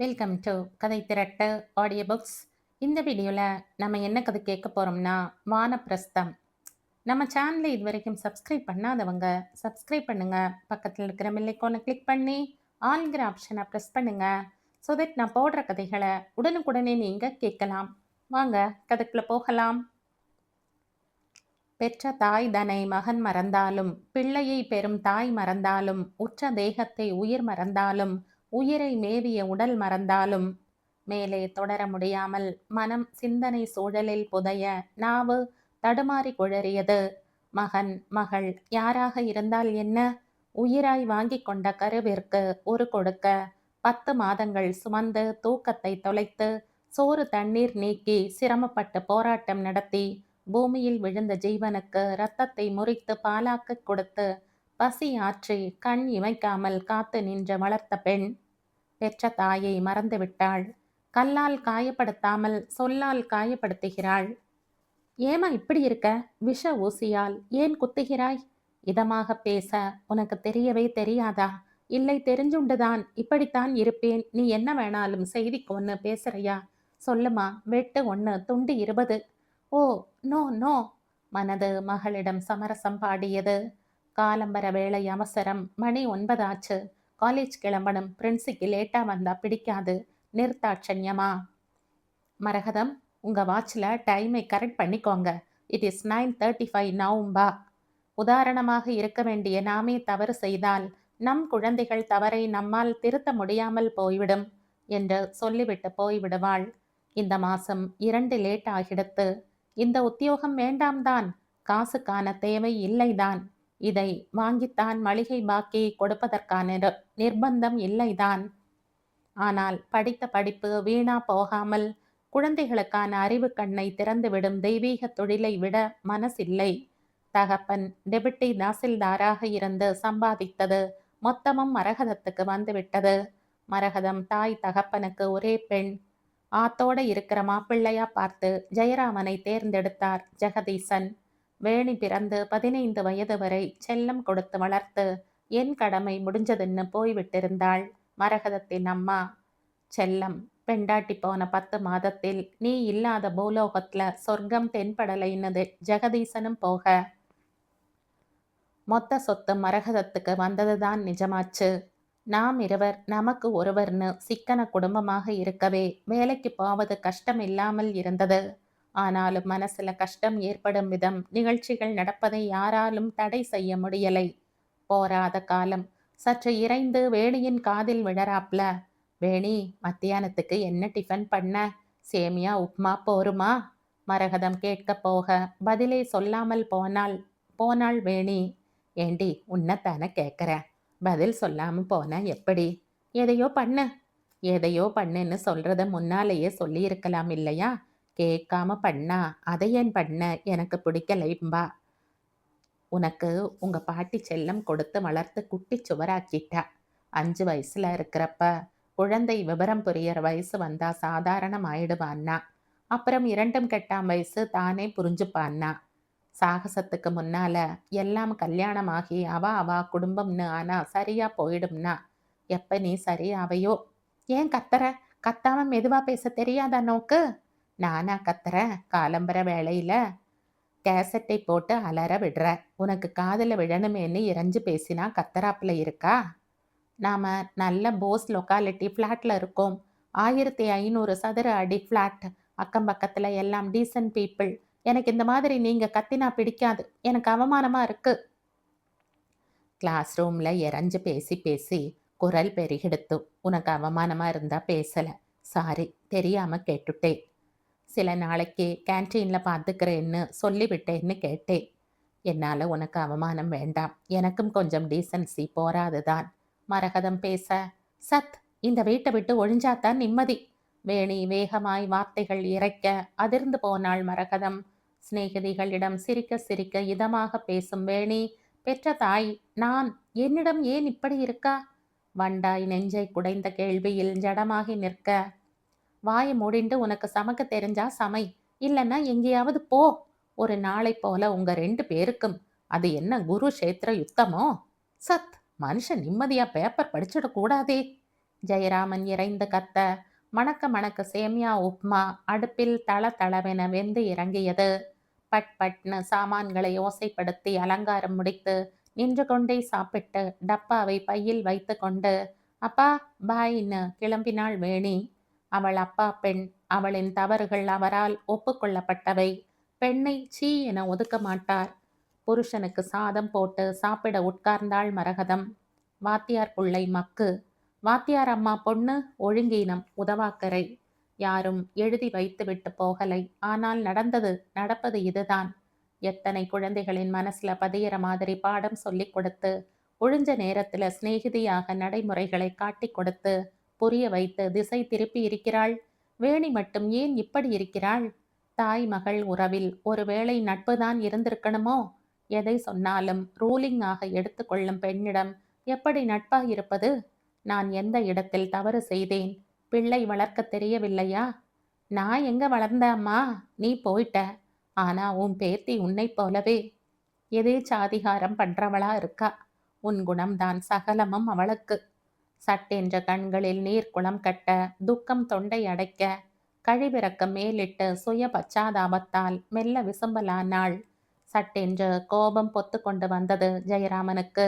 Welcome to கதை திரட்டு audio books. இந்த வீடியோவில் நம்ம என்ன கதை கேட்க போகிறோம்னா வானப்பிரஸ்தம். நம்ம சேனலை இது வரைக்கும் சப்ஸ்கிரைப் பண்ணாதவங்க சப்ஸ்கிரைப் பண்ணுங்க. பக்கத்தில் இருக்கிற மில்லைக்கோனை கிளிக் பண்ணி ஆல்ங்கிற ஆப்ஷனை ப்ரெஸ் பண்ணுங்க. ஸோ தட் நான் போடுற கதைகளை உடனுக்குடனே நீங்கள் கேட்கலாம். வாங்க கதைக்குள்ள போகலாம். பெற்ற தாய் தனை மகன் மறந்தாலும், பிள்ளையை பெறும் தாய் மறந்தாலும், உற்ற தேகத்தை உயிர் மறந்தாலும், உயிரை மேவிய உடல் மறந்தாலும், மேலே தொடர முடியாமல் மனம் சிந்தனை சூழலில் புதைய நாவு தடுமாறி குழறியது. மகன் மகள் யாராக இருந்தால் என்ன? உயிராய் வாங்கி கொண்ட கருவிற்கு ஒரு கொடுக்க 10 மாதங்கள் சுமந்து தூக்கத்தை தொலைத்து சோறு தண்ணீர் நீக்கி சிரமப்பட்டு போராட்டம் நடத்தி பூமியில் விழுந்த ஜீவனுக்கு இரத்தத்தை முறித்து பாலாக்க கொடுத்து பசி ஆற்றி கண் இமைக்காமல் காத்து நின்ற வளர்த்த பெண் பெற்ற தாயை மறந்துவிட்டாள். கல்லால் காயப்படுத்தாமல் சொல்லால் காயப்படுத்துகிறாள். ஏமா இப்படி இருக்க? விஷ ஊசியால் ஏன் குத்துகிறாய்? இதமாக பேச உனக்கு தெரியவே தெரியாதா? இல்லை, தெரிஞ்சுண்டுதான் இப்படித்தான் இருப்பேன். நீ என்ன வேணாலும் செய்திக்கு ஒன்று பேசுறியா? சொல்லுமா, வெட்டு 1 துண்டு 20. ஓ, நோ நோ. மனது மகளிடம் சமரசம் பாடியது. காலம்பர வேளை அவசரம். மணி 9 ஆச்சு. காலேஜ் கிளம்பணும். பிரின்ஸுக்கு லேட்டா வந்தா பிடிக்காது. நிறுத்தாட்சண்யமா. மரகதம், உங்க வாட்ச்ல டைமை கரெக்ட் பண்ணிக்கோங்க. It is 9:35 நவும்பா. உதாரணமாக இருக்க வேண்டிய நாமே தவறு செய்தால் நம் குழந்தைகள் தவறை நம்மால் திருத்த முடியாமல் போய்விடும் என்று சொல்லிவிட்டு போய்விடுவாள். இந்த மாசம் 2 லேட் ஆகிடுத்து. இந்த உத்தியோகம் வேண்டாம்தான். காசுக்கான தேவை இல்லைதான். இதை வாங்கித்தான் மளிகை பாக்கி கொடுப்பதற்கான நிர்பந்தம் இல்லைதான். ஆனால் படித்த படிப்பு வீணா போகாமல் குழந்தைகளுக்கான அறிவு கண்ணை திறந்துவிடும் தெய்வீக தொழிலை விட மனசில்லை. தகப்பன் டெபுட்டி தாசில்தாராக இருந்து சம்பாதித்தது மொத்தமும் மரகதத்துக்கு வந்துவிட்டது. மரகதம் தாய் தகப்பனுக்கு ஒரே பெண். ஆத்தோட இருக்கிற மாப்பிள்ளையா பார்த்து ஜெயராமனை தேர்ந்தெடுத்தார் ஜெகதீசன். வேணி பிறந்து 15 வயது வரை செல்லம் கொடுத்து வளர்த்து என் கடமை முடிஞ்சதுன்னு போய்விட்டிருந்தாள் மரகதத்தின் அம்மா. செல்லம், பெண்டாட்டி போன 10 மாதத்தில் நீ இல்லாத பூலோகத்துல சொர்க்கம் தென்படலைன்னு ஜெகதீசனும் போக மொத்த சொத்து மரகதத்துக்கு வந்ததுதான் நிஜமாச்சு. நாம் இருவர் நமக்கு ஒருவர்னு சிக்கன குடும்பமாக இருக்கவே வேலைக்கு போவது கஷ்டம் இல்லாமல் இருந்தது. ஆனாலும் மனசுல கஷ்டம் ஏற்படும் விதம் நிகழ்ச்சிகள் நடப்பதை யாராலும் தடை செய்ய முடியலை. போராத காலம் சற்று இறைந்து வேணியின் காதில் விழறாப்ல, வேணி, மத்தியானத்துக்கு என்ன டிஃபன் பண்ண? சேமியா உப்மா போருமா? மரகதம் கேட்க போக பதிலே சொல்லாமல் போனாள் வேணி. ஏண்டி, உன்னைத்தானே கேட்குறேன், பதில் சொல்லாம போனா எப்படி? எதையோ பண்ணு. எதையோ பண்ணுன்னு சொல்றத முன்னாலேயே சொல்லியிருக்கலாம் இல்லையா? கேட்காம பண்ணா அதை ஏன் பண்ண, எனக்கு பிடிக்கலைம்பா. உனக்கு உங்க பாட்டி செல்லம் கொடுத்து வளர்த்து குட்டி சுவராக்கிட்டா. 5 வயசுல இருக்கிறப்ப குழந்தை விவரம் புரியற வயசு வந்தா சாதாரணம் ஆயிடுவான்னா, அப்புறம் 2ம் கெட்டாம் வயசு தானே புரிஞ்சுப்பான்னா. சாகசத்துக்கு முன்னால எல்லாம் கல்யாணமாகி அவா குடும்பம்னு ஆனா சரியா போயிடும்னா எப்ப நீ சரியாவையோ? ஏன் கத்துற? கத்தாம மெதுவா பேச தெரியாதா நோக்கு? நானா கத்துறேன்? காலம்பர வேளையில கேசட்டை போட்டு அலற விடுற. உனக்கு காதுல விழணுமேன்னு இறைஞ்சு பேசினா கத்தராப்புல இருக்கா? நாம நல்ல போஸ் லொக்காலிட்டி ஃப்ளாட்ல இருக்கோம். 1500 சதுர அடி ஃப்ளாட். அக்கம் பக்கத்துல எல்லாம் டீசன்ட் பீப்புள். எனக்கு இந்த மாதிரி நீங்க கத்தினா பிடிக்காது. எனக்கு அவமானமா இருக்கு. கிளாஸ் ரூம்ல இறைஞ்சு பேசி பேசி குரல் பெருகெடுத்து. உனக்கு அவமானமா இருந்தா பேசல. சாரி, தெரியாம கேட்டுட்டேன். சில நாளைக்கு கேன்டீன்ல பார்த்துக்கிறேன்னு சொல்லிவிட்டேன்னு கேட்டேன். என்னால உனக்கு அவமானம் வேண்டாம். எனக்கும் கொஞ்சம் டீசன்சி போராதுதான். மரகதம் பேச, சத், இந்த வீட்டை விட்டு ஒழிஞ்சாத்தான் நிம்மதி. வேணி வேகமாய் வார்த்தைகள் இறைக்க அதிர்ந்து போனாள் மரகதம். சிநேகிதிகளிடம் சிரிக்க சிரிக்க இதமாக பேசும் வேணி பெற்ற தாய் நான் என்னிடம் ஏன் இப்படி இருக்கா? வண்டாய் நெஞ்சை குடைந்த கேள்வியில் ஜடமாகி நிற்க, வாயை மூடிண்டு உனக்கு சமைக்க தெரிஞ்சா சமை, இல்லைன்னா எங்கேயாவது போ. ஒரு நாளை போல உங்க 2 பேருக்கும் அது என்ன குரு கஷேத்திர யுத்தமோ? சத், மனுஷன் நிம்மதியா பேப்பர் படிச்சிடக்கூடாதே. ஜெயராமன் இரைந்து கத்த, மணக்க மணக்க சேமியா உப்மா அடுப்பில் தள தளவென வெந்து இறங்கியது. பட் பட்னு சாமான்களை ஓசைப்படுத்தி அலங்காரம் முடித்து நின்று கொண்டே சாப்பிட்டு டப்பாவை பையில் வைத்து கொண்டு அப்பா பாய்ன்னு கிளம்பினாள் வேணி. அவள் அப்பா பெண். அவளின் தவறுகள் அவரால் ஒப்புக்கொள்ளப்பட்டவை. பெண்ணை சீ என ஒதுக்க மாட்டார். புருஷனுக்கு சாதம் போட்டு சாப்பிட உட்கார்ந்தாள் மரகதம். வாத்தியார் புள்ளை மக்கு. வாத்தியார் அம்மா பொண்ணு ஒழுங்கீனம் உதவாக்கரை. யாரும் எழுதி வைத்துவிட்டு போகலை. ஆனால் நடப்பது இதுதான். எத்தனை குழந்தைகளின் மனசுல பதியிற மாதிரி பாடம் சொல்லி கொடுத்து, ஒழிஞ்ச நேரத்துல சிநேகிதியாக நடைமுறைகளை காட்டி கொடுத்து, புரிய வைத்து திசை திருப்பி இருக்கிறாள். வேணி மட்டும் ஏன் இப்படி இருக்கிறாள்? தாய் மகள் உறவில் ஒருவேளை நட்புதான் இருந்திருக்கணுமோ? எதை சொன்னாலும் ரூலிங் ஆக எடுத்துக்கொள்ளும் பெண்ணிடம் எப்படி நட்பாக இருப்பது? நான் எந்த இடத்தில் தவறு செய்தேன்? பிள்ளை வளர்க்க தெரியவில்லையா? நான் எங்க வளர்ந்த அம்மா? நீ போயிட்ட. ஆனா உன் பேத்தி உன்னை போலவே எதேச்சாதிகாரம் பண்றவளா இருக்கா. உன் குணம்தான் சகலமும் அவளுக்கு. சட்டென்ற கண்களில் நீர்க்குளம் கட்ட, துக்கம் தொண்டை அடைக்க, கழிவிறக்கம் மேலிட்டு சுய பச்சாதாபத்தால் மெல்ல விசும்பலானாள். சட்டென்று கோபம் பொத்து கொண்டு வந்தது ஜெயராமனுக்கு.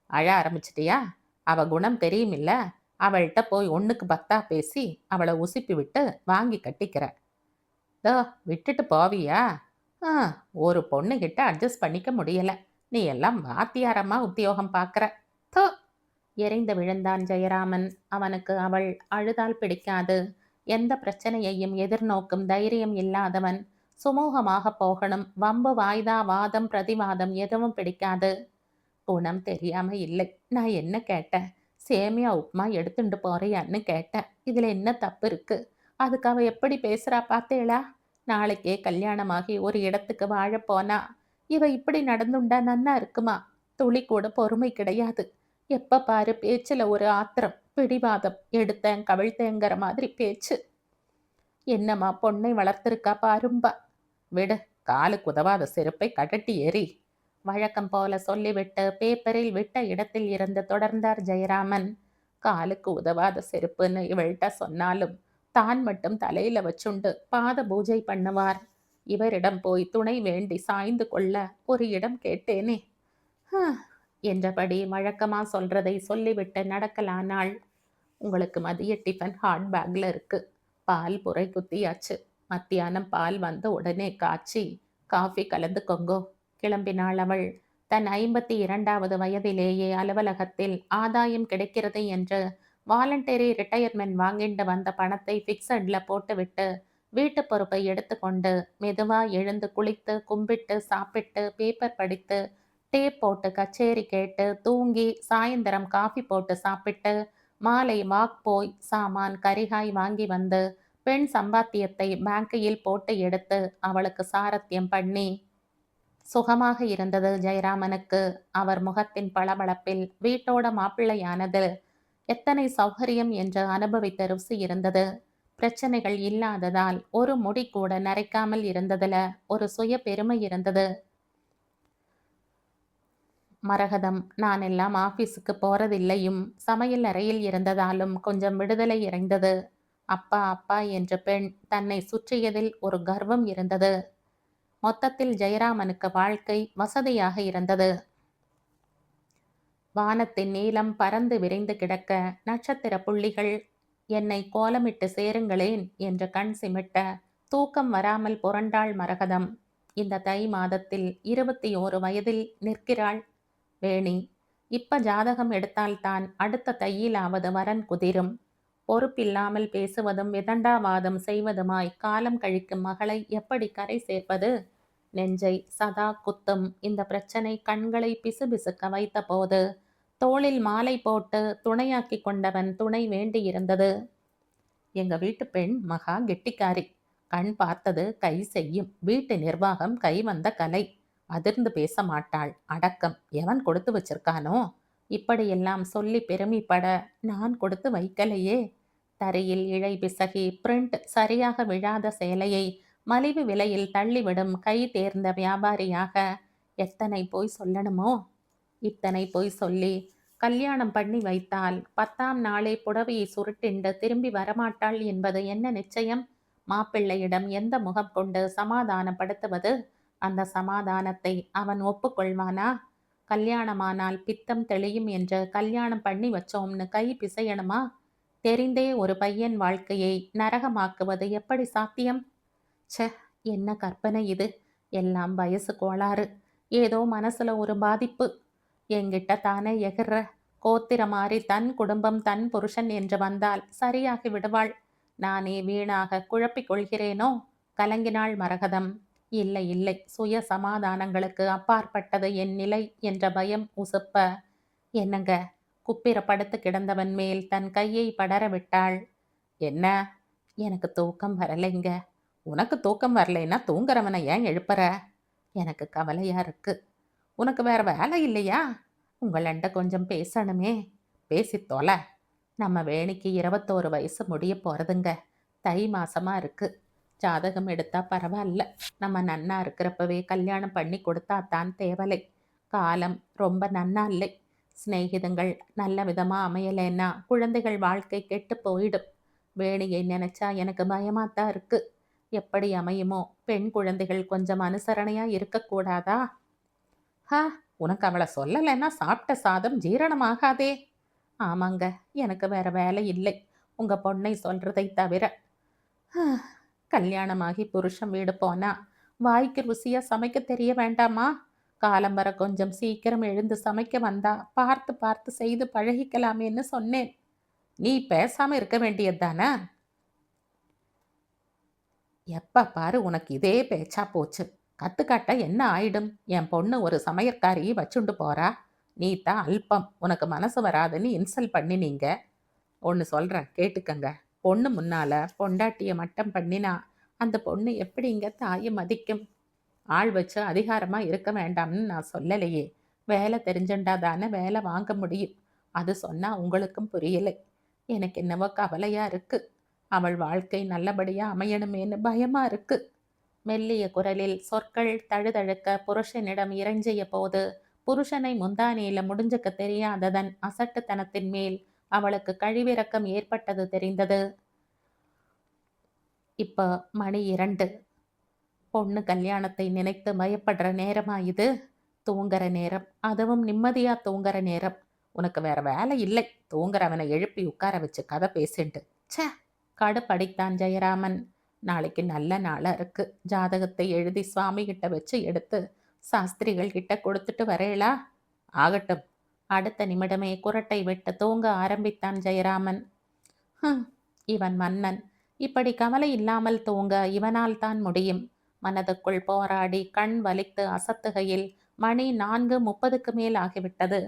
அழ ஆரம்பிச்சிட்டியா? அவ குணம் தெரியுமில்ல. அவள்கிட்ட போய் ஒன்றுக்கு 10 பேசி அவளை உசுப்பி விட்டு வாங்கி கட்டிக்கிற. தோ விட்டுட்டு போவியா? ஒரு பொண்ணுகிட்ட அட்ஜஸ்ட் பண்ணிக்க முடியல. நீ எல்லாம் வாத்தியாரமா உத்தியோகம் பார்க்குற. தோ எரிந்து விழுந்தான் ஜெயராமன். அவனுக்கு அவள் அழுதால் பிடிக்காது. எந்த பிரச்சனையையும் எதிர்நோக்கும் தைரியம் இல்லாதவன். சுமூகமாக போகணும். வம்பு வாய்தா வாதம் பிரதிவாதம் எதுவும் பிடிக்காது. குணம் தெரியாம இல்லை. நான் என்ன கேட்டேன்? சேமியா உப்மா எடுத்துட்டு போறியான்னு கேட்டேன். இதுல என்ன தப்பு இருக்கு? அதுக்கு அவ எப்படி பேசுறா பார்த்தேளா? நாளைக்கே கல்யாணமாகி ஒரு இடத்துக்கு வாழ போனா இவ இப்படி நடந்துண்டா நன்னா இருக்குமா? துளி கூட பொறுமை கிடையாது. எப்ப பாரு பேச்சுல ஒரு ஆத்திரம், பிடிவாதம், எடுத்தேன் கவிழ்த்தேங்கிற மாதிரி பேச்சு. என்னம்மா பொண்ணை வளர்த்திருக்கா பாரும்பா. விடு, காலுக்கு உதவாத செருப்பை கழட்டி எறி. வழக்கம் போல சொல்லிவிட்டு பேப்பரில் விட்ட இடத்தில் இருந்து தொடர்ந்தார் ஜெயராமன். காலுக்கு உதவாத செருப்புன்னு இவள்கிட்ட சொன்னாலும் தான் மட்டும் தலையில வச்சுண்டு பாத பூஜை பண்ணுவார். இவரிடம் போய் துணை வேண்டி சாய்ந்து கொள்ள ஒரு இடம் கேட்டேனே என்றபடி வழக்கமா சொல்றதை சொல்லிவிட்டு நடக்கலானாள். உங்களுக்கு மதிய டிஃபன் ஹாட் பேக்ல இருக்கு. பால் புரை குத்தியாச்சு. மத்தியானம் பால் வந்த உடனே காய்ச்சி காஃபி கலந்துக்கோங்கோ. கிளம்பினாள் அவள். தன் 52வது வயதிலேயே அலுவலகத்தில் ஆதாயம் கிடைக்கிறது என்று வாலண்டரி ரிட்டையர்மெண்ட் வாங்கிட்டு வந்த பணத்தை ஃபிக்ஸட்ல போட்டுவிட்டு வீட்டு பொறுப்பை எடுத்துக்கொண்டு மெதுவா எழுந்து குளித்து கும்பிட்டு சாப்பிட்டு பேப்பர் படித்து டேப் போட்டு கச்சேரி கேட்டு தூங்கி சாயந்தரம் காஃபி போட்டு சாப்பிட்டு மாலை வாக் போய் சாமான் கரிகாய் வாங்கி வந்து பெண் சம்பாத்தியத்தை பேங்கையில் போட்டு எடுத்து அவளுக்கு சாரத்தியம் பண்ணி சுகமாக இருந்தது ஜெயராமனுக்கு. அவர் முகத்தின் பளபளப்பில் வீட்டோட மாப்பிள்ளையானது எத்தனை சௌகரியம் என்று அனுபவித்த ருசி இருந்தது. பிரச்சனைகள் இல்லாததால் ஒரு முடி கூட நரைக்காமல் இருந்ததுல ஒரு சுய பெருமை இருந்தது. மரகதம் நான் எல்லாம் ஆபீஸுக்கு போறதில்லையும் சமையல் அறையில் இருந்ததாலும் கொஞ்சம் விடுதலை இறைந்தது. அப்பா அப்பா என்ற பெண் தன்னை சுற்றியதில் ஒரு கர்வம் இருந்தது. மொத்தத்தில் ஜெயராமனுக்கு வாழ்க்கை வசதியாக இருந்தது. வானத்தின் நீளம் பறந்து விரைந்து கிடக்க நட்சத்திர புள்ளிகள் என்னை கோலமிட்டு சேருங்களேன் என்று கண் சிமிட்ட தூக்கம் வராமல் புரண்டாள் மரகதம். இந்த தை மாதத்தில் 21 வயதில் நிற்கிறாள் வேணி. இப்ப ஜாதகம் எடுத்தால்தான் அடுத்த தையிலாவது வரன் குதிரும். பொறுப்பில்லாமல் பேசுவதும் விதண்டாவாதம் செய்வதுமாய் காலம் கழிக்கும் மகளை எப்படி கரை சேர்ப்பது? நெஞ்சை சதா குத்தும் இந்த பிரச்சனை கண்களை பிசுபிசுக்க வைத்த போது தோளில் மாலை போட்டு துணையாக்கி கொண்டவன் துணை வேண்டியிருந்தது. எங்க வீட்டு பெண் மகா கெட்டிக்காரி. கண் பார்த்தது கை செய்யும். வீட்டு நிர்வாகம் கை வந்த கலை. அதிர்ந்து பேச மாட்டாள். அடக்கம் எவன் கொடுத்து வச்சிருக்கானோ? இப்படியெல்லாம் சொல்லி பெருமைப்பட நான் கொடுத்து வைக்கலையே. தரையில் இழை பிசகி பிரிண்ட் சரியாக விழாத சேலையை மலிவு விலையில் தள்ளிவிடும் கை தேர்ந்த வியாபாரியாக எத்தனை போய் சொல்லணுமோ? இத்தனை போய் சொல்லி கல்யாணம் பண்ணி வைத்தால் 10ஆம் நாளே புடவையை சுருட்டிண்டு திரும்பி வரமாட்டாள் என்பது என்ன நிச்சயம்? மாப்பிள்ளையிடம் எந்த முகம் கொண்டு சமாதானப்படுத்துவது? அந்த சமாதானத்தை அவன் ஒப்புக்கொள்வானா? கல்யாணமானால் பித்தம் தெளியும் என்று கல்யாணம் பண்ணி வச்சோம்னு கை பிசையணுமா? தெரிந்தே ஒரு பையன் வாழ்க்கையை நரகமாக்குவது எப்படி சாத்தியம்? ச்சே! என்ன கற்பனை இது! எல்லாம் வயசு கோளாறு. ஏதோ மனசுல ஒரு பாதிப்பு. என்கிட்ட தானே எகிர்ற. கோத்திரம் மாறி தன் குடும்பம் தன் புருஷன் என்று வந்தால் சரியாகி விடுவாள். நானே வீணாக குழப்பிக் கொள்கிறேனோ? கலங்கினாள் மரகதம். இல்லை இல்லை, சுய சமாதானங்களுக்கு அப்பாற்பட்டது என் நிலை என்ற பயம் உசுப்ப, என்னங்க? குப்பிர படுத்து கிடந்தவன் மேல் தன் கையை படர விட்டாள். என்ன? எனக்கு தூக்கம் வரலைங்க. உனக்கு தூக்கம் வரலைன்னா தூங்குறவனை ஏன் எழுப்புற? எனக்கு கவலையா இருக்கு. உனக்கு வேற வேலை இல்லையா? உங்களண்ட கொஞ்சம் பேசணுமே. பேசி தொலை. நம்ம வேணிக்கு 21 வயசு முடிய போறதுங்க. தை மாசமா இருக்கு. ஜாதகம் எடுத்தா பரவாயில்ல. நம்ம நன்னா இருக்கிறப்பவே கல்யாணம் பண்ணி கொடுத்தா தான் தேவலை. காலம் ரொம்ப நன்னா இல்லை. சிநேகிதங்கள் நல்ல விதமா அமையலைன்னா குழந்தைகள் வாழ்க்கை கெட்டு போயிடும். வேணியை நினைச்சா எனக்கு பயமாத்தான் இருக்கு. எப்படி அமையுமோ? பெண் குழந்தைகள் கொஞ்சம் அனுசரணையா இருக்கக்கூடாதா? ஹா! உனக்கு அவளை சொல்லலைன்னா சாப்பிட்ட சாதம் ஜீரணமாகாதே. ஆமாங்க, எனக்கு வேற வேலை இல்லை உங்க பொண்ணை சொல்றதை தவிர. கல்யாணமாகி புருஷன் வீடு போனா வாய்க்கு ருசியா சமைக்க தெரிய வேண்டாமா? காலம் வர கொஞ்சம் சீக்கிரம் எழுந்து சமைக்க வந்தா பார்த்து பார்த்து செய்து பழகிக்கலாமேன்னு சொன்னேன். நீ பேசாம இருக்க வேண்டியது தானே? எப்ப பாரு உனக்கு இதே பேச்சா போச்சு. கத்துக்காட்ட என்ன ஆயிடும்? என் பொண்ணு ஒரு சமையற்காரியை வச்சுண்டு போறா. நீ தான் அல்பம், உனக்கு மனசு வராதுன்னு இன்சல்ட் பண்ணினீங்க. ஒன்று சொல்கிறேன் கேட்டுக்கங்க. பொண்ணு முன்னால பொண்டாட்டியை மட்டம் பண்ணினா அந்த பொண்ணு எப்படிங்க தாயை மதிக்கும்? ஆள் வச்சு அதிகாரமாக இருக்க வேண்டாம்னு நான் சொல்லலையே. வேலை தெரிஞ்சுண்டா தானே வேலை வாங்க முடியும். அது சொன்னால் உங்களுக்கும் புரியலை. எனக்கு என்னவோ கவலையாக இருக்கு. அவள் வாழ்க்கை நல்லபடியாக அமையணுமேன்னு பயமாக இருக்கு. மெல்லிய குரலில் சொற்கள் தழுதழுக்க புருஷனிடம் இறைஞ்சிய போது புருஷனை முந்தானையில முடிஞ்சுக்க தெரியாததன் அசட்டுத்தனத்தின் மேல் அவளுக்கு கழிவிறக்கம் ஏற்பட்டது தெரிந்தது. இப்ப மணி 2. பொண்ணு கல்யாணத்தை நினைத்து பயப்படுற நேரமா இது? தூங்குற நேரம், அதுவும் நிம்மதியா தூங்குற நேரம். உனக்கு வேற வேலை இல்லை. தூங்குறவனை எழுப்பி உட்கார வச்சு கதை பேசிண்டு. ச்சே! கடுப்படித்தான் ஜெயராமன். நாளைக்கு நல்ல நாளா இருக்கு. ஜாதகத்தை எழுதி சுவாமி கிட்ட வச்சு எடுத்து சாஸ்திரிகள் கிட்ட கொடுத்துட்டு வரேளா? ஆகட்டும். அடுத்த நிமிடமே குரட்டை விட்டு தூங்க ஆரம்பித்தான் ஜெயராமன். இவன் மன்னன். இப்படி கவலை இல்லாமல் தூங்க இவனால் தான் முடியும். மனதுக்குள் போராடி கண் வலித்து அசத்துகையில் மணி 4:30க்கு மேல் ஆகிவிட்டது.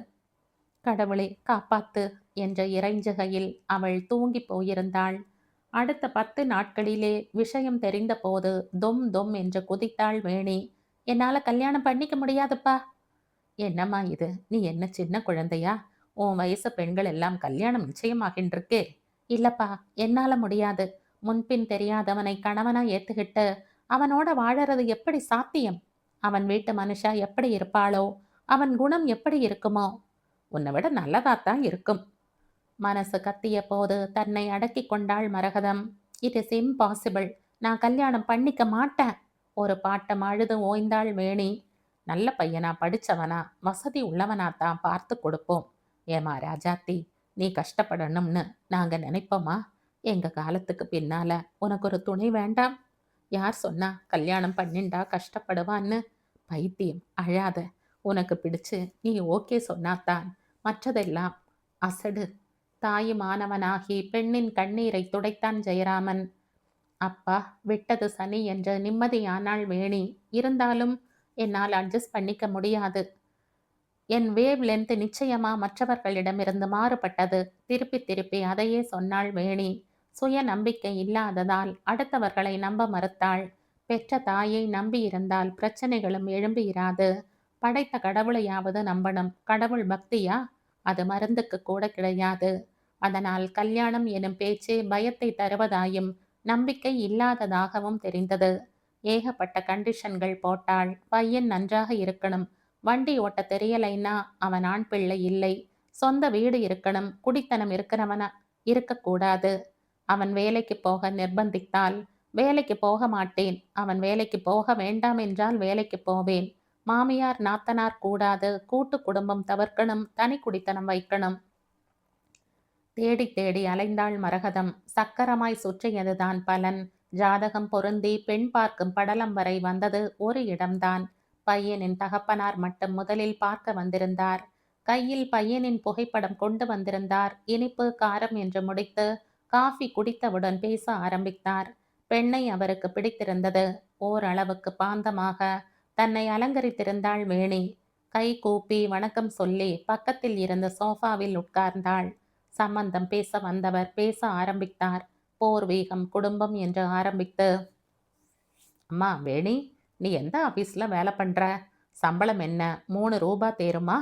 கடவுளே காப்பாத்து என்ற இறைஞ்சுகையில் அவள் தூங்கி போயிருந்தாள். அடுத்த 10 நாட்களிலே விஷயம் தெரிந்த போது தொம் தொம் என்று குதித்தாள் வேணி. என்னால கல்யாணம் பண்ணிக்க முடியாதுப்பா. என்னம்மா இது? நீ என்ன சின்ன குழந்தையா? உன் வயசு பெண்கள் எல்லாம் கல்யாணம் நிச்சயமாகின்றிருக்கே. இல்லப்பா, என்னால முடியாது. முன்பின் தெரியாதவனை கணவனா ஏத்துக்கிட்டு அவனோட வாழறது எப்படி சாத்தியம்? அவன் வீட்டு மனுஷா எப்படி இருப்பாளோ, அவன் குணம் எப்படி இருக்குமோ? உன்னை விட நல்லதாத்தான் இருக்கும். மனசு கத்திய போது தன்னை அடக்கி கொண்டாள் மரகதம். It is impossible. நான் கல்யாணம் பண்ணிக்க மாட்டேன். ஒரு பாட்டம் அழுது ஓய்ந்தாள் வேணி. நல்ல பையனா, படிச்சவனா, வசதி உள்ளவனாத்தான் பார்த்து கொடுப்போம். ஏமா ராஜாத்தி, நீ கஷ்டப்படணும்னு நாங்க நினைப்போமா? எங்க காலத்துக்கு பின்னால உனக்கு ஒரு துணை வேண்டாம்? யார் சொன்னா கல்யாணம் பண்ணிண்டா கஷ்டப்படுவான்னு? பைத்தியம், அழாத. உனக்கு பிடிச்சு நீ ஓகே சொன்னாத்தான் மற்றதெல்லாம் அசடு. தாயுமானவனாகி பெண்ணின் கண்ணீரை துடைத்தான் ஜெயராமன். அப்பா, விட்டது சனி என்று நிம்மதியானாள் வேணி. இருந்தாலும் என்னால் அட்ஜஸ்ட் பண்ணிக்க முடியாது. என் வேவ் லென்த் நிச்சயமா மற்றவர்களிடமிருந்து மாறுபட்டது. திருப்பி திருப்பி அதையே சொன்னாள் வேணி. சுய நம்பிக்கை இல்லாததால் அடுத்தவர்களை நம்ப மறுத்தாள். பெற்ற தாயை நம்பியிருந்தால் பிரச்சனைகளும் எழும்பியிராது. படைத்த கடவுளையாவது நம்பணும். கடவுள் பக்தியா? அது மருந்துக்கு கூட கிடையாது. அதனால் கல்யாணம் எனும் பேச்சே பயத்தை தருவதாயும் நம்பிக்கை இல்லாததாகவும் தெரிந்தது. ஏகப்பட்ட கண்டிஷன்கள் போட்டாள். பையன் நன்றாக இருக்கணும். வண்டி ஓட்ட தெரியலைன்னா அவன் ஆண் பிள்ளை இல்லை. சொந்த வீடு இருக்கணும், குடித்தனம் இருக்கிறவனா இருக்கக்கூடாது. அவன் வேலைக்கு போக நிர்பந்தித்தால் வேலைக்கு போக மாட்டேன். அவன் வேலைக்கு போக வேண்டாம் என்றால் வேலைக்கு போவேன். மாமியார் நாத்தனார் கூடாது. கூட்டு குடும்பம் தவிர்க்கணும். தனி குடித்தனம் வைக்கணும். தேடி தேடி அலைந்தாள் மரகதம். சக்கரமாய் சுற்றியதுதான் பலன். ஜாதகம் பொருந்தி பெண் பார்க்கும் படலம் வரை வந்தது ஒரு இடம்தான். பையனின் தகப்பனார் மட்டும் முதலில் பார்க்க வந்திருந்தார். கையில் பையனின் புகைப்படம் கொண்டு வந்திருந்தார். இனிப்பு காரம் என்று முடித்து காஃபி குடித்தவுடன் பேச ஆரம்பித்தார். பெண்ணை அவருக்கு பிடித்திருந்தது. ஓரளவுக்கு பாந்தமாக தன்னை அலங்கரித்திருந்தாள் வேணி. கை கூப்பி வணக்கம் சொல்லி பக்கத்தில் இருந்த சோஃபாவில் உட்கார்ந்தாள். சம்பந்தம் பேச வந்தவர் பேச ஆரம்பித்தார். போர்வீகம் குடும்பம் என்று ஆரம்பித்து, அம்மா வேணி, நீ எந்த ஆஃபீஸில் வேலை பண்ணுற? சம்பளம் என்ன? 3 ரூபா தேருமா?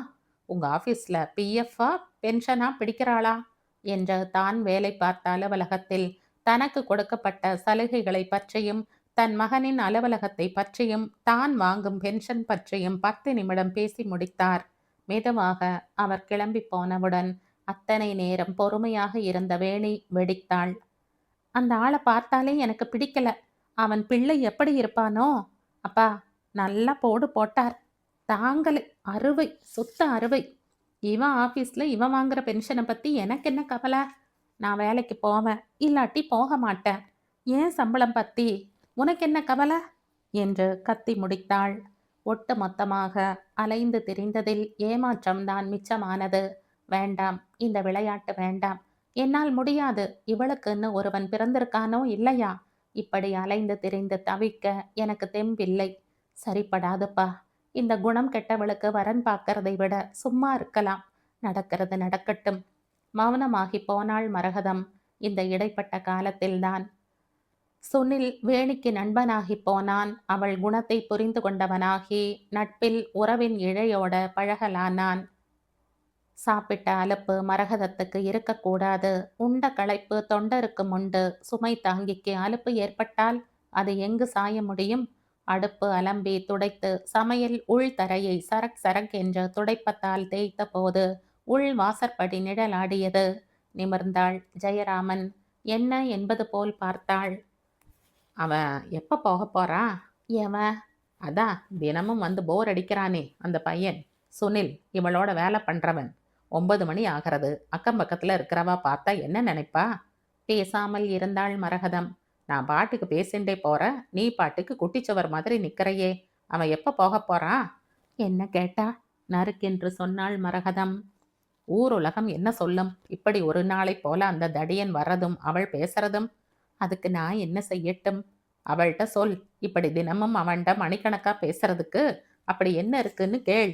உங்கள் ஆஃபீஸில் பிஎஃப்பா பென்ஷனா பிடிக்கிறாளா என்று தான் வேலை பார்த்த அலுவலகத்தில் தனக்கு கொடுக்கப்பட்ட சலுகைகளை பற்றியும் தன் மகனின் அலுவலகத்தை பற்றியும் தான் வாங்கும் பென்ஷன் பற்றியும் 10 நிமிடம் பேசி முடித்தார். மெதுவாக அவர் கிளம்பி போனவுடன் அத்தனை நேரம் பொறுமையாக இருந்த வேணி வெடித்தாள். அந்த ஆளை பார்த்தாலே எனக்கு பிடிக்கல. அவன் பிள்ளை எப்படி இருப்பானோ? அப்பா, நல்லா போடு போட்டார். தாங்களே அறுவை, சுத்த அறுவை. இவன் ஆஃபீஸில் இவன் வாங்குற பென்ஷனை பற்றி எனக்கு என்ன கவலை? நான் வேலைக்கு போவேன், இல்லாட்டி போக மாட்டேன். ஏன் சம்பளம் பற்றி உனக்கு என்ன கவலை என்று கத்தி முடித்தாள். ஒட்டு மொத்தமாக அலைந்து திரிந்ததில் ஏமாற்றம்தான் மிச்சமானது. வேண்டாம், இந்த விளையாட்டு வேண்டாம். என்னால் முடியாது. இவளுக்குன்னு ஒருவன் பிறந்திருக்கானோ இல்லையா? இப்படி அலைந்து திரிந்து தவிக்க எனக்கு தெம்பில்லை. சரிப்படாதுப்பா. இந்த குணம் கெட்டவளுக்கு வரன் பார்க்கறதை விட சும்மா இருக்கலாம். நடக்கிறது நடக்கட்டும். மௌனமாகி போனாள் மரகதம். இந்த இடைப்பட்ட காலத்தில்தான் சுனில் வேணிக்கு நண்பனாகி போனான். அவள் குணத்தை புரிந்து கொண்டவனாகி நட்பில் உறவின் இழையோட பழகலானான். சாப்பிட்ட அலுப்பு மரகதத்துக்கு இருக்கக்கூடாது. உண்ட களைப்பு தொண்டருக்கும் உண்டு. சுமை தாங்கிக்கு அலுப்பு ஏற்பட்டால் அது எங்கு சாய முடியும்? அடுப்பு அலம்பி துடைத்து சமையல் உள் தரையை சரக் சரக் என்று துடைப்பத்தால் தேய்த்த போது உள் வாசற்படி நிழலாடியது. நிமிர்ந்தாள். ஜெயராமன் என்ன என்பது போல் பார்த்தாள். அவன் எப்போ போக போறா? எவன்? அதான் தினமும் வந்து போர் அடிக்கிறானே அந்த பையன் சுனில், இவளோட வேலை பண்றவன். 9 மணி ஆகிறது. அக்கம் பக்கத்தில் இருக்கிறவா பார்த்தா என்ன நினைப்பா? பேசாமல் இருந்தாள் மரகதம். நான் பாட்டுக்கு பேசிண்டே போற, நீ பாட்டுக்கு குட்டிச்சவர் மாதிரி நிற்கிறையே. அவன் எப்போ போக போறான்? என்ன கேட்டா? நறுக்கென்று சொன்னாள் மரகதம். ஊர் உலகம் என்ன சொல்லும்? இப்படி ஒரு நாளை போல அந்த தடியன் வர்றதும் அவள் பேசுறதும். அதுக்கு நான் என்ன செய்யட்டும்? அவள்கிட்ட சொல். இப்படி தினமும் அவன்கிட்ட மணிக்கணக்கா பேசுறதுக்கு அப்படி என்ன இருக்குன்னு கேள்.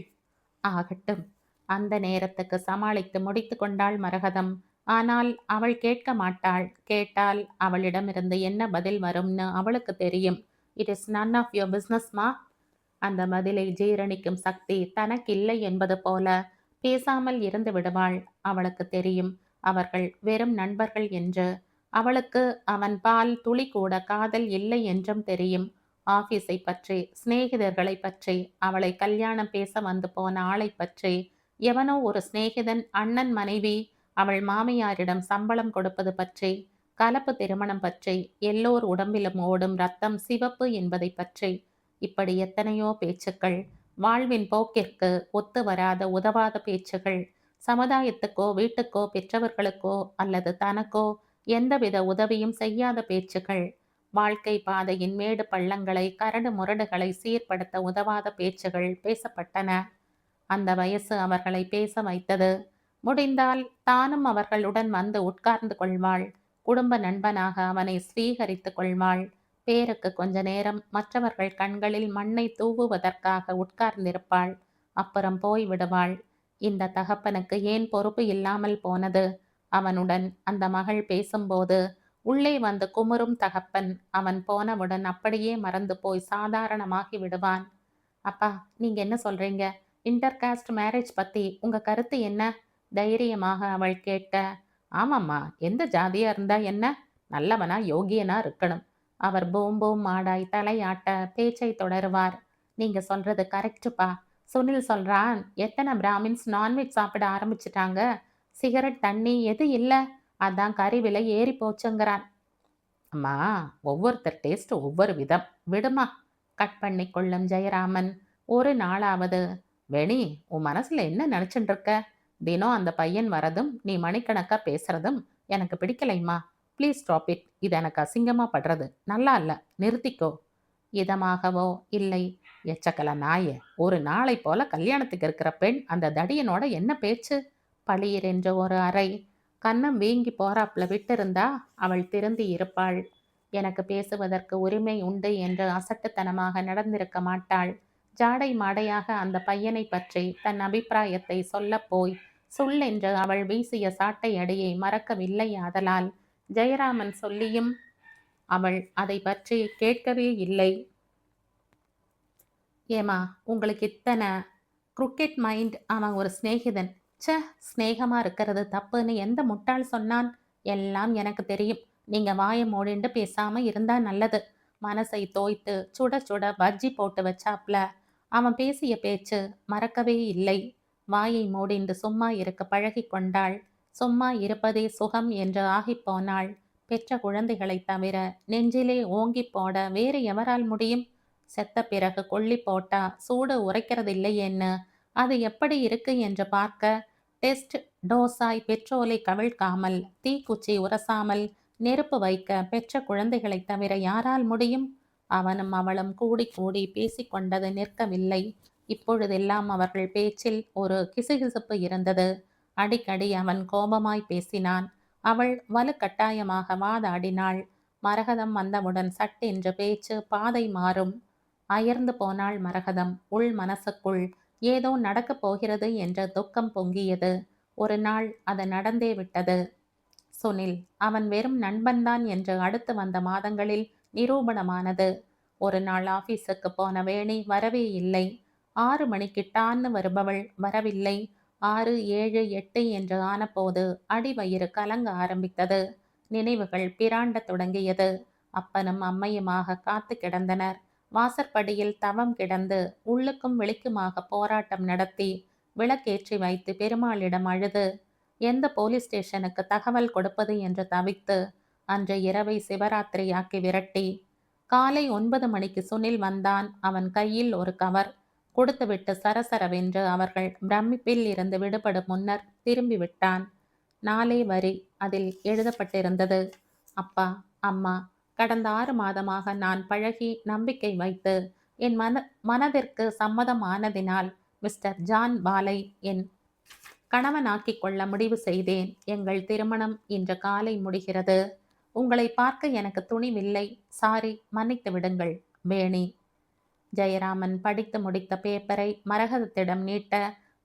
ஆகட்டும். அந்த நேரத்துக்கு சமாளித்து முடித்து கொண்டாள் மரகதம். ஆனால் அவள் கேட்க மாட்டாள். கேட்டால் அவளிடமிருந்து என்ன பதில் வரும்னு அவளுக்கு தெரியும். It is none of your பிஸ்னஸ்மா. அந்த பதிலை ஜீரணிக்கும் சக்தி தனக்கில்லை என்பது போல பேசாமல் இருந்து விடுவாள். அவளுக்கு தெரியும் அவர்கள் வெறும் நண்பர்கள் என்று. அவளுக்கு அவன் பால் துளி கூட காதல் இல்லை என்றும் தெரியும். ஆபீஸை பற்றி, சிநேகிதர்களை பற்றி, அவளை கல்யாணம் பேச வந்து போன ஆளை பற்றி, எவனோ ஒரு சிநேகிதன் அண்ணன் மனைவி அவள் மாமியாரிடம் சம்பளம் கொடுப்பது பற்றி, கலப்பு திருமணம் பற்றி, எல்லோர் உடம்பிலும் ஓடும் ரத்தம் சிவப்பு என்பதை பற்றி, இப்படி எத்தனையோ பேச்சுக்கள். வாழ்வின் போக்கிற்கு ஒத்து வராத உதவாத பேச்சுகள். சமுதாயத்துக்கோ வீட்டுக்கோ பெற்றவர்களுக்கோ அல்லது தனக்கோ எந்தவித உதவியும் செய்யாத பேச்சுகள். வாழ்க்கை பாதையின் மேடு பள்ளங்களை கரடு முரடுகளை சீர்படுத்த உதவாத பேச்சுகள் பேசப்பட்டன. அந்த வயசு அவர்களை பேச வைத்தது. முடிந்தால் தானும் அவர்களுடன் வந்து உட்கார்ந்து கொள்வாள். குடும்ப நண்பனாக அவனை ஸ்வீகரித்து கொள்வாள். பேருக்கு கொஞ்ச நேரம் மற்றவர்கள் கண்களில் மண்ணை தூவுவதற்காக உட்கார்ந்திருப்பாள். அப்புறம் போய் விடுவாள். இந்த தகப்பனுக்கு ஏன் பொறுப்பு இல்லாமல் போனது? அவனுடன் அந்த மகள் பேசும்போது உள்ளே வந்து குமுறும் தகப்பன் அவன் போனவுடன் அப்படியே மறந்து போய் சாதாரணமாகி விடுவான். அப்பா, நீங்க என்ன சொல்றீங்க? இன்டர்காஸ்ட் மேரேஜ் பத்தி உங்க கருத்து என்ன? தைரியமாக அவள் கேட்க. ஆமாம்மா, எந்த ஜாதியா இருந்தா என்ன? நல்லவனா யோகியனா இருக்கணும். அவர் பூம் பூம் மாடாய் தலையாட்ட பேச்சை தொடருவார். நீங்க சொல்றது கரெக்டுப்பா. சுனில் சொல்றான், எத்தனை பிராமின்ஸ் நான்வெஜ் சாப்பிட ஆரம்பிச்சிட்டாங்க. சிகரெட், தண்ணி எது இல்ல. அதான் கறி விலை ஏறி போச்சுங்கிறான். அம்மா, ஒவ்வொருத்தர் டேஸ்ட் ஒவ்வொரு விதம். விடுமா. கட் பண்ணி கொள்ளும் ஜெயராமன். ஒரு நாளாவது, வேணி, உன் மனசுல என்ன நினைச்சுட்டு இருக்க? தினம் அந்த பையன் வரதும் நீ மணிக்கணக்கா பேசுறதும் எனக்கு பிடிக்கலைம்மா. Please stop it. இது எனக்கு அசிங்கமா படுறது. நல்லா இல்ல. நிறுத்திக்கோ. இதமாகவோ, இல்லை, எச்சக்கல நாயே, ஒரு நாளை போல கல்யாணத்துக்கு இருக்கிற பெண் அந்த தடியனோட என்ன பேச்சு? பளீர் என்ற ஒரு அறை. கன்னம் வீங்கி போறாப்புல விட்டிருந்தா அவள் திருந்தி இருப்பாள். எனக்கு பேசுவதற்கு உரிமை உண்டு என்று அசட்டுத்தனமாக நடந்திருக்க மாட்டாள். ஜாடை மாடையாக அந்த பையனை பற்றி தன் அபிப்பிராயத்தை சொல்லப் போய் சுள்ளென்று அவள் வீசிய சாட்டை அடியை மறக்கவில்லை. ஆதலால் ஜெயராமன் சொல்லியும் அவள் அதை பற்றி கேட்கவே இல்லை. ஏமா, உங்களுக்கு இத்தனை குருக்கெட் மைண்ட். அவன் ஒரு சிநேகிதன். ச்ச, சிநேகமா இருக்கிறது தப்புன்னு எந்த முட்டாள் சொன்னான்? எல்லாம் எனக்கு தெரியும். நீங்க வாயை மூடிண்டு பேசாம இருந்தா நல்லது. மனசை தோய்த்து சுட சுட பஜ்ஜி போட்டு வச்சாப்ல. அவன் பேசிய பேச்சு மறக்கவே இல்லை. வாயை மூடிண்டு சும்மா இருக்க பழகி கொண்டாள். சும்மா இருப்பதே சுகம் என்று ஆகிப்போனாள். பெற்ற குழந்தைகளை தவிர நெஞ்சிலே ஓங்கி போட வேறு எவரால் முடியும்? செத்த பிறகு கொள்ளி போட்டா சூடு உரைக்கிறதில்லையேன்னு அது எப்படி இருக்கு என்று பார்க்க டெஸ்ட் டோஸாய் பெட்ரோலை கவிழ்க்காமல் தீக்குச்சி உரசாமல் நெருப்பு வைக்க பெற்ற குழந்தைகளை தவிர யாரால் முடியும்? அவனும் அவளும் கூடி கூடி பேசிக்கொண்டது நிற்கவில்லை. இப்பொழுதெல்லாம் அவர்கள் பேச்சில் ஒரு கிசுகிசுப்பு இருந்தது. அடிக்கடி அவன் கோபமாய் பேசினான். அவள் வலுக்கட்டாயமாக வாதாடினாள். மரகதம் வந்தவுடன் சட்டென்று பேச்சு பாதை மாறும். அயர்ந்து போனாள் மரகதம். உள் மனசுக்குள் ஏதோ நடக்கப் போகிறது என்ற துக்கம் பொங்கியது. ஒரு நாள் அது நடந்தே விட்டது. சுனில் அவன் வெறும் நண்பன்தான் என்று அடுத்து வந்த மாதங்களில் நிரூபணமானது. ஒரு நாள் ஆபீஸுக்கு போன வேணி வரவே இல்லை. 6 மணிக்கு டான்னு வருபவள் வரவில்லை. 6, 7, 8 என்று ஆனபோது அடிவயிறு கலங்க ஆரம்பித்தது. நினைவுகள் பிராண்ட தொடங்கியது. அப்பனும் அம்மையுமாக காத்து கிடந்தனர். வாசற்படியில் தவம் கிடந்து உள்ளுக்கும் வெளிக்குமாக போராட்டம் நடத்தி விளக்கேற்றி வைத்து பெருமாளிடம் அழுது எந்த போலீஸ் ஸ்டேஷனுக்கு தகவல் கொடுப்பது என்று தவித்து அன்று இரவை சிவராத்திரியாக்கி விரட்டி காலை 9 மணிக்கு சுனில் வந்தான். அவன் கையில் ஒரு கவர் கொடுத்துவிட்டு சரசரவென்று அவர்கள் பிரமிப்பில் இருந்து விடுபடும் முன்னர் திரும்பி விட்டான். 4 வரி அதில் எழுதப்பட்டிருந்தது. அப்பா, அம்மா, கடந்த 6 மாதமாக நான் பழகி நம்பிக்கை வைத்து என் மனதிற்கு சம்மதம் ஆனதினால் மிஸ்டர் ஜான் பாலை என் கணவனாக்கிக் கொள்ள முடிவு செய்தேன். எங்கள் திருமணம் இன்று காலை முடிகிறது. உங்களை பார்க்க எனக்கு துணிவில்லை. சாரி, மன்னித்து விடுங்கள். வேணி. ஜெயராமன் படித்து முடித்த பேப்பரை மரகதத்திடம் நீட்ட,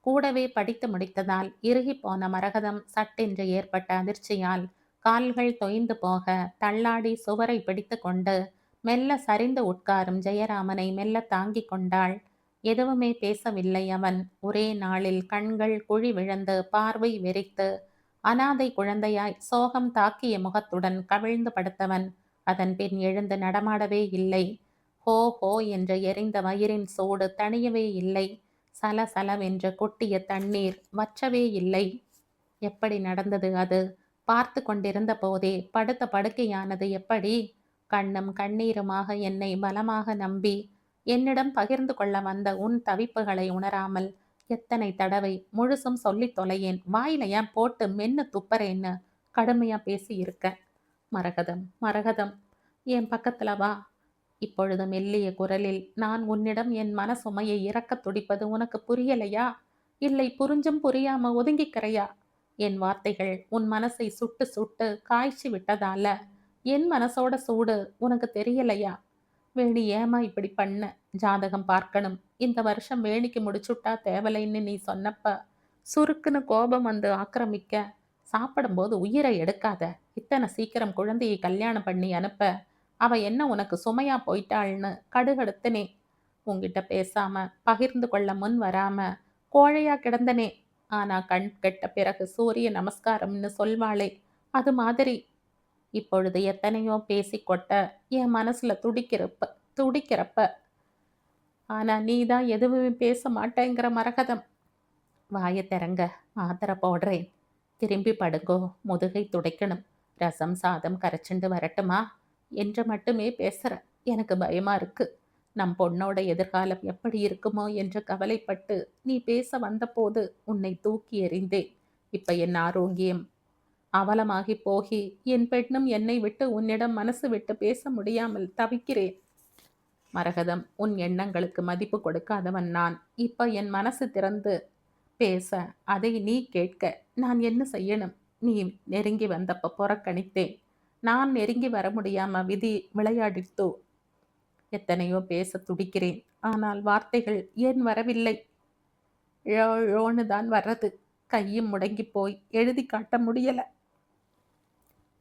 கூடவே படித்து முடித்ததால் இறுகி போன மரகதம் சட்டென்று ஏற்பட்ட அதிர்ச்சியால் கால்கள் தொய்ந்து போக தள்ளாடி சுவரை பிடித்து கொண்டு மெல்ல சரிந்து உட்காரும் ஜெயராமனை மெல்ல தாங்கிக் கொண்டாள். எதுவுமே பேசவில்லை அவன். ஒரே நாளில் கண்கள் குழி விழுந்து பார்வை வெறித்து அனாதை குழந்தையாய் சோகம் தாக்கிய முகத்துடன் கவிழ்ந்து படுத்தவன் அதன் பின் எழுந்து நடமாடவே இல்லை. ஹோ ஹோ என்று எரிந்த வயிறின் சூடு தணியவே இல்லை. சல சலவென்று கொட்டிய தண்ணீர் வற்றவே இல்லை. எப்படி நடந்தது அது? பார்த்து கொண்டிருந்த போதே படுத்த படுக்கையானது எப்படி? கண்ணும் கண்ணீருமாக என்னை பலமாக நம்பி என்னிடம் பகிர்ந்து கொள்ள வந்த உன் தவிப்புகளை உணராமல் எத்தனை தடவை முழுசும் சொல்லி தொலையேன். வாயில ஏன் போட்டு மென்னு துப்பறேன்னு கடுமையா பேசி இருக்க. மரகதம், மரகதம், என் பக்கத்துல வா. இப்பொழுது மெல்லிய குரலில், நான் உன்னிடம் என் மன சுமையை இறக்க துடிப்பது உனக்கு புரியலையா? இல்லை, புரிஞ்சும் புரியாம ஒதுங்கிக்கிறையா? என் வார்த்தைகள் உன் மனசை சுட்டு சுட்டு காய்ச்சி விட்டதால என் மனசோட சூடு உனக்கு தெரியலையா? வேணி, ஏமா இப்படி பண்ண? ஜாதகம் பார்க்கணும். இந்த வருஷம் வேணிக்கு முடிச்சுட்டா தேவலைன்னு நீ சொன்னப்ப சுருக்குன்னு கோபம் வந்து ஆக்கிரமிக்க, சாப்பிடும்போது உயிரை எடுக்காத, இத்தனை சீக்கிரம் குழந்தையை கல்யாணம் பண்ணி அனுப்ப அவ என்ன உனக்கு சுமையா போயிட்டாள்னு கடுகடுத்தனே. உன்கிட்ட பேசாம பகிர்ந்து கொள்ள முன் வராம கோழையா கிடந்தனே. ஆனா கண் கெட்ட பிறகு சூரிய நமஸ்காரம்னு சொல்வாளே, அது மாதிரி இப்பொழுது எத்தனையோ பேசி கொட்ட என் மனசுல துடிக்கிறப்ப ஆனா நீ தான் எதுவுமே பேச மாட்டேங்கிற மரகதம். வாய திறங்க, மாத்திரை போடுறேன். திரும்பி படுங்கோ, முதுகை துடைக்கணும். ரசம் சாதம் கரைச்சுண்டு வரட்டுமா என்று மட்டுமே பேசுற. எனக்கு பயமா இருக்கு. நம் பொண்ணோட எதிர்காலம் எப்படி இருக்குமோ என்று கவலைப்பட்டு நீ பேச வந்தபோது உன்னை தூக்கி எறிந்தேன். இப்ப என் ஆரோக்கியம் அவலமாகி போகி என் பெண்ணும் என்னை விட்டு உன்னிடம் மனசு விட்டு பேச முடியாமல் தவிக்கிறேன். மரகதம், உன் எண்ணங்களுக்கு மதிப்பு கொடுக்காதவன் நான். இப்ப என் மனசு திறந்து பேச, அதை நீ கேட்க நான் என்ன செய்யணும்? நீ நெருங்கி வந்தப்ப புறக்கணித்தேன். நான் நெருங்கி வர முடியாம விதி விளையாடித்தோ. எத்தனையோ பேச துடிக்கிறேன். ஆனால் வார்த்தைகள் ஏன் வரவில்லை? ழோ ழோன்னு தான் வர்றது. கையும் முடங்கி போய் எழுதி காட்ட முடியல.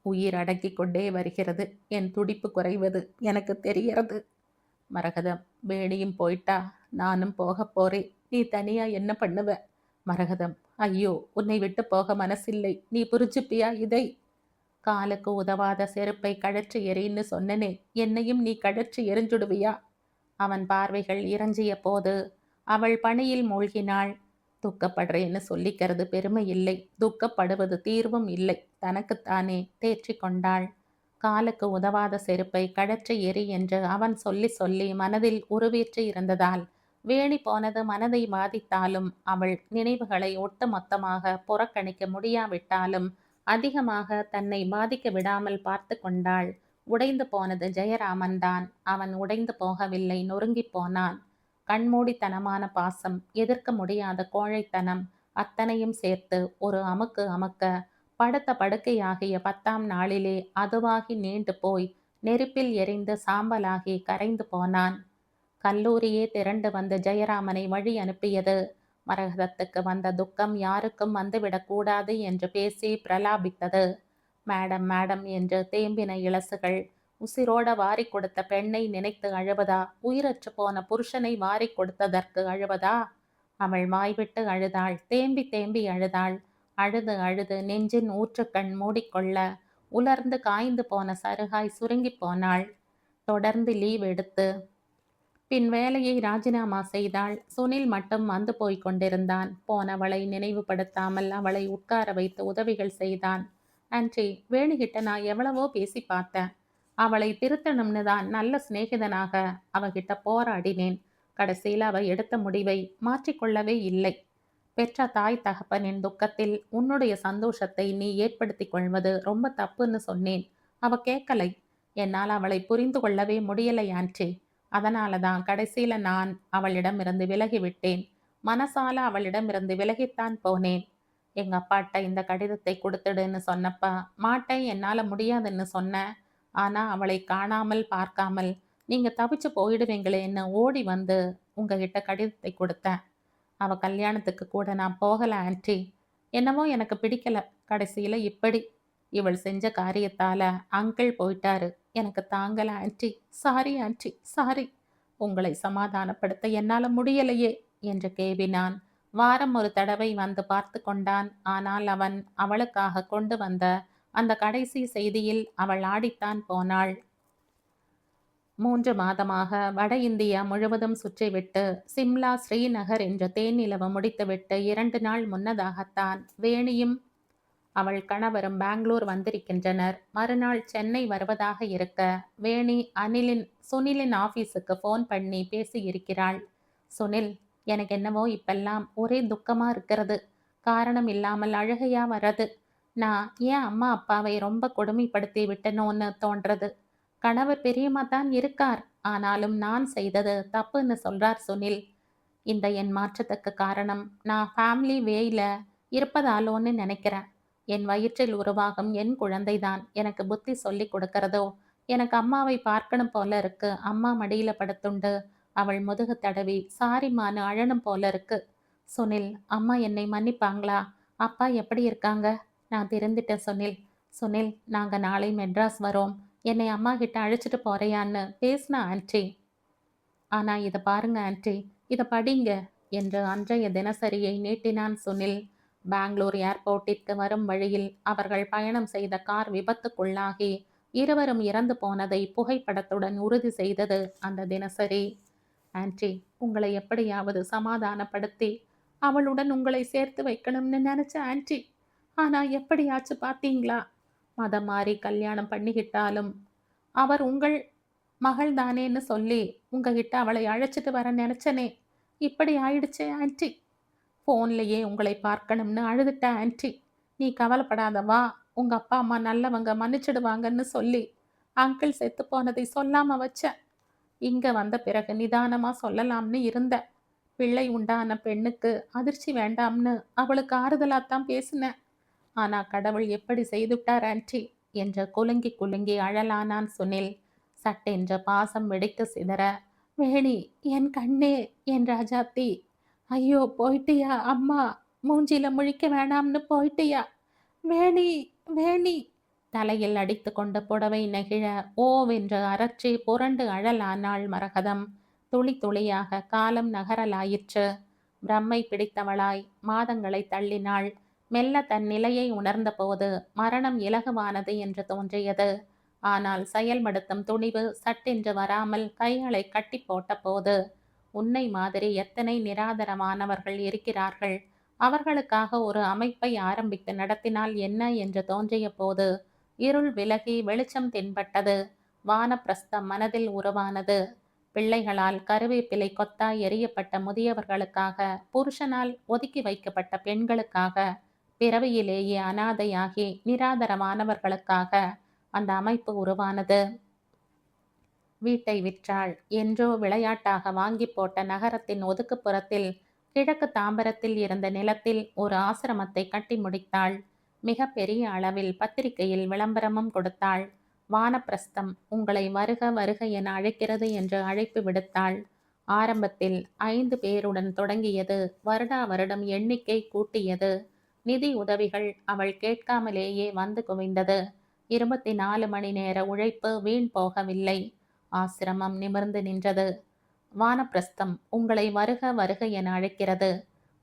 உயிர் அடங்கிக் கொண்டே வருகிறது. என் துடிப்பு குறைவது எனக்கு தெரியறது. மரகதம், வேணியும் போயிட்டா, நானும் போகப் போறேன். நீ தனியா என்ன பண்ணுவ? மரகதம், ஐயோ, உன்னை விட்டு போக மனசில்லை. நீ புரிஞ்சுப்பியா இதை? காலுக்கு உதவாத செருப்பை கழற்றி எறின்னு சொன்னனே, என்னையும் நீ கழற்றி எறிஞ்சுடுவியா? அவன் பார்வைகள் இறஞ்சிய போது அவள் பணியில் மூழ்கினாள். துக்கப்படுறேன்னு சொல்லிக்கிறது பெருமை இல்லை, துக்கப்படுவது தீர்வும் இல்லை. தனக்குத்தானே தேற்றி கொண்டாள். காலுக்கு உதவாத செருப்பை கழற்றி எறி என்று அவன் சொல்லி சொல்லி மனதில் உருவேற்றி இருந்ததால் வேணி போனது மனதை பாதித்தாலும் அவள் நினைவுகளை ஒட்டுமொத்தமாக புறக்கணிக்க முடியாவிட்டாலும் அதிகமாக தன்னை பாதிக்க விடாமல் பார்த்து கொண்டாள். உடைந்து போனது ஜெயராமன் தான். அவன் உடைந்து போகவில்லை, நொறுங்கி போனான். கண்மூடித்தனமான பாசம், எதிர்க்க முடியாத கோழைத்தனம், அத்தனையும் சேர்த்து ஒரு அமுக்கு அமுக்க படுத்த படுக்கையாகிய 10ஆம் நாளிலே அதுவாகி நீண்டு போய் நெருப்பில் எரிந்து சாம்பலாகி கரைந்து போனான். கல்லூரியே திரண்டு வந்து ஜெயராமனை வழி அனுப்பியது. மரகதத்துக்கு வந்த துக்கம் யாருக்கும் வந்துவிடக்கூடாது என்று பேசி பிரலாபித்தது. மேடம் மேடம் என்று தேம்பின இளசுகள். உசிரோட வாரி கொடுத்த பெண்ணை நினைத்து அழுவதா? உயிரற்று போன புருஷனை வாரி கொடுத்ததற்கு அழுவதா? அவள் வாய்விட்டு அழுதாள். தேம்பி தேம்பி அழுதாள். அழுது அழுது நெஞ்சின் ஊற்றுக்கண் மூடிக்கொள்ள உலர்ந்து காய்ந்து போன சருகாய் சுருங்கி போனாள். தொடர்ந்து லீவ் எடுத்து பின் வேலையை ராஜினாமா செய்தாள். சுனில் மட்டும் வந்து போய்க் கொண்டிருந்தான். போனவளை நினைவுபடுத்தாமல் அவளை உட்கார வைத்து உதவிகள் செய்தான். ஆன்ட்டி, வேணுகிட்ட நான் எவ்வளவோ பேசி பார்த்தேன். அவளை திருத்தணும்னு தான் நல்ல சிநேகிதனாக அவகிட்ட போராடினேன். கடைசியில் அவ எடுத்த முடிவை மாற்றிக்கொள்ளவே இல்லை. பெற்ற தாய் தகப்பனின் துக்கத்தில் உன்னுடைய சந்தோஷத்தை நீ ஏற்படுத்தி கொள்வது ரொம்ப தப்புன்னு சொன்னேன். அவ கேட்கலை. என்னால் அவளை புரிந்து கொள்ளவே முடியலை ஆன்ட்டி. அதனால தான் கடைசியில நான் அவளிடமிருந்து விலகிவிட்டேன். மனசால அவளிடமிருந்து விலகித்தான் போனேன். எங்க அப்பாட்ட இந்த கடிதத்தை கொடுத்துடுன்னு சொன்னப்ப மாட்டேன், என்னால முடியாதுன்னு சொன்னேன். ஆனா அவளை காணாமல் பார்க்காமல் நீங்க தவிச்சு போயிடுவீங்களேன்னு ஓடி வந்து உங்ககிட்ட கடிதத்தை கொடுத்தேன். அவ கல்யாணத்துக்கு கூட நான் போகல ஆன்ட்டி. என்னவோ எனக்கு பிடிக்கல. கடைசியில இப்படி இவள் செஞ்ச காரியத்தால அங்கிள் போயிட்டாரு. எனக்கு தாங்கல ஆன்ட்டி. Sorry anti, sorry. உங்களை சமாதானப்படுத்த என்னால முடியலையே என்று கேவினான். வாரம் ஒரு தடவை வந்து பார்த்து கொண்டான். ஆனால் அவன் அவளுக்காக கொண்டு வந்த அந்த கடைசி செய்தியில் அவள் ஆடித்தான் போனாள். 3 மாதமாக வட இந்தியா முழுவதும் சுற்றிவிட்டு சிம்லா, ஸ்ரீநகர் என்ற தேனிலவு முடித்துவிட்டு 2 நாள் முன்னதாகத்தான் வேணியும் அவள் கணவரும் பெங்களூர் வந்திருக்கின்றனர். மறுநாள் சென்னை வருவதாக இருக்க வேணி சுனிலின் ஆபீஸுக்கு ஃபோன் பண்ணி பேசியிருக்கிறாள். சுனில், எனக்கு என்னவோ இப்பெல்லாம் ஒரே துக்கமா இருக்கிறது. காரணம் இல்லாமல் அழுகையா வர்றது. நான் ஏன் அம்மா அப்பாவை ரொம்ப கொடுமைப்படுத்தி விட்டனோன்னு தோன்றது. கணவர் பெரியம்மா தான் இருக்கார். ஆனாலும் நான் செய்தது தப்புன்னு சொல்றார் சுனில். இந்த என் மாற்றத்துக்கு காரணம் நான் ஃபேமிலி வேயில இருப்பதாலோன்னு நினைக்கிறேன். என் வயிற்றில் உருவாகும் என் குழந்தைதான் எனக்கு புத்தி சொல்லி கொடுக்கறதோ. எனக்கு அம்மாவை பார்க்கணும் போல இருக்கு. அம்மா மடியில படுத்துண்டு அவள் முதுகு தடவி சாரிம்மான்னு அழணும் போல இருக்கு. சுனில், அம்மா என்னை மன்னிப்பாங்களா? அப்பா எப்படி இருக்காங்க? நான் திருந்திட்டேன் சுனில். சுனில், நாங்க நாளை மெட்ராஸ் வரோம். என்னை அம்மா கிட்ட அழைச்சிட்டு போறியான்னு பேசின ஆன்ட்டி. ஆனா இதை பாருங்க ஆன்ட்டி, இதை படிங்க என்று அன்றைய தினசரியை நீட்டினான் சுனில். பெங்களூர் ஏர்போர்ட்டிற்கு வரும் வழியில் அவர்கள் பயணம் செய்த கார் விபத்துக்குள்ளாகி இருவரும் இறந்து போனதை புகைப்படத்துடன் உறுதி செய்தது அந்த தினசரி. ஆன்ட்டி, உங்களை எப்படியாவது சமாதானப்படுத்தி அவளுடன் உங்களை சேர்த்து வைக்கணும்னு நினைச்சேன் ஆன்ட்டி. ஆனா எப்படியாச்சு பாத்தீங்களா? மதம் மாறி கல்யாணம் பண்ணிக்கிட்டாலும் அவர் உங்கள் மகள் தானேன்னு சொல்லி உங்ககிட்ட அவளை அழைச்சிட்டு வர நினைச்சனே. இப்படி ஆயிடுச்சே ஆன்ட்டி. ஃபோன்லயே உங்களை பார்க்கணும்னு அழுதுட்டேன் ஆன்ட்டி. நீ கவலைப்படாத வா. உங்க அப்பா அம்மா நல்லவங்க மன்னிச்சிடுவாங்கன்னு சொல்லி அங்கிள் செத்து போனதை சொல்லாம வச்சேன். இங்க வந்த பிறகு நிதானமா சொல்லலாம்னு இருந்தேன். பிள்ளை உண்டான பெண்ணுக்கு அதிர்ச்சி வேண்டாம்னு அவளுக்கு ஆறுதலாத்தான் பேசினேன். ஆனா கடவுள் எப்படி செய்துட்டார் ஆன்ட்டி என்று குலுங்கி குலுங்கி அழலானான் சுனில். சட்டென்ற பாசம் வெடித்து சிதற, வேணி என் கண்ணே என் ராஜாத்தி, ஐயோ போயிட்டியா அம்மா, மூஞ்சில முழிக்க வேணாம்னு போயிட்டியா, வேணி வேணி, தலையில் அடித்து கொண்ட புடவை நெகிழ ஓவென்று அரற்றி புரண்டு அழலானாள் மரகதம். துளி துளியாக காலம் நகரலாயிற்று. பிரம்மை பிடித்தவளாய் மாதங்களை தள்ளினாள். மெல்ல தன் நிலையை உணர்ந்தபோது மரணம் இலகுவானது என்று தோன்றியது. ஆனால் செயல்படுத்தும் துணிவு சட்டென்று வராமல் கைகளை கட்டி போட்ட போது, உன்னை மாதிரி எத்தனை நிராதரமானவர்கள் இருக்கிறார்கள், அவர்களுக்காக ஒரு அமைப்பை ஆரம்பித்து நடத்தினால் என்ன என்று தோன்றிய போது இருள் விலகி வெளிச்சம் தென்பட்டது. வானப்பிரஸ்தம் மனதில் உருவானது. பிள்ளைகளால் கருவேப்பிலை கொத்தாய் எறியப்பட்ட முதியவர்களுக்காக, புருஷனால் ஒதுக்கி வைக்கப்பட்ட பெண்களுக்காக, பிறவியிலேயே அனாதையாகி நிராதரமானவர்களுக்காக அந்த அமைப்பு உருவானது. வீட்டை விற்றாள். என்றோ விளையாட்டாக வாங்கி போட்ட நகரத்தின் ஒதுக்குப்புறத்தில் கிழக்கு தாம்பரத்தில் இருந்த நிலத்தில் ஒரு ஆசிரமத்தை கட்டி முடித்தாள். மிக பெரிய அளவில் பத்திரிகையில் விளம்பரமும் கொடுத்தாள். வானப்பிரஸ்தம் உங்களை வருக வருக என அழைக்கிறது என்று அழைப்பு விடுத்தாள். ஆரம்பத்தில் 5 பேருடன் தொடங்கியது. வருடா வருடம் எண்ணிக்கை கூட்டியது. நிதி உதவிகள் அவள் கேட்காமலேயே வந்து குவிந்தது. 24 மணி நேர உழைப்பு வீண் போகவில்லை. ஆசிரமம் நிமிர்ந்து நின்றது. வானப்பிரஸ்தம் உங்களை வருக வருக என அழைக்கிறது.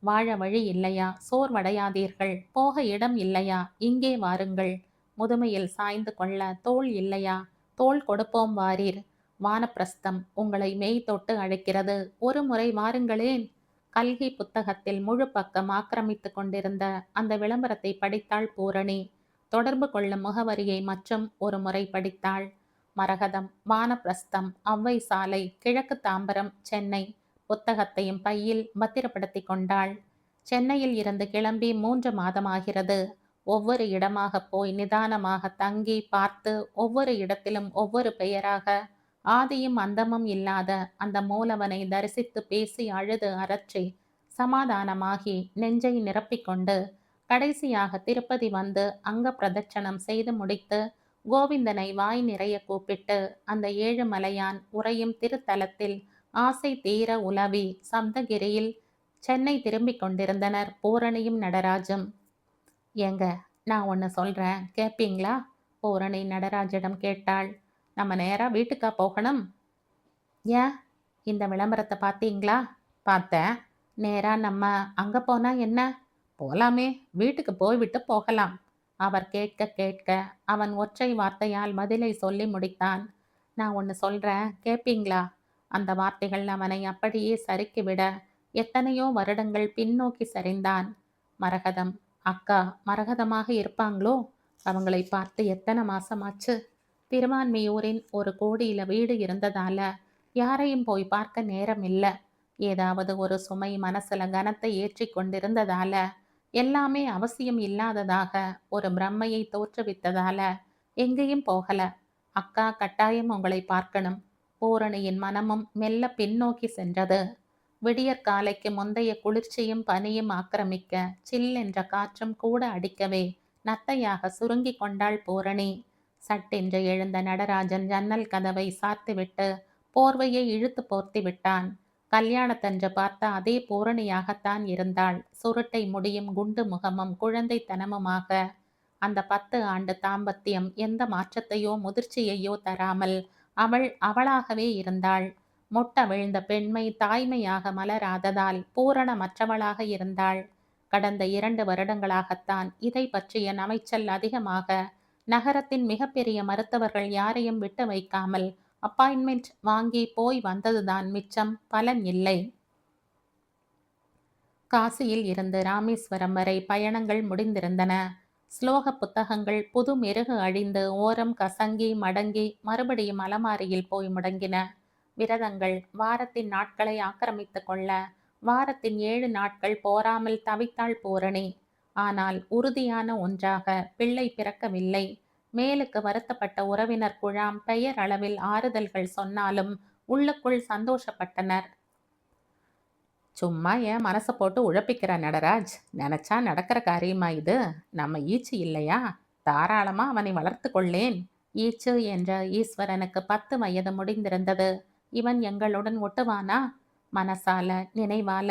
வாழ வழி இல்லையா? சோர்வடையாதீர்கள். போக இடம் இல்லையா? இங்கே வாருங்கள். முதுமையில் சாய்ந்து கொள்ள தோள் இல்லையா? தோள் கொடுப்போம் வாரீர். வானப்பிரஸ்தம் உங்களை மெய் தொட்டு அழைக்கிறது. ஒரு முறை வாருங்களேன். கல்கி புத்தகத்தில் முழு பக்கம் ஆக்கிரமித்து கொண்டிருந்த அந்த விளம்பரத்தை படித்தாள் பூரணி. தொடர்பு கொள்ளும் முகவரியை மற்றும் ஒரு முறை படித்தாள். மரகதம், வானப்பிரஸ்தம், ஔவை சாலை, கிழக்கு தாம்பரம், சென்னை. புத்தகத்தையும் பையில் பத்திரப்படுத்தி கொண்டாள். சென்னையில் இருந்து கிளம்பி 3 மாதமாகிறது. ஒவ்வொரு இடமாக போய் நிதானமாக தங்கி பார்த்து ஒவ்வொரு இடத்திலும் ஒவ்வொரு பெயராக ஆதியும் அந்தமும் இல்லாத அந்த மூலவனை தரிசித்து பேசி அழுது அரற்றி சமாதானமாகி நெஞ்சை நிரப்பிக்கொண்டு கடைசியாக திருப்பதி வந்து அங்க பிரதட்சணம் செய்து முடித்து கோவிந்தனை வாய் நிறைய கூப்பிட்டு அந்த 7 மலையான் உறையும் திருத்தலத்தில் ஆசை தீர உலவி சப்தகிரியில் சென்னை திரும்பிக் கொண்டிருந்தனர் பூரணியும் நடராஜும். ஏங்க, நான் ஒன்று சொல்கிறேன், கேட்பீங்களா? பூரணி நடராஜிடம் கேட்டாள். நம்ம நேராக வீட்டுக்கா போகணும்? ஏன்? இந்த விளம்பரத்தை பார்த்தீங்களா? பார்த்தேன். நேராக நம்ம அங்கே போனால் என்ன? போலாமே, வீட்டுக்கு போய்விட்டு போகலாம். அவர் கேட்க கேட்க அவன் ஒற்றை வார்த்தையால் பதிலை சொல்லி முடித்தான். நான் ஒன்று சொல்கிறேன், கேட்பீங்களா? அந்த வார்த்தைகள் அவனை அப்படியே சறுக்கிவிட எத்தனையோ வருடங்கள் பின்னோக்கி சரிந்தான். மரகதம், அக்கா மரகதமாக இருப்பாங்களோ? அவங்களை பார்த்து எத்தனை மாசமாச்சு? திருவான்மியூரின் ஒரு கோடியில வீடு இருந்ததால யாரையும் போய் பார்க்க நேரம் இல்லை. ஏதாவது ஒரு சுமை மனசுல கனத்தை ஏற்றி கொண்டிருந்ததால, எல்லாமே அவசியம் இல்லாததாக ஒரு பிரம்மையை தோற்றுவித்ததால எங்கேயும் போகல. அக்கா கட்டாயம் உங்களை பார்க்கணும். பூரணியின் மனமும் மெல்ல பின்னோக்கி சென்றது. விடியற்காலைக்கு முந்தைய குளிர்ச்சியும் பனியும் ஆக்கிரமிக்க சில் என்ற காற்றும் கூட அடிக்கவே நத்தையாக சுருங்கி கொண்டாள் பூரணி. சட்டென்று எழுந்த நடராஜன் ஜன்னல் கதவை சாத்திவிட்டு போர்வையை இழுத்து போர்த்தி விட்டான். கல்யாணத்தன்று பார்த்த அதே பூரணியாகத்தான் இருந்தாள். சுருட்டை முடியும், குண்டு முகமும் குழந்தைத்தனமுமாக. அந்த 10 ஆண்டு தாம்பத்தியம் எந்த மாற்றத்தையோ முதிர்ச்சியையோ தராமல் அவள் அவளாகவே இருந்தாள். மொட்ட விழுந்த பெண்மை தாய்மையாக மலராததால் பூரணமற்றவளாக இருந்தாள். கடந்த 2 வருடங்களாகத்தான் இதை பற்றிய நமைச்சல் அதிகமாக நகரத்தின் மிகப்பெரிய மருத்துவர்கள் யாரையும் விட்டு வைக்காமல் அப்பாயின்மெண்ட் வாங்கி போய் வந்ததுதான் மிச்சம், பலன் இல்லை. காசியில் இருந்து ராமேஸ்வரம் வரை பயணங்கள் முடிந்திருந்தன. ஸ்லோக புத்தகங்கள் புது மெருகு அழிந்து ஓரம் கசங்கி மடங்கி மறுபடியும் அலமாரியில் போய் முடங்கின. விரதங்கள் வாரத்தின் நாட்களை ஆக்கிரமித்து கொள்ள வாரத்தின் 7 நாட்கள் போராமல் தவித்தாள் பூரணி. ஆனால் உறுதியான ஒன்றாக பிள்ளை பிறக்கவில்லை. மேலுக்கு வருத்தப்பட்ட உறவினர் குழாம் பெயர் அளவில் ஆறுதல்கள் சொன்னாலும் உள்ளுக்குள் சந்தோஷப்பட்டனர். சும்மா என் மனசை போட்டு உழப்பிக்கிற நடராஜ், நினைச்சா நடக்கிற காரியமா இது? நம்ம ஈச்சு இல்லையா? தாராளமா அவனை வளர்த்து கொள்ளேன். ஈச்சு என்ற ஈஸ்வரனுக்கு 10 வயது முடிந்திருந்தது. இவன் எங்களுடன் ஒட்டுவானா? மனசால நினைவால.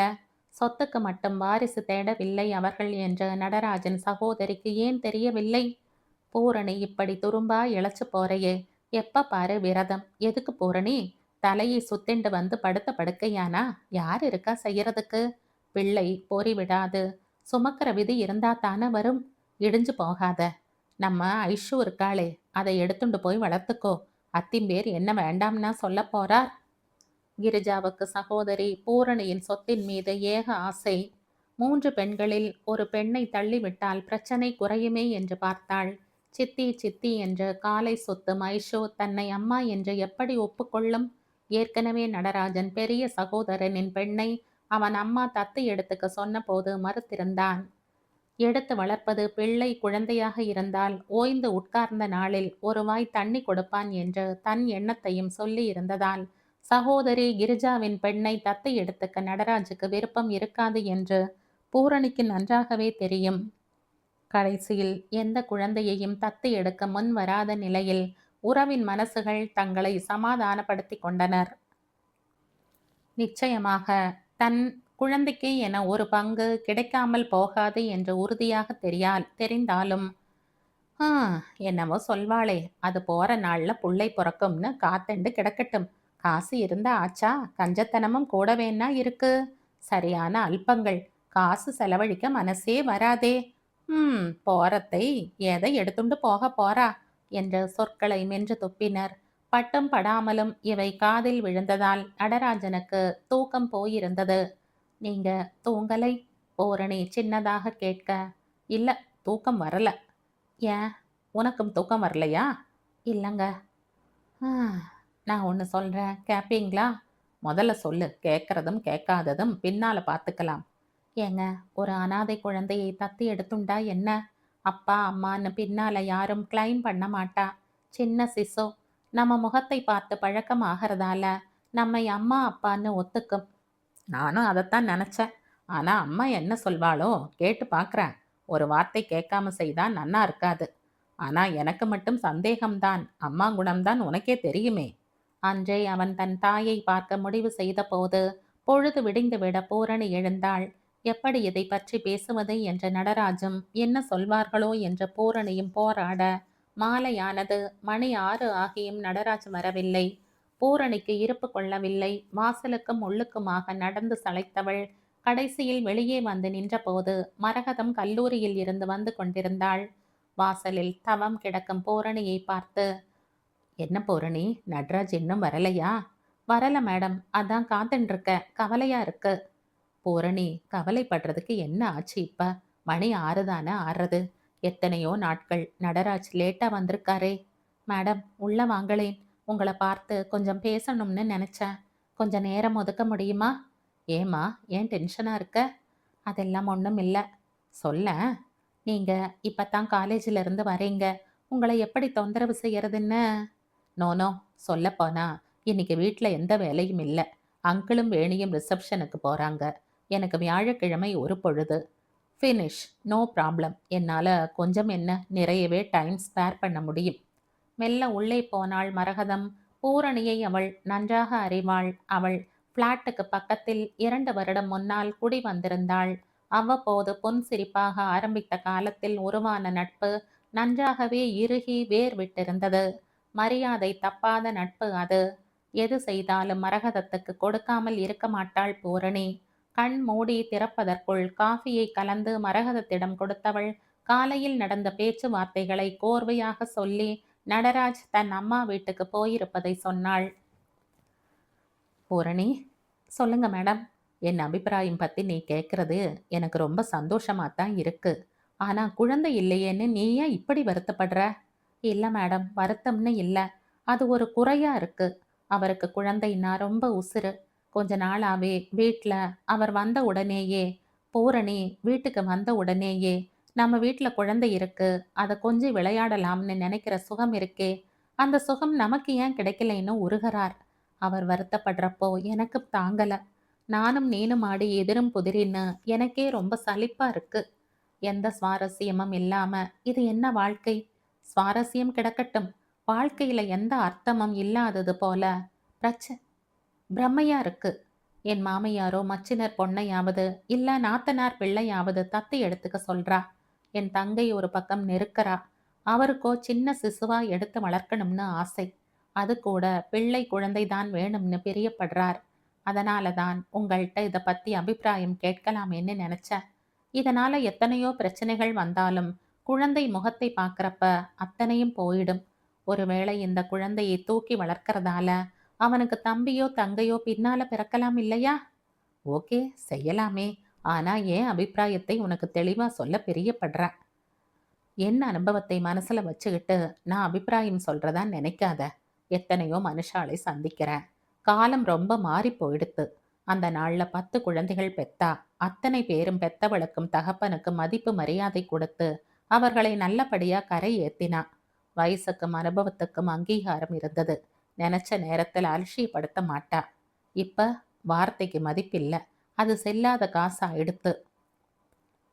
சொத்துக்கு மட்டும் வாரிசு தேடவில்லை அவர்கள் என்று நடராஜன் சகோதரிக்கு ஏன் தெரியவில்லை? பூரணி இப்படி துரும்பா இழைச்சு போறையே, எப்ப பாரு விரதம். எதுக்கு பூரணி? தலையை சுத்திண்டு வந்து படுத்த படுக்கையானா? யார் இருக்கா செய்யறதுக்கு? பிள்ளை பொறி விடாது. சுமக்கிற விதி இருந்தா தானே வரும். இடிஞ்சு போகாத. நம்ம ஐஷு இருக்காளே, அதை எடுத்துண்டு போய் வளர்த்துக்கோ. அத்திம்பேர் என்ன வேண்டாம்னா சொல்ல போறார்? கிரிஜாவுக்கு சகோதரி பூரணியின் சொத்தின் மீது ஏக ஆசை. 3 பெண்களில் ஒரு பெண்ணை தள்ளிவிட்டால் பிரச்சனை குறையுமே என்று பார்த்தாள். சித்தி சித்தி என்று காலை சொத்தும் ஐஷோ தன்னை அம்மா என்று எப்படி ஒப்புக்கொள்ளும்? ஏற்கனவே நடராஜன் பெரிய சகோதரனின் பெண்ணை அவன் அம்மா தத்து எடுத்துக்க சொன்னபோது மறுத்திருந்தான். எடுத்து வளர்ப்பது பிள்ளை குழந்தையாக இருந்தால் ஓய்ந்து உட்கார்ந்த நாளில் ஒரு வாய் தண்ணி கொடுப்பான் என்று தன் எண்ணத்தையும் சொல்லி இருந்ததால் சகோதரி கிரிஜாவின் பெண்ணை தத்து எடுத்துக்க நடராஜுக்கு விருப்பம் இருக்காது என்று பூரணிக்கு நன்றாகவே தெரியும். கடைசியில் எந்த குழந்தையையும் தத்து எடுக்க முன் வராத நிலையில் உறவின் மனசுகள் தங்களை சமாதானப்படுத்தி கொண்டனர். நிச்சயமாக தன் குழந்தைக்கு என ஒரு பங்கு கிடைக்காமல் போகாது என்று உறுதியாக தெரிந்தாலும் என்னவோ சொல்வாளே, அது போற நாள்ல புள்ளை பிறக்கும்னு காத்தண்டு கிடக்கட்டும். காசு இருந்தா ஆச்சா? கஞ்சத்தனமும் கூடவேன்னா இருக்கு. சரியான அல்பங்கள். காசு செலவழிக்க மனசே வராதே. போறத்தை எதை எடுத்துண்டு போக போறா என்ற சொற்களை மென்று துப்பினர். பட்டும் படாமலும் இவை காதில் விழுந்ததால் நடராஜனுக்கு தூக்கம் போயிருந்தது. நீங்க தூங்கலை? பூரணி சின்னதாக கேட்க, இல்ல தூக்கம் வரல. ஏன், உனக்கும் தூக்கம் வரலையா? இல்லைங்க. நான் ஒன்று சொல்கிறேன், கேட்பீங்களா? முதல்ல சொல்லு, கேட்கறதும் கேட்காததும் பின்னால பார்த்துக்கலாம். ஏங்க, ஒரு அனாதை குழந்தையை தத்தி எடுத்துண்டா என்ன? அப்பா அம்மான்னு பின்னால யாரும் கிளைம் பண்ண மாட்டா. சின்ன சிசு நம்ம முகத்தை பார்த்து பழக்கம் ஆகிறதால நம்மை அம்மா அப்பான்னு ஒத்துக்கும். நானும் அதைத்தான் நினச்சேன். ஆனால் அம்மா என்ன சொல்வாளோ கேட்டு பார்க்குறேன். ஒரு வார்த்தை கேட்காம செய்தா நன்னா இருக்காது. ஆனால் எனக்கு மட்டும் சந்தேகம்தான். அம்மா குணம்தான் உனக்கே தெரியுமே. அன்றே அவன் தன் தாயை பார்க்க முடிவு செய்த போது பொழுது விடிந்துவிட பூரணி எழுந்தாள். எப்படி இதை பற்றி பேசுவது என்ற நடராஜும் என்ன சொல்வார்களோ என்ற பூரணியும் போராட மாலையானது. மணி 6 ஆகியும் நடராஜ் வரவில்லை. பூரணிக்கு இருப்பு கொள்ளவில்லை. வாசலுக்கும் உள்ளுக்குமாக நடந்து சளைத்தவள் கடைசியில் வெளியே வந்து நின்றபோது மரகதம் கல்லூரியில் இருந்து வந்து கொண்டிருந்தாள். வாசலில் தவம் கிடக்கும் பூரணியை பார்த்து, என்ன பூரணி, நடராஜ் இன்னும் வரலையா? வரல மேடம், அதான் காத்துருக்க, கவலையா இருக்கு. பூரணி, கவலைப்படுறதுக்கு என்ன ஆச்சு? இப்ப மணி 6 தானே ஆறுறது. எத்தனையோ நாட்கள் நடராஜ் லேட்டா வந்திருக்காரே. மேடம், உள்ள வாங்களேன். உங்களை பார்த்து கொஞ்சம் பேசணும்னு நினைச்சேன். கொஞ்சம் நேரம் ஒதுக்க முடியுமா? ஏமா, ஏன் டென்ஷனா இருக்க? அதெல்லாம் ஒன்றும் இல்லை. சொல்ல, நீங்க இப்பதான் காலேஜில் இருந்து வரீங்க. உங்களை எப்படி தொந்தரவு செய்யறதுன்னு? நோனோ, சொல்ல போனா இன்னைக்கு வீட்டில் எந்த வேலையும் இல்லை. அங்கிளும் வேணியும் ரிசப்ஷனுக்கு போறாங்க. எனக்கு வியாழக்கிழமை ஒரு பொழுது. Finish, no problem. என்னால் கொஞ்சம் என்ன, நிறையவே டைம் ஸ்பேர் பண்ண முடியும். மெல்ல உள்ளே போனாள் மரகதம். பூரணியை அவள் நன்றாக அறிவாள். அவள் பிளாட்டுக்கு பக்கத்தில் 2 வருடம் முன்னால் குடி வந்திருந்தாள். அவ்வப்போது பொன் சிரிப்பாக ஆரம்பித்த காலத்தில் உருவான நட்பு நன்றாகவே இறுகி வேர் விட்டிருந்தது. மரியாதை தப்பாத நட்பு அது. எது செய்தாலும் மரகதத்துக்கு கொடுக்காமல் இருக்க மாட்டாள் பூரணி. கண் மூடி திறப்பதற்குள் காஃபியை கலந்து மரகதத்திடம் கொடுத்தவள் காலையில் நடந்த பேச்சுவார்த்தைகளை கோர்வையாக சொல்லி நடராஜ் தன் அம்மா வீட்டுக்கு போயிருப்பதை சொன்னாள். பூரணி, சொல்லுங்க மேடம். என் அபிப்பிராயம் பத்தி நீ கேட்கறது எனக்கு ரொம்ப சந்தோஷமா தான் இருக்கு. ஆனா குழந்தை இல்லையேன்னு நீ ஏன் இப்படி வருத்தப்படுற? இல்ல மேடம், வருத்தம்னு இல்ல. அது ஒரு குறையா இருக்கு. அவருக்கு குழந்தைன்னா ரொம்ப உசுரு. கொஞ்ச நாளாவே வீட்ல அவர் வந்த உடனேயே, பூரணி வீட்டுக்கு வந்த உடனேயே, நம்ம வீட்ல குழந்தை இருக்கு, அத கொஞ்சி விளையாடலாம்னு நினைக்கிற சுகம் இருக்கே, அந்த சுகம் நமக்கு ஏன் கிடைக்கலைன்னு உருகுறார். அவர் வருத்தப்படுறப்போ எனக்கு தாங்கல. நானும் நீனும் ஆடி எதிரும் புதிரின்னு எனக்கே ரொம்ப சலிப்பா இருக்கு. எந்த சுவாரஸ்யமும் இல்லாம இது என்ன வாழ்க்கை? சுவாரஸ்யம் கிடக்கட்டும். வாழ்க்கையில எந்த அர்த்தமும் இல்லாதது போல பிரச்ச பிரம்மையா இருக்கு. என் மாமியாரோ மச்சினர் பொண்ணையாவது இல்ல நாத்தனார் பிள்ளையாவது தத்து எடுத்துக்க சொல்றா. என் தங்கை ஒரு பக்கம் நெருக்கறா. அவருக்கோ சின்ன சிசுவா எடுத்து வளர்க்கணும்னு ஆசை. அது கூட பிள்ளை குழந்தைதான் வேணும்னு பிரியப்படுறார். அதனால தான் உங்கள்கிட்ட இதை பத்தி அபிப்பிராயம் கேட்கலாமேன்னு நினைச்சேன். இதனால எத்தனையோ பிரச்சனைகள் வந்தாலும் குழந்தை முகத்தை பார்க்கறப்ப அத்தனையும் போயிடும். ஒருவேளை இந்த குழந்தையை தூக்கி வளர்க்கறதால அவனுக்கு தம்பியோ தங்கையோ பின்னால பிறக்கலாம் இல்லையா? ஓகே, செய்யலாமே. ஆனா என் அபிப்பிராயத்தை உனக்கு தெளிவா சொல்ல பிரியப்படுறேன். என் அனுபவத்தை மனசுல வச்சுக்கிட்டு நான் அபிப்பிராயம் சொல்றதா நினைக்காத. எத்தனையோ மனுஷாலை சந்திக்கிறேன். காலம் ரொம்ப மாறி போயிடுத்து. அந்த நாள்ல 10 குழந்தைகள் பெத்தா அத்தனை பேரும் பெத்தவளுக்கும் தகப்பனுக்கும் மதிப்பு மரியாதை கொடுத்து அவர்களை நல்லபடியா கரை ஏத்தினா. வயசுக்கும் அனுபவத்துக்கும் அங்கீகாரம் இருந்தது. நினைச்ச நேரத்தில் அலட்சியப்படுத்த மாட்டா. இப்ப வார்த்தைக்கு மதிப்பில்ல. அது செல்லாத காசா எடுத்து.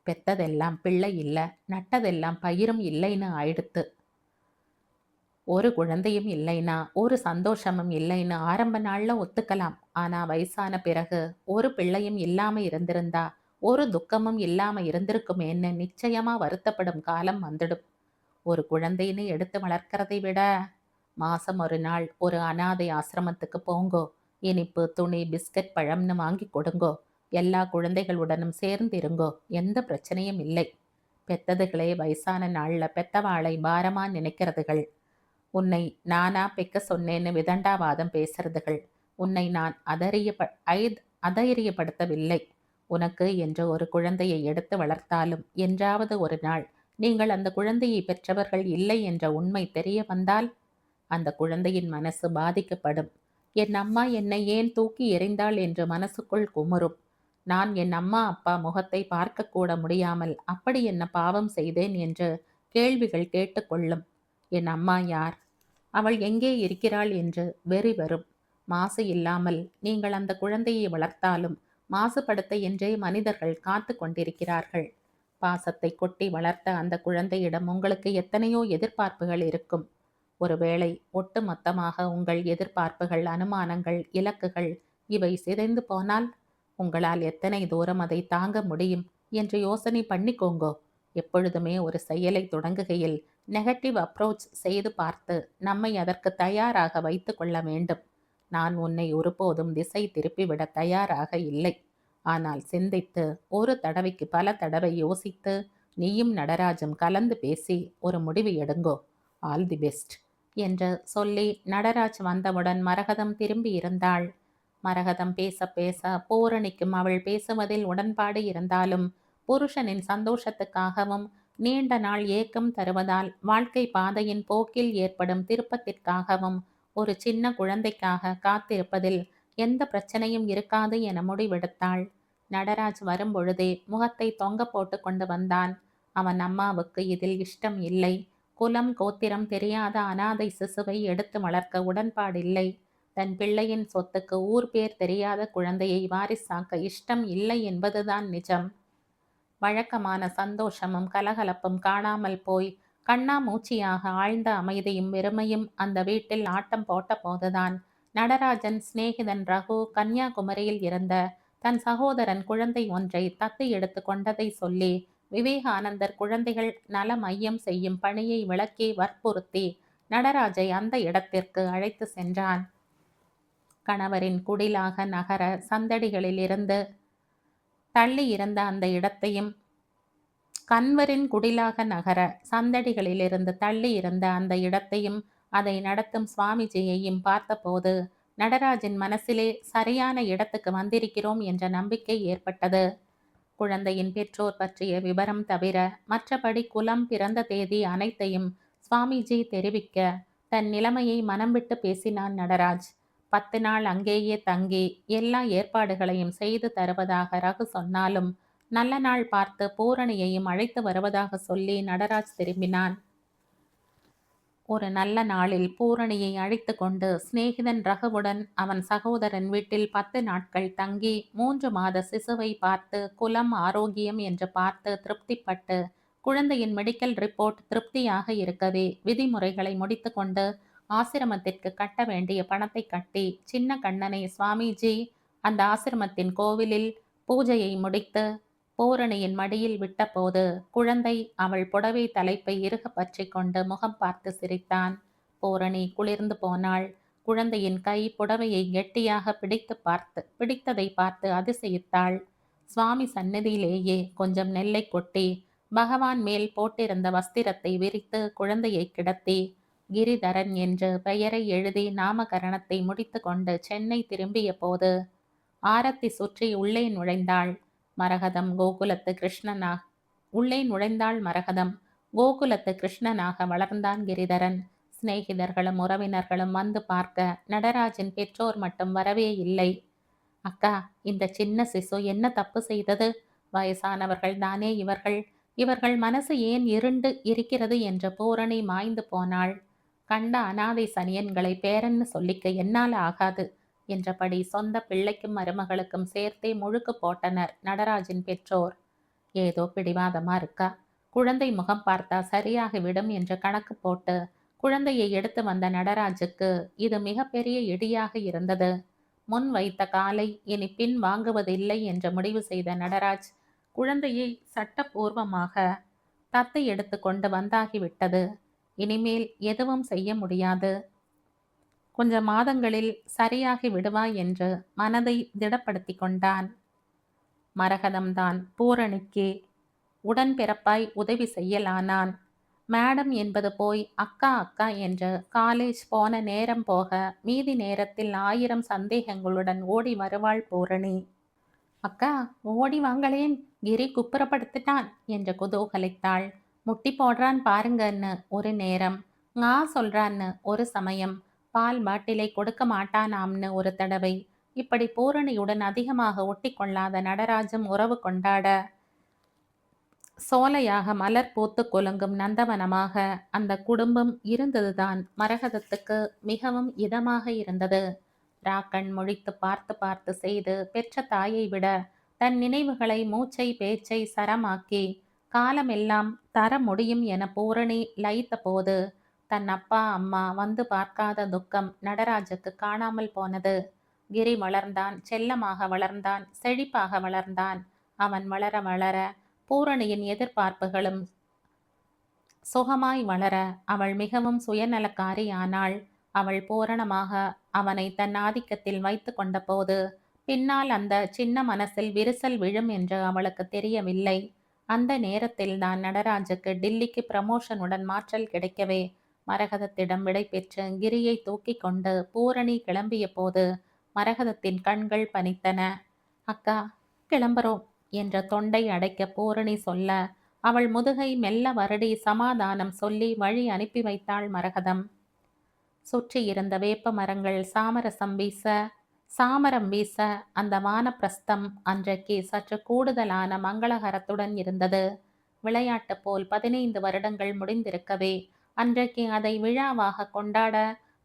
பெத்ததெல்லாம் பிள்ளை இல்ல, நட்டதெல்லாம் பயிரும் இல்லைன்னு ஆயிடுத்து. ஒரு குழந்தையும் இல்லைன்னா ஒரு சந்தோஷமும் இல்லைன்னு ஆரம்ப நாள்ல ஒத்துக்கலாம். ஆனா வயசான பிறகு ஒரு பிள்ளையும் இல்லாம இருந்திருந்தா ஒரு துக்கமும் இல்லாம இருந்திருக்குமேன்னு நிச்சயமா வருத்தப்படும் காலம் வந்துடும். ஒரு குழந்தைன்னு எடுத்து வளர்க்கறதை விட மாசம் ஒரு நாள் ஒரு அனாதை ஆசிரமத்துக்கு போங்கோ. இனிப்பு துணி பிஸ்கட் பழம்னு வாங்கி கொடுங்கோ. எல்லா குழந்தைகளுடனும் சேர்ந்து இருங்கோ. எந்த பிரச்சனையும் இல்லை. பெத்ததுகளே வயசான நாள்ல பெத்தவாளை பாரமா நினைக்கிறதுகள். உன்னை நானா பெக்க சொன்னேன்னு விதண்டாவாதம் பேசுறதுகள். உன்னை நான் அதைரியப்படுத்தவில்லை. உனக்கு என்று ஒரு குழந்தையை எடுத்து வளர்த்தாலும் என்றாவது ஒரு நாள் நீங்கள் அந்த குழந்தையை பெற்றவர்கள் இல்லை என்ற உண்மை தெரிய வந்தால் அந்த குழந்தையின் மனசு பாதிக்கப்படும். என் அம்மா என்னை ஏன் தூக்கி எறிந்தாள் என்று மனசுக்குள் குமுறும். நான் என் அம்மா அப்பா முகத்தை பார்க்கக்கூட முடியாமல் அப்படி என்ன பாவம் செய்தேன் என்று கேள்விகள் கேட்டுக்கொள்ளும். என் அம்மா யார்? அவள் எங்கே இருக்கிறாள் என்று வெறி வரும். மாசு இல்லாமல் நீங்கள் அந்த குழந்தையை வளர்த்தாலும் மாசுபடுத்த என்றே மனிதர்கள் காத்து கொண்டிருக்கிறார்கள். பாசத்தை கொட்டி வளர்த்த அந்த குழந்தையிடம் உங்களுக்கு எத்தனையோ எதிர்பார்ப்புகள் இருக்கும். ஒருவேளை ஒட்டு மொத்தமாக உங்கள் எதிர்பார்ப்புகள், அனுமானங்கள், இலக்குகள் இவை சிதைந்து போனால் உங்களால் எத்தனை தூரம் அதை தாங்க முடியும் என்று யோசனை பண்ணிக்கோங்கோ. எப்பொழுதுமே ஒரு செயலை தொடங்குகையில் நெகட்டிவ் அப்ரோச் செய்து பார்த்து நம்மை அதற்கு தயாராக வைத்து கொள்ள வேண்டும். நான் உன்னை ஒருபோதும் திசை திருப்பிவிட தயாராக இல்லை. ஆனால் சிந்தித்து ஒரு தடவைக்கு பல தடவை யோசித்து நீயும் நடராஜும் கலந்து பேசி ஒரு முடிவு எடுங்கோ. ஆல் தி பெஸ்ட் என்று சொல்லி நடராஜ் வந்தவுடன் மரகதம் திரும்பி இருந்தாள். மரகதம் பேச பேச பூரணிக்கும் அவள் பேசுவதில் உடன்பாடு இருந்தாலும் புருஷனின் சந்தோஷத்துக்காகவும் நீண்ட நாள் ஏக்கம் தருவதால் வாழ்க்கை பாதையின் போக்கில் ஏற்படும் திருப்பத்திற்காகவும் ஒரு சின்ன குழந்தைக்காக காத்திருப்பதில் எந்த பிரச்சனையும் இருக்காது என முடிவெடுத்தாள். நடராஜ் வரும்பொழுதே முகத்தை தொங்க போட்டு கொண்டு வந்தான். அவன் அம்மாவுக்கு இதில் இஷ்டம் இல்லை. குலம் கோத்திரம் தெரியாத அனாதை சிசுவை எடுத்து வளர்க்க உடன்பாடில்லை. தன் பிள்ளையின் சொத்துக்கு ஊர் பேர் தெரியாத குழந்தையை வாரிசாக்க இஷ்டம் இல்லை என்பதுதான் நிஜம். வழக்கமான சந்தோஷமும் கலகலப்பும் காணாமல் போய் கண்ணாமூச்சியாக ஆழ்ந்த அமைதியும் வெறுமையும் அந்த வீட்டில் ஆட்டம் போட்ட போதுதான் நடராஜன் சிநேகிதன் ரகு கன்னியாகுமரியில் இருந்த தன் சகோதரன் குழந்தை ஒன்றை தத்து எடுத்து கொண்டதை சொல்லி விவேகானந்தர் குழந்தைகள் நல மையம் செய்யும் பணியை விளக்கி வற்புறுத்தி நடராஜை அந்த இடத்திற்கு அழைத்து சென்றான். கணவரின் குடிலாக நகர சந்தடிகளில் இருந்து தள்ளி இருந்த அந்த இடத்தையும் கண்வரின் குடிலாக நகர சந்தடிகளிலிருந்து தள்ளி இருந்த அந்த இடத்தையும் அதை நடத்தும் சுவாமிஜியையும் பார்த்தபோது நடராஜின் மனசிலே சரியான இடத்துக்கு வந்திருக்கிறோம் என்ற நம்பிக்கை ஏற்பட்டது. குழந்தையின் பெற்றோர் பற்றிய விபரம் தவிர மற்றபடி குலம், பிறந்த தேதி அனைத்தையும் சுவாமிஜி தெரிவிக்க தன் நிலைமையை மனம் விட்டு பேசினான் நடராஜ். 10 நாள் அங்கேயே தங்கி எல்லா ஏற்பாடுகளையும் செய்து தருவதாக ரகு சொன்னாலும் நல்ல நாள் பார்த்து பூரணியையும் அழைத்து வருவதாக சொல்லி நடராஜ் திரும்பினான். ஒரு நல்ல நாளில் பூரணியை அழைத்து கொண்டு சிநேகிதன் ரகுவுடன் அவன் சகோதரன் வீட்டில் 10 நாட்கள் தங்கி 3 மாத சிசுவை பார்த்து குலம், ஆரோக்கியம் என்று பார்த்து திருப்திப்பட்டு குழந்தையின் மெடிக்கல் ரிப்போர்ட் திருப்தியாக இருக்கவே விதிமுறைகளை முடித்து கொண்டு ஆசிரமத்திற்கு கட்ட வேண்டிய பணத்தை கட்டி சின்ன கண்ணனை சுவாமிஜி அந்த ஆசிரமத்தின் கோவிலில் பூஜையை முடித்து பூரணியின் மடியில் விட்டபோது குழந்தை அவள் புடவை தலைப்பை இறுக பற்றி கொண்டு முகம் பார்த்து சிரித்தான். பூரணி குளிர்ந்து போனாள். குழந்தையின் கை புடவையை கெட்டியாக பிடித்ததை பார்த்து அதிசயித்தாள். சுவாமி சந்நிதியிலேயே கொஞ்சம் நெல்லை கொட்டி பகவான் மேல் போட்டிருந்த வஸ்திரத்தை விரித்து குழந்தையை கிடத்தி கிரிதரன் என்று பெயரை எழுதி நாமகரணத்தை முடித்து கொண்டு சென்னை திரும்பிய போது ஆரத்தி சுற்றி உள்ளே நுழைந்தாள் மரகதம். கோகுலத்து கிருஷ்ணனாக வளர்ந்தான் கிரிதரன். சிநேகிதர்களும் உறவினர்களும் வந்து பார்க்க நடராஜின் பெற்றோர் மட்டும் வரவே இல்லை. அக்கா, இந்த சின்ன சிசு என்ன தப்பு செய்தது? வயசானவர்கள் தானே இவர்கள். இவர்கள் மனசு ஏன் இருண்டு இருக்கிறது என்று பூரணி மாய்ந்து போனாள். கண்ட அனாதை சனியன்களை பேரன்னு சொல்லிக்க என்னால் ஆகாது என்றபடி சொந்த பிள்ளைக்கும் மருமகளுக்கும் சேர்த்தே முழுக்கு போட்டனர் நடராஜின் பெற்றோர். ஏதோ பிடிவாதமா இருக்கா, குழந்தை முகம் பார்த்தா சரியாகிவிடும் என்று கணக்கு போட்டு குழந்தையை எடுத்து வந்த நடராஜுக்கு இது மிகப்பெரிய இடியாக இருந்தது. முன் வைத்த காலை இனி பின் வாங்குவதில்லை என்று முடிவு செய்த நடராஜ் குழந்தையை சட்டபூர்வமாக தத்து எடுத்து கொண்டு வந்தாகிவிட்டது. இனிமேல் எதுவும் செய்ய முடியாது. கொஞ்ச மாதங்களில் சரியாகி விடுவாய் என்று மனதை திடப்படுத்தி கொண்டான். மரகதம்தான் பூரணிக்கு உடன்பிறப்பாய் உதவி செய்யலானான். மேடம் என்பது போய் அக்கா அக்கா என்று காலேஜ் போன நேரம் போக மீதி நேரத்தில் 1000 சந்தேகங்களுடன் ஓடி வருவாள் பூரணி. அக்கா, ஓடி வாங்களேன், கிரி குப்புறப்படுத்திட்டான் என்று குதூகலித்தாள். முட்டி போடுறான் பாருங்கன்னு ஒரு நேரம், ngா சொல்றான்னு ஒரு சமயம், பால் பாட்டிலை கொடுக்க மாட்டானாம்னு ஒரு தடவை. இப்படி பூரணியுடன் அதிகமாக ஒட்டி கொள்ளாத நடராஜும் உறவு கொண்டாட சோலையாக மலர் பூத்து குலுங்கும் நந்தவனமாக அந்த குடும்பம் இருந்ததுதான் மரகதத்துக்கு மிகவும் இதமாக இருந்தது. ராக்கண் முழித்து பார்த்து பார்த்து செய்து பெற்ற தாயை விட தன் நினைவுகளை மூச்சை பேச்சை சரமாக்கி காலமெல்லாம் தர முடியும் என பூரணி லயித்த போது தன் அப்பா அம்மா வந்து பார்க்காத துக்கம் நடராஜுக்கு காணாமல் போனது. கிரி வளர்ந்தான், செல்லமாக வளர்ந்தான், செழிப்பாக வளர்ந்தான். அவன் வளர வளர பூரணியின் எதிர்பார்ப்புகளும் சுகமாய் வளர அவள் மிகவும் சுயநலக்காரி ஆனாள். அவள் பூரணமாக அவனை தன் ஆதிக்கத்தில் வைத்து கொண்ட போது பின்னால் அந்த சின்ன மனசில் விரிசல் விழும் என்று அவளுக்கு தெரியவில்லை. அந்த நேரத்தில் தான் நடராஜுக்கு டில்லிக்கு ப்ரமோஷனுடன் மாற்றல் கிடைக்கவே மரகதத்திடம் விடை பெற்று கிரியை தூக்கி கொண்டு பூரணி கிளம்பிய போது மரகதத்தின் கண்கள் பனித்தன. அக்கா, கிளம்புறோம் என்ற தொண்டை அடைக்க பூரணி சொல்ல அவள் முதுகை மெல்ல வருடி சமாதானம் சொல்லி வழி அனுப்பி வைத்தாள் மரகதம். சுற்றி இருந்த வேப்ப மரங்கள் சாமரம் வீச அந்த வானப்பிரஸ்தம் அன்றைக்கு சற்று கூடுதலான மங்களகரத்துடன் இருந்தது. விளையாட்டு போல் 15 வருடங்கள் முடிந்திருக்கவே அன்றைக்கு அதை விழாவாக கொண்டாட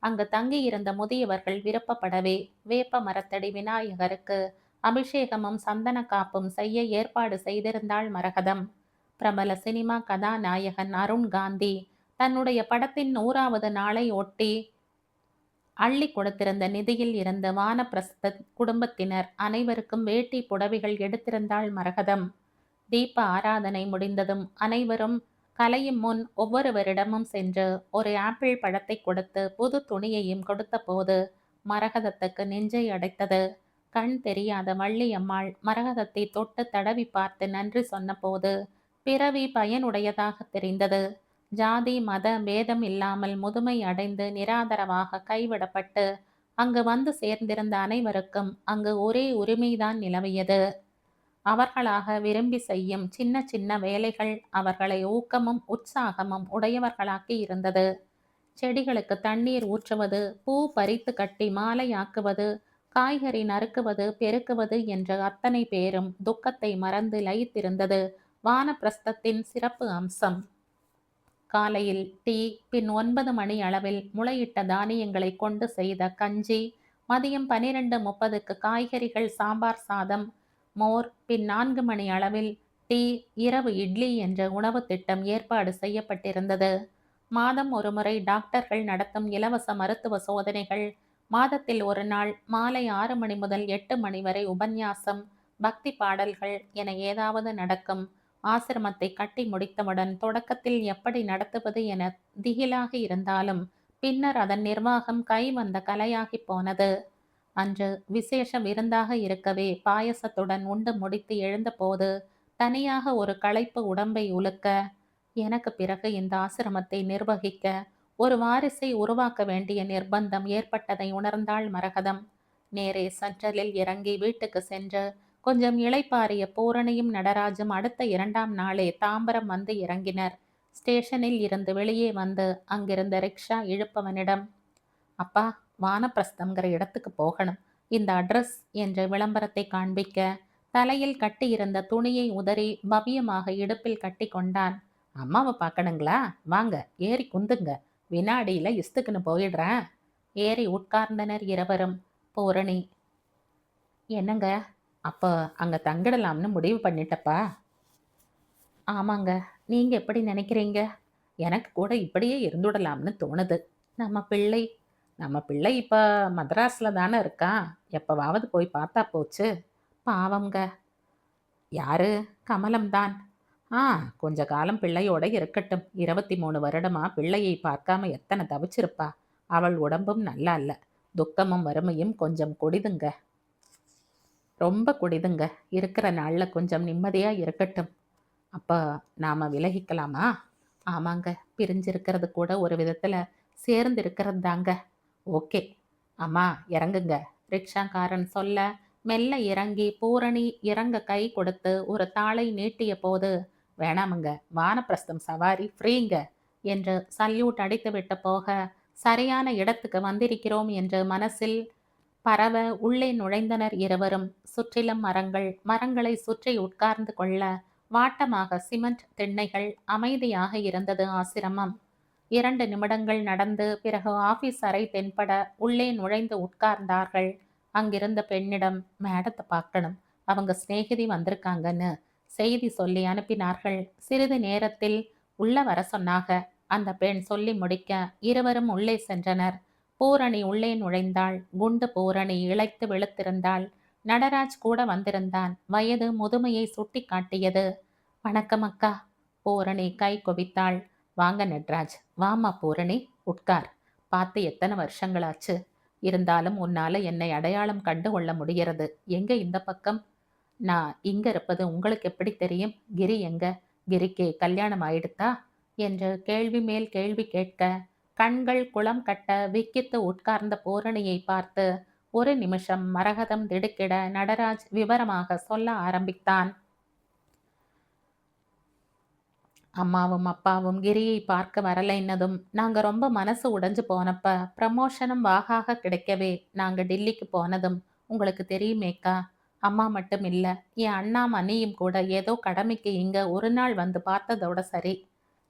அங்கு தங்கியிருந்த முதியவர்கள் விருப்பப்படவே வேப்ப மரத்தடி விநாயகருக்கு அபிஷேகமும் சந்தன காப்பும் செய்ய ஏற்பாடு செய்திருந்தாள் மரகதம். பிரபல சினிமா கதாநாயகன் அருண் காந்தி தன்னுடைய படத்தின் 100வது நாளை ஒட்டி அள்ளி கொடுத்திருந்த நிதியில் இருந்து வானப்பிரஸ்த குடும்பத்தினர் அனைவருக்கும் வேட்டி புடவைகள் எடுத்திருந்தாள் மரகதம். தீப ஆராதனை முடிந்ததும் அனைவரும் கலையும் முன் ஒவ்வொருவரிடமும் சென்று ஒரு ஆப்பிள் பழத்தை கொடுத்து புது துணியையும் கொடுத்த போது மரகதத்துக்கு நெஞ்சை அடைத்தது. கண் தெரியாத வள்ளியம்மாள் மரகதத்தை தொட்டு தடவி பார்த்து நன்றி சொன்ன போது பிறவி பயனுடையதாக தெரிந்தது. ஜாதி மத பேதம் இல்லாமல் முதுமை அடைந்து நிராதரவாக கைவிடப்பட்டு அங்கு வந்து சேர்ந்திருந்த அனைவருக்கும் அங்கு ஒரே உரிமைதான் நிலவியது. அவர்களாக விரும்பி செய்யும் சின்ன சின்ன வேலைகள் அவர்களை ஊக்கமும் உற்சாகமும் உடையவர்களாக்கி இருந்தது. செடிகளுக்கு தண்ணீர் ஊற்றுவது, பூ பறித்து கட்டி மாலையாக்குவது, காய்கறி நறுக்குவது, பெருக்குவது என்ற அத்தனை பேரும் துக்கத்தை மறந்து லயித்திருந்தது வானப்பிரஸ்தத்தின் சிறப்பு அம்சம். காலையில் டீ, பின் 9 மணி அளவில் முளையிட்ட தானியங்களை கொண்டு செய்த கஞ்சி, மதியம் 12:30க்கு காய்கறிகள் சாம்பார் சாதம், மோர், பின் 4 மணி அளவில் டீ, இரவு இட்லி என்ற உணவு திட்டம் ஏற்பாடு செய்யப்பட்டிருந்தது. மாதம் ஒருமுறை டாக்டர்கள் நடத்தும் இலவச மருத்துவ சோதனைகள், மாதத்தில் ஒரு நாள் மாலை 6 மணி முதல் 8 மணி வரை உபன்யாசம், பக்தி பாடல்கள் என ஏதாவது நடக்கும். ஆசிரமத்தை கட்டி முடித்தவுடன் தொடக்கத்தில் எப்படி நடத்துவது என திகிலாக இருந்தாலும் பின்னர் அதன் நிர்வாகம் கை வந்த கலையாகி போனது. அன்று விசேஷ விருந்தாக இருக்கவே பாயசத்துடன் உண்டு முடித்து எழுந்தபோது தனியாக ஒரு களைப்பு உடம்பை உலுக்க, எனக்கு பிறகு இந்த ஆசிரமத்தை நிர்வகிக்க ஒரு வாரிசை உருவாக்க வேண்டிய நிர்பந்தம் ஏற்பட்டதை உணர்ந்தாள் மரகதம். நேரே சற்றலில் இறங்கி வீட்டுக்கு சென்று கொஞ்சம் இளைப்பாறிய பூரணியும் நடராஜும் அடுத்த 2ஆம் நாளே தாம்பரம் வந்து இறங்கினர். ஸ்டேஷனில் இருந்து வெளியே வந்து அங்கிருந்த ரிக்ஷா இழுப்பவனிடம், அப்பா, வானப்பிரஸ்தம்ங்கிற இடத்துக்கு போகணும், இந்த அட்ரஸ் என்ற விளம்பரத்தை காண்பிக்க தலையில் கட்டியிருந்த துணியை உதறி பவ்யமாக இடுப்பில் கட்டி கொண்டான். அம்மாவை பார்க்கணுங்களா? வாங்க, ஏறி குந்துங்க, வினாடியில இஸ்துக்குன்னு போயிடுறேன். ஏறி உட்கார்ந்தனர் இருவரும். பூரணி, என்னங்க, அப்போ அங்கே தங்கிடலாம்னு முடிவு பண்ணிட்டப்பா? ஆமாங்க, நீங்க எப்படி நினைக்கிறீங்க? எனக்கு கூட இப்படியே இருந்துடலாம்னு தோணுது. நம்ம பிள்ளை நம்ம பிள்ளை இப்போ மദ്രാஸில் தானே இருக்கான், எப்போவாவது போய் பார்த்தா போச்சு. பாவம்ங்க. யாரு? கமலம்தான். ஆ, கொஞ்ச காலம் பிள்ளையோட இருக்கட்டும். 23 வருடமா பிள்ளையை பார்க்காம எத்தனை தவிச்சிருப்பா. அவள் உடம்பும் நல்லா இல்ல. துக்கமும் வறுமையும் கொஞ்சம் கொடிதுங்க, ரொம்ப கொடிதுங்க. இருக்கிற நாளில் கொஞ்சம் நிம்மதியா இருக்கட்டும். அப்போ நாம விலகிக்கலாமா? ஆமாங்க, பிரிஞ்சிருக்கிறது கூட ஒரு விதத்துல சேர்ந்து இருக்கிறது தாங்க. ஓகே, அம்மா இறங்குங்க, ரிக்ஷாக்காரன் சொல்ல மெல்ல இறங்கி பூரணி இறங்க கை கொடுத்து ஒரு தாளை நீட்டிய போது, வேணாமுங்க, வானப்பிரஸ்தம் சவாரி ஃப்ரீங்க என்று சல்யூட் அடித்து விட்டு போக, சரியான இடத்துக்கு வந்திருக்கிறோம் என்று மனசில் பரவ உள்ளே நுழைந்தனர் இருவரும். சுற்றிலும் மரங்கள், மரங்களை சுற்றி உட்கார்ந்து கொள்ள வாட்டமாக சிமெண்ட் திண்ணைகள். அமைதியாக இருந்தது ஆசிரமம். 2 நிமிடங்கள் நடந்து பிறகு ஆபீஸ் அறை தென்பட உள்ளே நுழைந்து உட்கார்ந்தார்கள். அங்கிருந்த பெண்ணிடம், மேடத்தை பார்க்கணும், அவங்க சிநேகிதி வந்திருக்காங்கன்னு செய்தி சொல்லி அனுப்பினார்கள். சிறிது நேரத்தில் உள்ள வர சொன்னாங்க. அந்த பெண் சொல்லி முடிக்க இருவரும் உள்ளே சென்றனர். பூரணி உள்ளே நுழைந்தாள். குண்டு பூரணி இளைத்து வெளுத்திருந்தாள். நடராஜ் கூட வந்திருந்தான். வயது முதுமையை சுட்டி காட்டியது. வணக்கம் அக்கா. பூரணி கை குவித்தாள். வாங்க நட்ராஜ். வாமா பூரணி, உட்கார். பார்த்து எத்தனை வருஷங்களாச்சு. இருந்தாலும் உன்னால என்னை அடையாளம் கண்டு கொள்ள முடிகிறது. எங்க இந்த பக்கம்? நான் இங்க இருப்பது உங்களுக்கு எப்படி தெரியும்? கிரி எங்க? கிரிக்கு கல்யாணம் ஆயிடுத்தா என்று கேள்வி மேல் கேள்வி கேட்க, கண்கள் குளம் கட்ட விக்கித்து உட்கார்ந்த பூரணியை பார்த்து ஒரு நிமிஷம் மரகதம் திடுக்கிட நடராஜ் விவரமாக சொல்ல ஆரம்பித்தான். அம்மாவும் அப்பாவும் கிரியை பார்க்க வரலைன்னதும் நாங்க ரொம்ப மனசு உடைஞ்சு போனப்ப ப்ரமோஷனும் வாகாக கிடைக்கவே நாங்க டில்லிக்கு போனதும் உங்களுக்கு தெரியுமேக்கா. அம்மா மட்டும் இல்ல, என் அண்ணா மணியும் கூட ஏதோ கடமைக்கு இங்க ஒரு நாள் வந்து பார்த்ததோட சரி.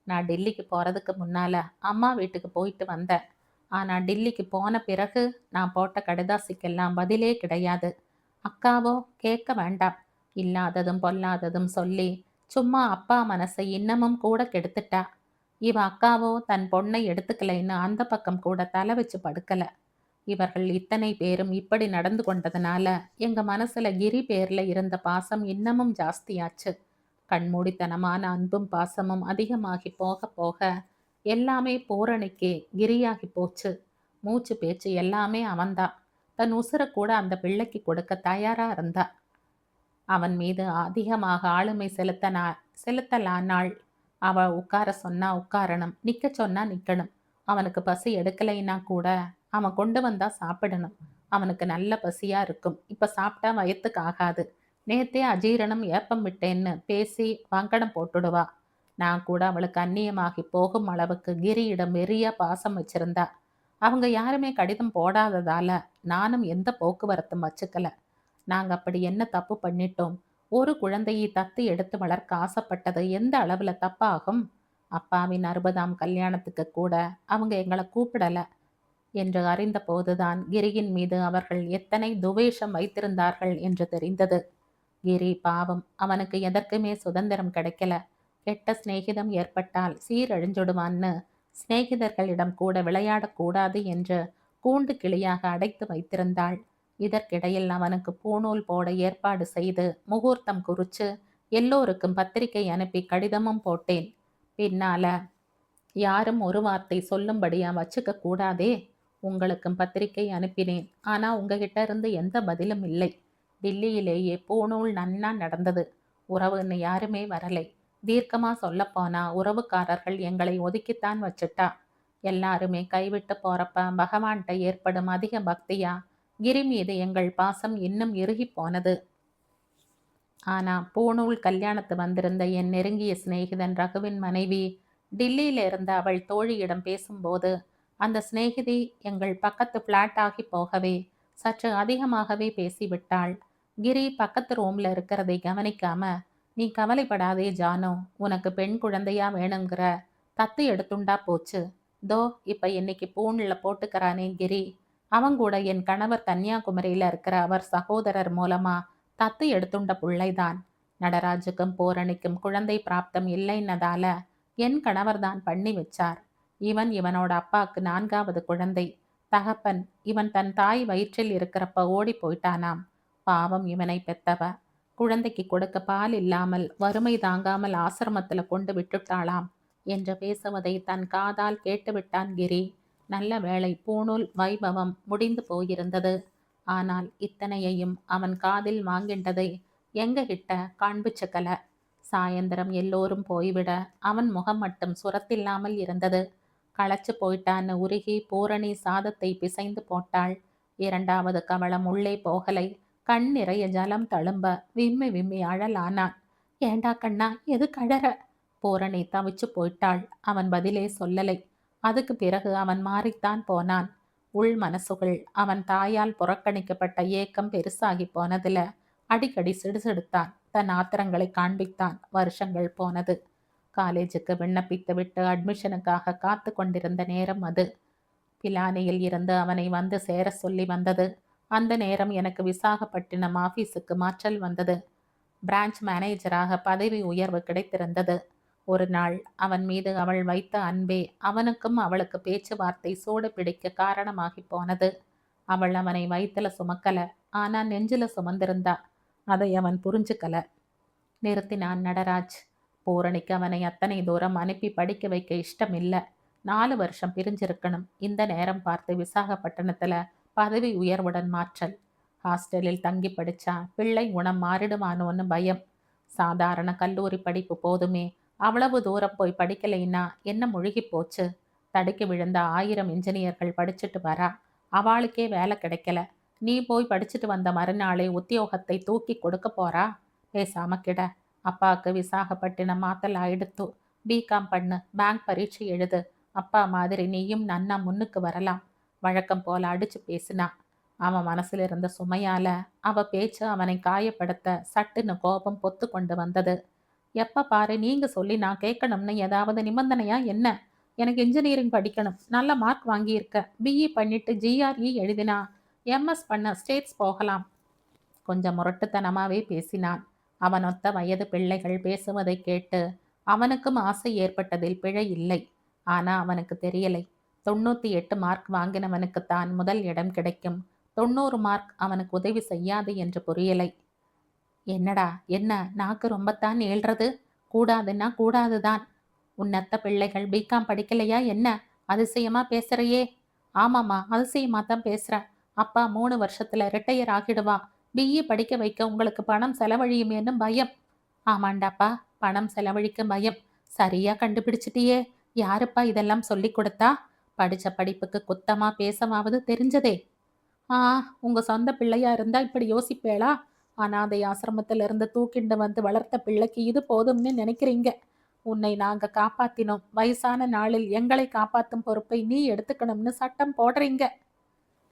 நான் டில்லிக்கு போறதுக்கு முன்னால அம்மா வீட்டுக்கு போயிட்டு வந்தேன். ஆனா டில்லிக்கு போன பிறகு நான் போட்ட கடிதாசிக்கெல்லாம் பதிலே கிடையாது. அக்காவோ கேட்க வேண்டாம், இல்லாததும் பொல்லாததும் சொல்லி சும்மா அப்பா மனசை இன்னமும் கூட கெடுத்துட்டா. இவ அக்காவோ தன் பொண்ணை எடுத்துக்கலைன்னு அந்த பக்கம் கூட தலை வச்சு படுக்கல. இவர்கள் இத்தனை பேரும் இப்படி நடந்து கொண்டதுனால எங்க மனசுல கிரி பேர்ல இருந்த பாசம் இன்னமும் ஜாஸ்தியாச்சு. கண்மூடித்தனமான அன்பும் பாசமும் அதிகமாகி போக போக எல்லாமே பூரணிக்கு கிரியாகி போச்சு. மூச்சு பேச்சு எல்லாமே அவன்தான். தன் உசுரை கூட அந்த பிள்ளைக்கு கொடுக்க தயாரா இருந்தா. அவன் மீது அதிகமாக ஆளுமை செலுத்தலானாள். அவ உட்கார சொன்னா உட்காரணும், நிக்க சொன்னா நிக்கணும். அவனுக்கு பசி எடுக்கலைன்னா கூட அவன் கொண்டு வந்தா சாப்பிடணும். அவனுக்கு நல்ல பசியா இருக்கும். இப்ப சாப்பிட்டா வயத்துக்கு ஆகாது. நேத்தே அஜீரணம் ஏப்பம் விட்டேன்னு பேசி வங்கணம் போட்டுடுவா. நான் கூட அவளுக்கு அந்நியமாகி போகும் அளவுக்கு கிரியிடம் வெறியா பாசம் வச்சிருந்தா. அவங்க யாருமே கடிதம் போடாததால நானும் எந்த போக்குவரத்தும் வச்சுக்கல. நாங்க அப்படி என்ன தப்பு பண்ணிட்டோம்? ஒரு குழந்தையை தத்து எடுத்து வளர்க்க ஆசைப்பட்டது எந்த அளவுல தப்பாகும்? அப்பாவின் 60ஆம் கல்யாணத்துக்கு கூட அவங்க எங்களை கூப்பிடல என்று அறிந்த போதுதான் கிரியின் மீது அவர்கள் எத்தனை துவேஷம் வைத்திருந்தார்கள் என்று தெரிந்தது. கிரி பாவம், அவனுக்கு எதற்குமே சுதந்திரம் கிடைக்கல. கெட்ட சிநேகிதம் ஏற்பட்டால் சீரழிஞ்சுடுவான்னு சிநேகிதர்களிடம் கூட விளையாடக்கூடாது என்று கூண்டு கிளியாக அடைத்து வைத்திருந்தாள். இதற்கிடையில் அவனுக்கு பூணூல் போட ஏற்பாடு செய்து முகூர்த்தம் குறிச்சு எல்லோருக்கும் பத்திரிகை அனுப்பி கடிதமும் போட்டேன். பின்னால யாரும் ஒரு வார்த்தை சொல்லும்படியா வச்சுக்க கூடாதே. உங்களுக்கும் பத்திரிகை அனுப்பினேன். ஆனா உங்ககிட்ட இருந்து எந்த பதிலும் இல்லை. டில்லியிலேயே பூணூல் நன்னா நடந்தது. உறவுன்னு யாருமே வரலை. தீர்க்கமா சொல்லப்போனா உறவுக்காரர்கள் எங்களை ஒதுக்கித்தான் வச்சுட்டா. எல்லாருமே கைவிட்டு போறப்ப பகவான்கிட்ட ஏற்படும் அதிக பக்தியா கிரி மீது எங்கள் பாசம் இன்னும் இறுகி போனது. ஆனா பூணூல் கல்யாணத்து வந்திருந்த என் நெருங்கிய சிநேகிதன் ரகுவின் மனைவி டில்லியில இருந்த அவள் தோழியிடம் பேசும்போது அந்த சிநேகிதி எங்கள் பக்கத்து பிளாட் ஆகி போகவே சற்று அதிகமாகவே பேசிவிட்டாள். கிரி பக்கத்து ரூம்ல இருக்கிறதை கவனிக்காம, நீ கவலைப்படாதே ஜானு, உனக்கு பெண் குழந்தையா வேணுங்கிற தத்து எடுத்துண்டா போச்சு. தோ இப்ப இன்னைக்கு பூணில் போட்டுக்கிறானே கிரி, அவங்கூட என் கணவர் கன்னியாகுமரியில இருக்கிற அவர் சகோதரர் மூலமா தத்து எடுத்துண்ட பிள்ளைதான். நடராஜுக்கும் பூரணிக்கும் குழந்தை பிராப்தம் இல்லைன்னதால என் கணவர் தான் பண்ணி வச்சார். இவனோட அப்பாவுக்கு 4வது குழந்தை. தகப்பன் இவன் தன் தாய் வயிற்றில் இருக்கிறப்ப ஓடி போயிட்டானாம். பாவம் இவனை பெத்தவ. குழந்தைக்கு கொடுக்க பால் இல்லாமல் வறுமை தாங்காமல் ஆசிரமத்துல கொண்டு விட்டுட்டாளாம் என்று பேசுவதை தன் காதால் கேட்டுவிட்டான் கிரி. நல்ல வேளை பூணூல் வைபவம் முடிந்து போயிருந்தது. ஆனால் இத்தனையையும் அவன் காதில் வாங்கின்றதை எங்க கிட்ட காண்பிச்சுக்கல. சாயந்தரம் எல்லோரும் போய்விட அவன் முகம் மட்டும் சுரத்தில்லாமல் இருந்தது. களைச்சு போயிட்டான்னு உருகி பூரணி சாதத்தை பிசைந்து போட்டாள். 2வது கவளம் உள்ளே போகலை. கண் நிறைய ஜலம் தழும்ப விம்மி விம்மி அழலானான். ஏண்டா கண்ணா, எது கழற? பூரணி தவிச்சு போயிட்டாள். அவன் பதிலே சொல்லலை. அதுக்கு பிறகு அவன் மாறித்தான் போனான். உள் மனசுகள் அவன் தாயால் புறக்கணிக்கப்பட்ட ஏக்கம் பெருசாகி போனதுல அடிக்கடி சிடுசிடுத்தான். தன் ஆத்திரங்களை காண்பித்தான். வருஷங்கள் போனது. காலேஜுக்கு விண்ணப்பித்து விட்டு அட்மிஷனுக்காக காத்து கொண்டிருந்த நேரம் அது. பிலானியில் இருந்து அவனை வந்து சேர சொல்லி வந்தது. அந்த நேரம் எனக்கு விசாகப்பட்டினம் ஆபீஸுக்கு மாற்றல் வந்தது. பிரான்ச் மேனேஜராக பதவி உயர்வு கிடைத்திருந்தது. ஒரு நாள் அவன் மீது அவள் வைத்த அன்பே அவனுக்கும் அவளுக்கு பேச்சுவார்த்தை சூடு பிடிக்க காரணமாகி போனது. அவள் அவனை வயிற்றுல சுமக்கல, ஆனா நெஞ்சில சுமந்திருந்தா. அதை அவன் புரிஞ்சுக்கல. நிறுத்தினான் நடராஜ். பூரணிக்கு அவனை அத்தனை தூரம் அனுப்பி படிக்க வைக்க இஷ்டம் இல்லை. 4 வருஷம் பிரிஞ்சிருக்கணும். இந்த நேரம் பார்த்து விசாகப்பட்டினத்துல பதவி உயர்வுடன் மாற்றல். ஹாஸ்டலில் தங்கி படிச்சா பிள்ளை குணம் மாறிடுவானோன்னு பயம். சாதாரண கல்லூரி படிப்பு போதுமே, அவ்வளவு தூரம் போய் படிக்கலைன்னா என்ன முழுகி போச்சு. தடுக்கி விழுந்த 1000 இன்ஜினியர்கள் படிச்சுட்டு வரா, அவளுக்கே வேலை கிடைக்கல. நீ போய் படிச்சுட்டு வந்த மறுநாளே உத்தியோகத்தை தூக்கி கொடுக்க போறா. பேசாம கிட. அப்பாவுக்கு விசாகப்பட்டினம் மாத்தல் ஆயிடுத்து. பிகாம் பண்ணு, பேங்க் பரீட்சை எழுது. அப்பா மாதிரி நீயும் நன்னா முன்னுக்கு வரலாம். வழக்கம் போல அடிச்சு பேசினா. அவன் மனசுல இருந்த சுமையால அவ பேச்சு அவனை காயப்படுத்த சட்டுன்னு கோபம் பொத்து கொண்டு வந்தது. எப்ப பாரு நீங்க சொல்லி நான் கேட்கணும்னு ஏதாவது நிபந்தனையா என்ன? எனக்கு இன்ஜினியரிங் படிக்கணும், நல்ல மார்க் வாங்கியிருக்க, பிஇ பண்ணிட்டு ஜிஆர்இ எழுதினா எம்எஸ் பண்ண ஸ்டேட்ஸ் போகலாம். கொஞ்சம் முரட்டுத்தனமாவே பேசினான். அவனொத்த வயது பிள்ளைகள் பேசுவதை கேட்டு அவனுக்கும் ஆசை ஏற்பட்டதில் பிழை இல்லை. ஆனா அவனுக்கு தெரியலை, 98 மார்க் வாங்கினவனுக்குத்தான் முதல் இடம் கிடைக்கும். 90 மார்க் அவனுக்கு உதவி செய்யாது என்று புரியலை. என்னடா என்ன நாக்கு ரொம்பத்தான் ஏழ்றது? கூடாதுன்னா கூடாதுதான். உன்னத்த பிள்ளைகள் பிகாம் படிக்கலையா என்ன? அதிசயமா பேசுறையே. ஆமாம்மா, அதிசயமா தான் பேசுற. அப்பா 3 வருஷத்துல ரிட்டையர் ஆகிடுவா. பிஇ படிக்க வைக்க உங்களுக்கு பணம் செலவழியுமேன்னு பயம். ஆமாண்டாப்பா, பணம் செலவழிக்க பயம். சரியா கண்டுபிடிச்சிட்டியே. யாருப்பா இதெல்லாம் சொல்லி கொடுத்தா? படிச்ச படிப்புக்கு குத்தமா பேசவாவது தெரிஞ்சதே. ஆ, உங்க சொந்த பிள்ளையா இருந்தா இப்படி யோசிப்பேளா? அனாதை ஆசிரமத்துல இருந்து தூக்கிண்டு வந்து வளர்த்த பிள்ளைக்கு இது போதும்னு நினைக்கிறீங்க. உன்னை நாங்க காப்பாத்தினோம். வயசான நாளில் எங்களை காப்பாத்தும் பொறுப்பை நீ எடுத்துக்கணும்னு சட்டம் போடுறீங்க.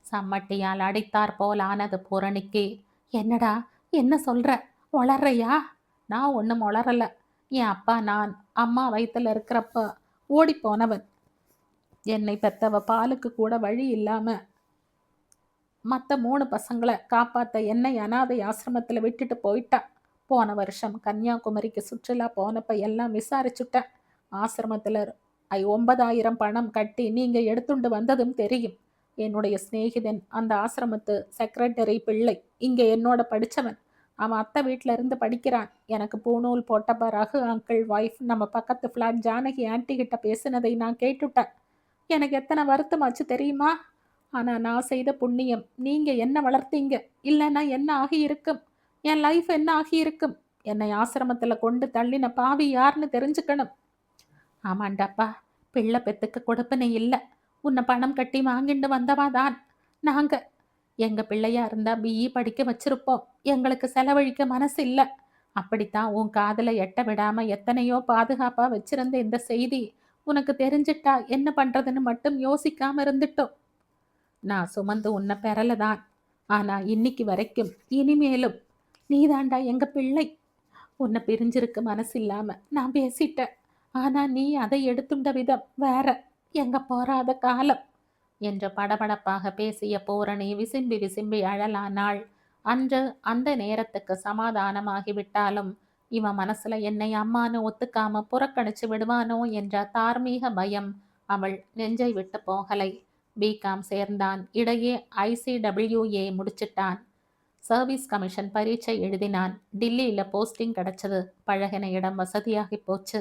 சம்மட்டியால் அடித்தார் போல் ஆனது பூரணிக்கு. என்னடா, என்ன சொல்ற? ஒளர்றையா? நான் ஒன்றும் ஒளரல. என் அப்பா நான் அம்மா வயித்துல இருக்கிறப்ப ஓடி போனவன். என்னை பெத்தவ பாலுக்கு கூட வழி இல்லாம மற்ற 3 பசங்களை காப்பாத்த என்னை அனாதை ஆசிரமத்தில் விட்டுட்டு போயிட்டா. போன வருஷம் கன்னியாகுமரிக்கு சுற்றுலா போனப்ப எல்லாம் விசாரிச்சுட்டேன். ஆசிரமத்தில் 9,000 பணம் கட்டி நீங்க எடுத்துண்டு வந்ததும் தெரியும். என்னுடைய சிநேகிதன் அந்த ஆசிரமத்து செக்ரட்டரி பிள்ளை இங்க என்னோட படிச்சவன். அவன் அத்தை வீட்டில இருந்து படிக்கிறான். எனக்கு பூணூல் போட்டப்ப ரகு அங்கிள் ஒய்ஃப் நம்ம பக்கத்து ஃப்ளாட் ஜானகி ஆன்ட்டி கிட்ட பேசினதை நான் கேட்டுட்டேன். எனக்கு எத்தனை வருத்தமாச்சு தெரியுமா? ஆனா நான் செய்த புண்ணியம் நீங்க என்ன வளர்த்தீங்க. இல்லைன்னா என்ன ஆகியிருக்கும்? என் லைஃப் என்ன ஆகியிருக்கும்? என்னை ஆசிரமத்துல கொண்டு தள்ளின பாவி யாருன்னு தெரிஞ்சுக்கணும். ஆமாண்டாப்பா, பிள்ளை பெத்துக்க கொடுப்பனே இல்லை. உன்னை பணம் கட்டி வாங்கிண்டு வந்தவா தான் நாங்க. எங்க பிள்ளையா இருந்தா பிஇ படிக்க வச்சிருப்போம். எங்களுக்கு செலவழிக்க மனசு இல்லை. அப்படித்தான் உன் காதுல எட்ட விடாம எத்தனையோ பாதுகாப்பா வச்சிருந்த இந்த செய்தி உனக்கு தெரிஞ்சிட்டா என்ன பண்றதுன்னு மட்டும் யோசிக்காம இருந்துட்டோம். நான் சுமந்து உன்னை பெறலதான். ஆனா இன்னைக்கு வரைக்கும் இனிமேலும் நீதாண்டா எங்க பிள்ளை. உன்னை பிரிஞ்சிருக்க மனசு இல்லாம நான் பேசிட்டேன். ஆனா நீ அதை எடுத்துட்ட விதம் வேற. எங்க போராத காலம் என்று படபடப்பாக பேசிய பூரணி விசும்பி விசும்பி அழலானாள். அன்று அந்த நேரத்துக்கு சமாதானமாகிவிட்டாலும் இவன் மனசுல என்னை அம்மானு ஒத்துக்காம புறக்கணிச்சு விடுவானோ என்ற தார்மீக பயம் அவள் நெஞ்சை விட்டு போகலை. பிகாம் சேர்ந்தான். இடையே ICWA முடிச்சிட்டான். சர்வீஸ் கமிஷன் பரீட்சை எழுதினான். டில்லியில் போஸ்டிங் கிடைச்சது. பழகின இடம் வசதியாகி போச்சு.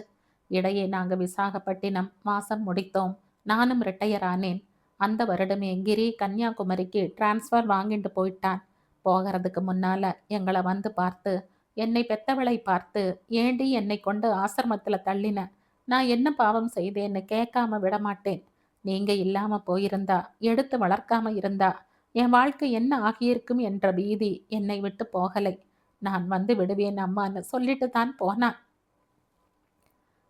இடையே நாங்கள் விசாகப்பட்டினம் மாசம் முடித்தோம். நானும் ரிட்டையர் ஆனேன். அந்த வருடமே கிரி கன்னியாகுமரிக்கு டிரான்ஸ்ஃபர் வாங்கிட்டு போயிட்டான். போகிறதுக்கு முன்னால எங்களை வந்து பார்த்து என்னை பெத்தவளை பார்த்து ஏண்டி என்னை கொண்டு ஆசிரமத்தில் தள்ளின, நான் என்ன பாவம் செய்தேன்னு கேட்காம விடமாட்டேன். நீங்க இல்லாம போயிருந்தா, எடுத்து வளர்க்காம இருந்தா என் வாழ்க்கை என்ன ஆகியிருக்கும் என்ற பீதி என்னை விட்டு போகலை. நான் வந்து விடுவேன் அம்மான்னு சொல்லிட்டு தான் போனான்.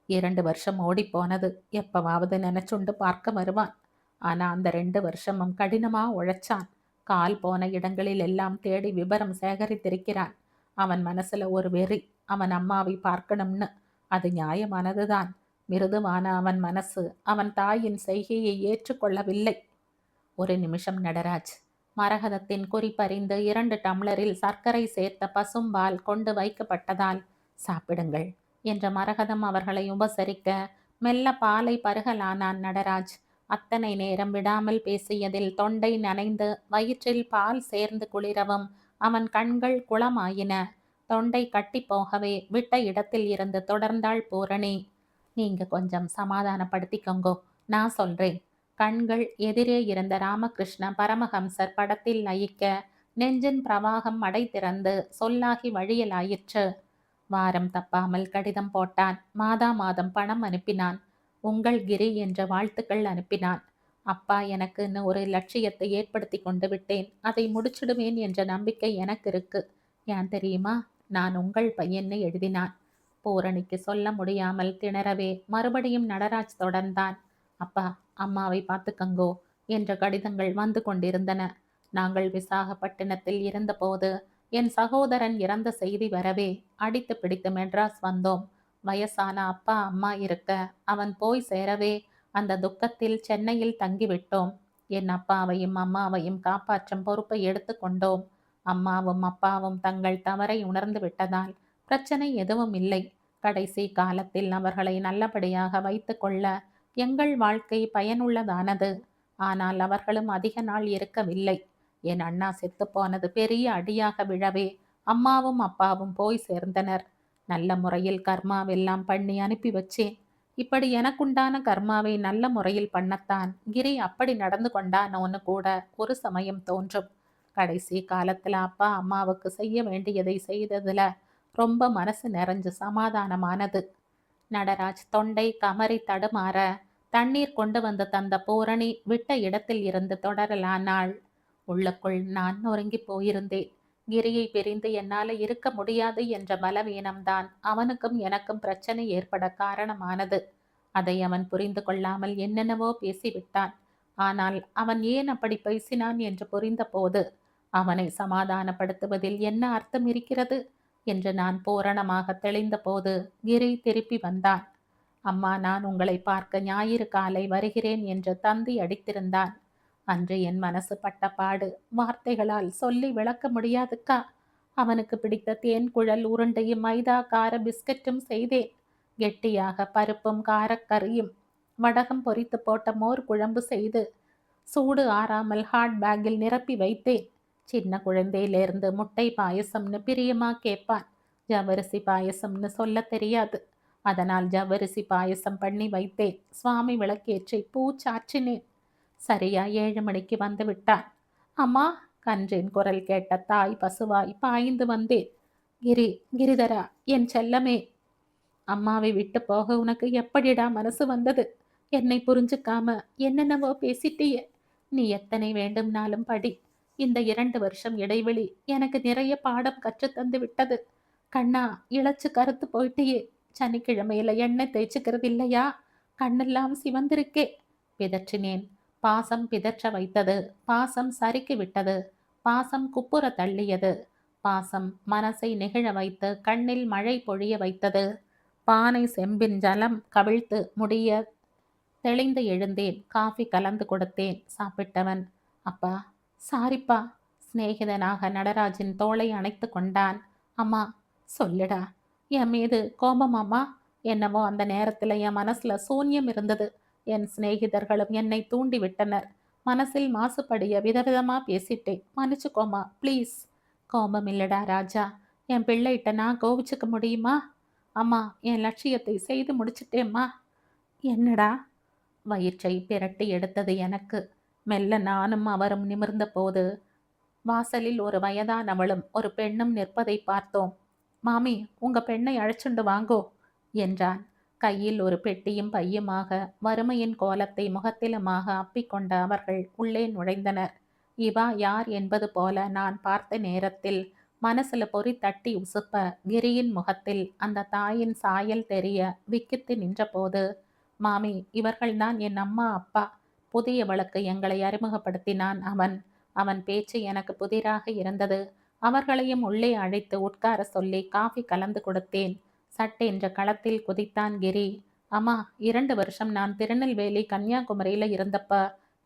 2 வருஷம் ஓடி போனது. எப்பவாவது நினைச்சுண்டு பார்க்க வருவான். ஆனா அந்த 2 வருஷமும் கடினமா உழைச்சான். கால் போன இடங்களில் எல்லாம் தேடி விபரம் சேகரித்திருக்கிறான். அவன் மனசுல ஒரு வெறி, அவன் அம்மாவை பார்க்கணும்னு. அது நியாயமானதுதான். மிருதுவான அவன் மனசு அவன் தாயின் செய்கையை ஏற்றுக்கொள்ளவில்லை. ஒரு நிமிஷம் நடராஜ். மரகதத்தின் குறிப்பறிந்து 2 டம்ளரில் சர்க்கரை சேர்த்த பசும்பால் கொண்டு வைக்கப்பட்டதால் சாப்பிடுங்கள் என்ற மரகதம் அவர்களை உபசரிக்க மெல்ல பாலை பருகலானான் நடராஜ். அத்தனை நேரம் விடாமல் பேசியதில் தொண்டை நனைந்து வயிற்றில் பால் சேர்ந்து குளிரவும் அவன் கண்கள் குளமாயின. தொண்டை கட்டி போகவே விட்ட இடத்தில் இருந்து தொடர்ந்தாள் பூரணி. நீங்க கொஞ்சம் சமாதானப்படுத்திக்கோங்கோ, நான் சொல்றேன். கண்கள் எதிரே இருந்த ராமகிருஷ்ண பரமஹம்சர் படத்தில் லயிக்க நெஞ்சின் பிரவாகம் அடை திறந்து சொல்லாகி வழியலாயிற்று. வாரம் தப்பாமல் கடிதம் போட்டான். மாதா மாதம் பணம் அனுப்பினான். உங்கள் கிரி என்ற வாழ்த்துக்கள் அனுப்பினான். அப்பா எனக்குன்னு ஒரு லட்சியத்தை ஏற்படுத்தி கொண்டு விட்டேன். அதை முடிச்சிடுவேன் என்ற நம்பிக்கை எனக்கு இருக்கு. ஏன் தெரியுமா? நான் உங்கள் பையன்னு எழுதினான். பூரணிக்கு சொல்ல முடியாமல் திணறவே மறுபடியும் நடராஜ் தொடர்ந்தான். அப்பா, அம்மாவை பார்த்துக்கங்கோ என்ற கடிதங்கள் வந்து கொண்டிருந்தன. நாங்கள் விசாகப்பட்டினத்தில் இருந்தபோது என் சகோதரன் இறந்த செய்தி வரவே அடித்து பிடித்து மெட்ராஸ் வந்தோம். வயசான அப்பா அம்மா இருக்க அவன் போய் சேரவே அந்த துக்கத்தில் சென்னையில் தங்கிவிட்டோம். என் அப்பாவையும் அம்மாவையும் காப்பாற்றும் பொறுப்பை எடுத்துக்கொண்டோம். அம்மாவும் அப்பாவும் தங்கள் தவறை உணர்ந்து விட்டதால் பிரச்சனை எதுவும் இல்லை. கடைசி காலத்தில் அவர்களை நல்லபடியாக வைத்து கொள்ள எங்கள் வாழ்க்கை பயனுள்ளதானது. ஆனால் அவர்களும் அதிக நாள் இருக்கவில்லை. என் அண்ணா செத்து போனது பெரிய அடியாக விழவே அம்மாவும் அப்பாவும் போய் சேர்ந்தனர். நல்ல முறையில் கர்மாவெல்லாம் பண்ணி அனுப்பி வச்சேன். இப்படி எனக்குண்டான கர்மாவை நல்ல முறையில் பண்ணத்தான் கிரி அப்படி நடந்து கொண்டானோன்னு கூட ஒரு சமயம் தோன்றும். கடைசி காலத்துல அப்பா அம்மாவுக்கு செய்ய வேண்டியதை செய்ததுல ரொம்ப மனசு நிறைஞ்சு சமாதானமானது. நடராஜ் தொண்டை கமறி தடுமாற தண்ணீர் கொண்டு வந்து தந்த பூரணி விட்ட இடத்தில் இருந்து தொடரலானாள். உள்ளுக்குள் நான் நொறுங்கி போயிருந்தேன். கிரியை பிரிந்து என்னால இருக்க முடியாது என்ற பலவீனம்தான் அவனுக்கும் எனக்கும் பிரச்சனை ஏற்பட காரணமானது. அதை அவன் புரிந்து கொள்ளாமல் என்னென்னவோ பேசிவிட்டான். ஆனால் அவன் ஏன் அப்படி பேசினான் என்று புரிந்தபோது அவனை சமாதானப்படுத்துவதில் என்ன அர்த்தம் இருக்கிறது என்று நான் பூரணமாக தெளிந்தபோது கிரி திருப்பி வந்தான். அம்மா, நான் உங்களை பார்க்க ஞாயிறு காலை வருகிறேன் என்று தந்தி அடித்திருந்தான். அன்று என் மனசு பட்ட பாடு வார்த்தைகளால் சொல்லி விளக்க முடியாதுக்கா. அவனுக்கு பிடித்த தேன் குழல் உருண்டையும் மைதா கார பிஸ்கட்டும் செய்தேன். கெட்டியாக பருப்பும் காரக்கறியும் வடகம் பொரித்து போட்ட மோர் குழம்பு செய்து சூடு ஆறாமல் ஹாட் பேக்கில் நிரப்பி வைத்தேன். சின்ன குழந்தையிலிருந்து முட்டை பாயசம்னு பிரியமா கேட்பான். ஜவ்வரிசி பாயசம்னு சொல்ல தெரியாது. அதனால் ஜவ்வரிசி பாயசம் பண்ணி வைத்தேன். சுவாமி விளக்கேற்றி பூ சாற்றினேன். சரியா 7 மணிக்கு வந்து விட்டான். அம்மா, கன்றின் குரல் கேட்ட தாய் பசுவாய் பாய்ந்து வந்தேன். கிரிதரா, என் செல்லமே, அம்மாவை விட்டு போக உனக்கு எப்படிடா மனசு வந்தது? என்னை புரிஞ்சுக்காம என்னென்னவோ பேசிட்டியே. நீ எத்தனை வேண்டும்னாலும் படி. இந்த 2 வருஷம் இடைவெளி எனக்கு நிறைய பாடம் கற்றுத்தந்து விட்டது. கண்ணா, இழைச்சு கருத்து போயிட்டியே. சனிக்கிழமையில எண்ணெய் தேய்ச்சிக்கிறது இல்லையா? கண்ணெல்லாம் சிவந்திருக்கே. பிதற்றினேன். பாசம் பிதற்ற வைத்தது. பாசம் சறுக்கி விட்டது. பாசம் குப்புற தள்ளியது. பாசம் மனசை நெகிழ வைத்து கண்ணில் மழை பொழிய வைத்தது. பானை செம்பின் ஜலம் கவிழ்த்து முடிய தெளிந்து எழுந்தேன். காஃபி கலந்து கொடுத்தேன். சாப்பிட்டவன், அப்பா, சாரிப்பா. சிநேகிதனாக நடராஜின் தோளை அணைத்து கொண்டான். அம்மா, சொல்லுடா. என் மீது கோபமாம்மா? என்னவோ அந்த நேரத்தில் என் மனசுல சூன்யம் இருந்தது. என் சிநேகிதர்களும் என்னை தூண்டி விட்டனர். மனசில் மாசுபடிய விதவிதமா பேசிட்டேன். மன்னிச்சுக்கோமா ப்ளீஸ். கோபம் இல்லடா ராஜா. என் பிள்ளைகிட்ட நான் கோவிச்சுக்க முடியுமா? அம்மா, என் லட்சியத்தை செய்து முடிச்சிட்டேம்மா. என்னடா? வயிற்றை பிரட்டி எடுத்தது எனக்கு. மெல்ல நானும் அவரும் நிமிர்ந்த போது வாசலில் ஒரு வயதானவளும் ஒரு பெண்ணும் நிற்பதை பார்த்தோம். மாமி, உங்க பெண்ணை அழைச்சுண்டு வாங்கோ என்றான். கையில் ஒரு பெட்டியும் பையுமாக வறுமையின் கோலத்தை முகத்திலுமாக அப்பிக்கொண்ட அவர்கள் உள்ளே நுழைந்தனர். இவா யார் என்பது போல நான் பார்த்த நேரத்தில் மனசுல பொறி தட்டி உசுப்ப கிரியின் முகத்தில் அந்த தாயின் சாயல் தெரிய விக்கித்து நின்றபோது, மாமி, இவர்கள்தான் என் அம்மா அப்பா. புதியவளுக்கு எங்களை அறிமுகப்படுத்தினான் அவன். அவன் பேச்சு எனக்கு புதிராக இருந்தது. அவர்களையும் உள்ளே அழைத்து உட்கார சொல்லி காஃபி கலந்து கொடுத்தேன். சட்டென்ற களத்தில் குதித்தான் கிரி. அம்மா, 2 வருஷம் நான் திருநெல்வேலி கன்னியாகுமரியில இருந்தப்ப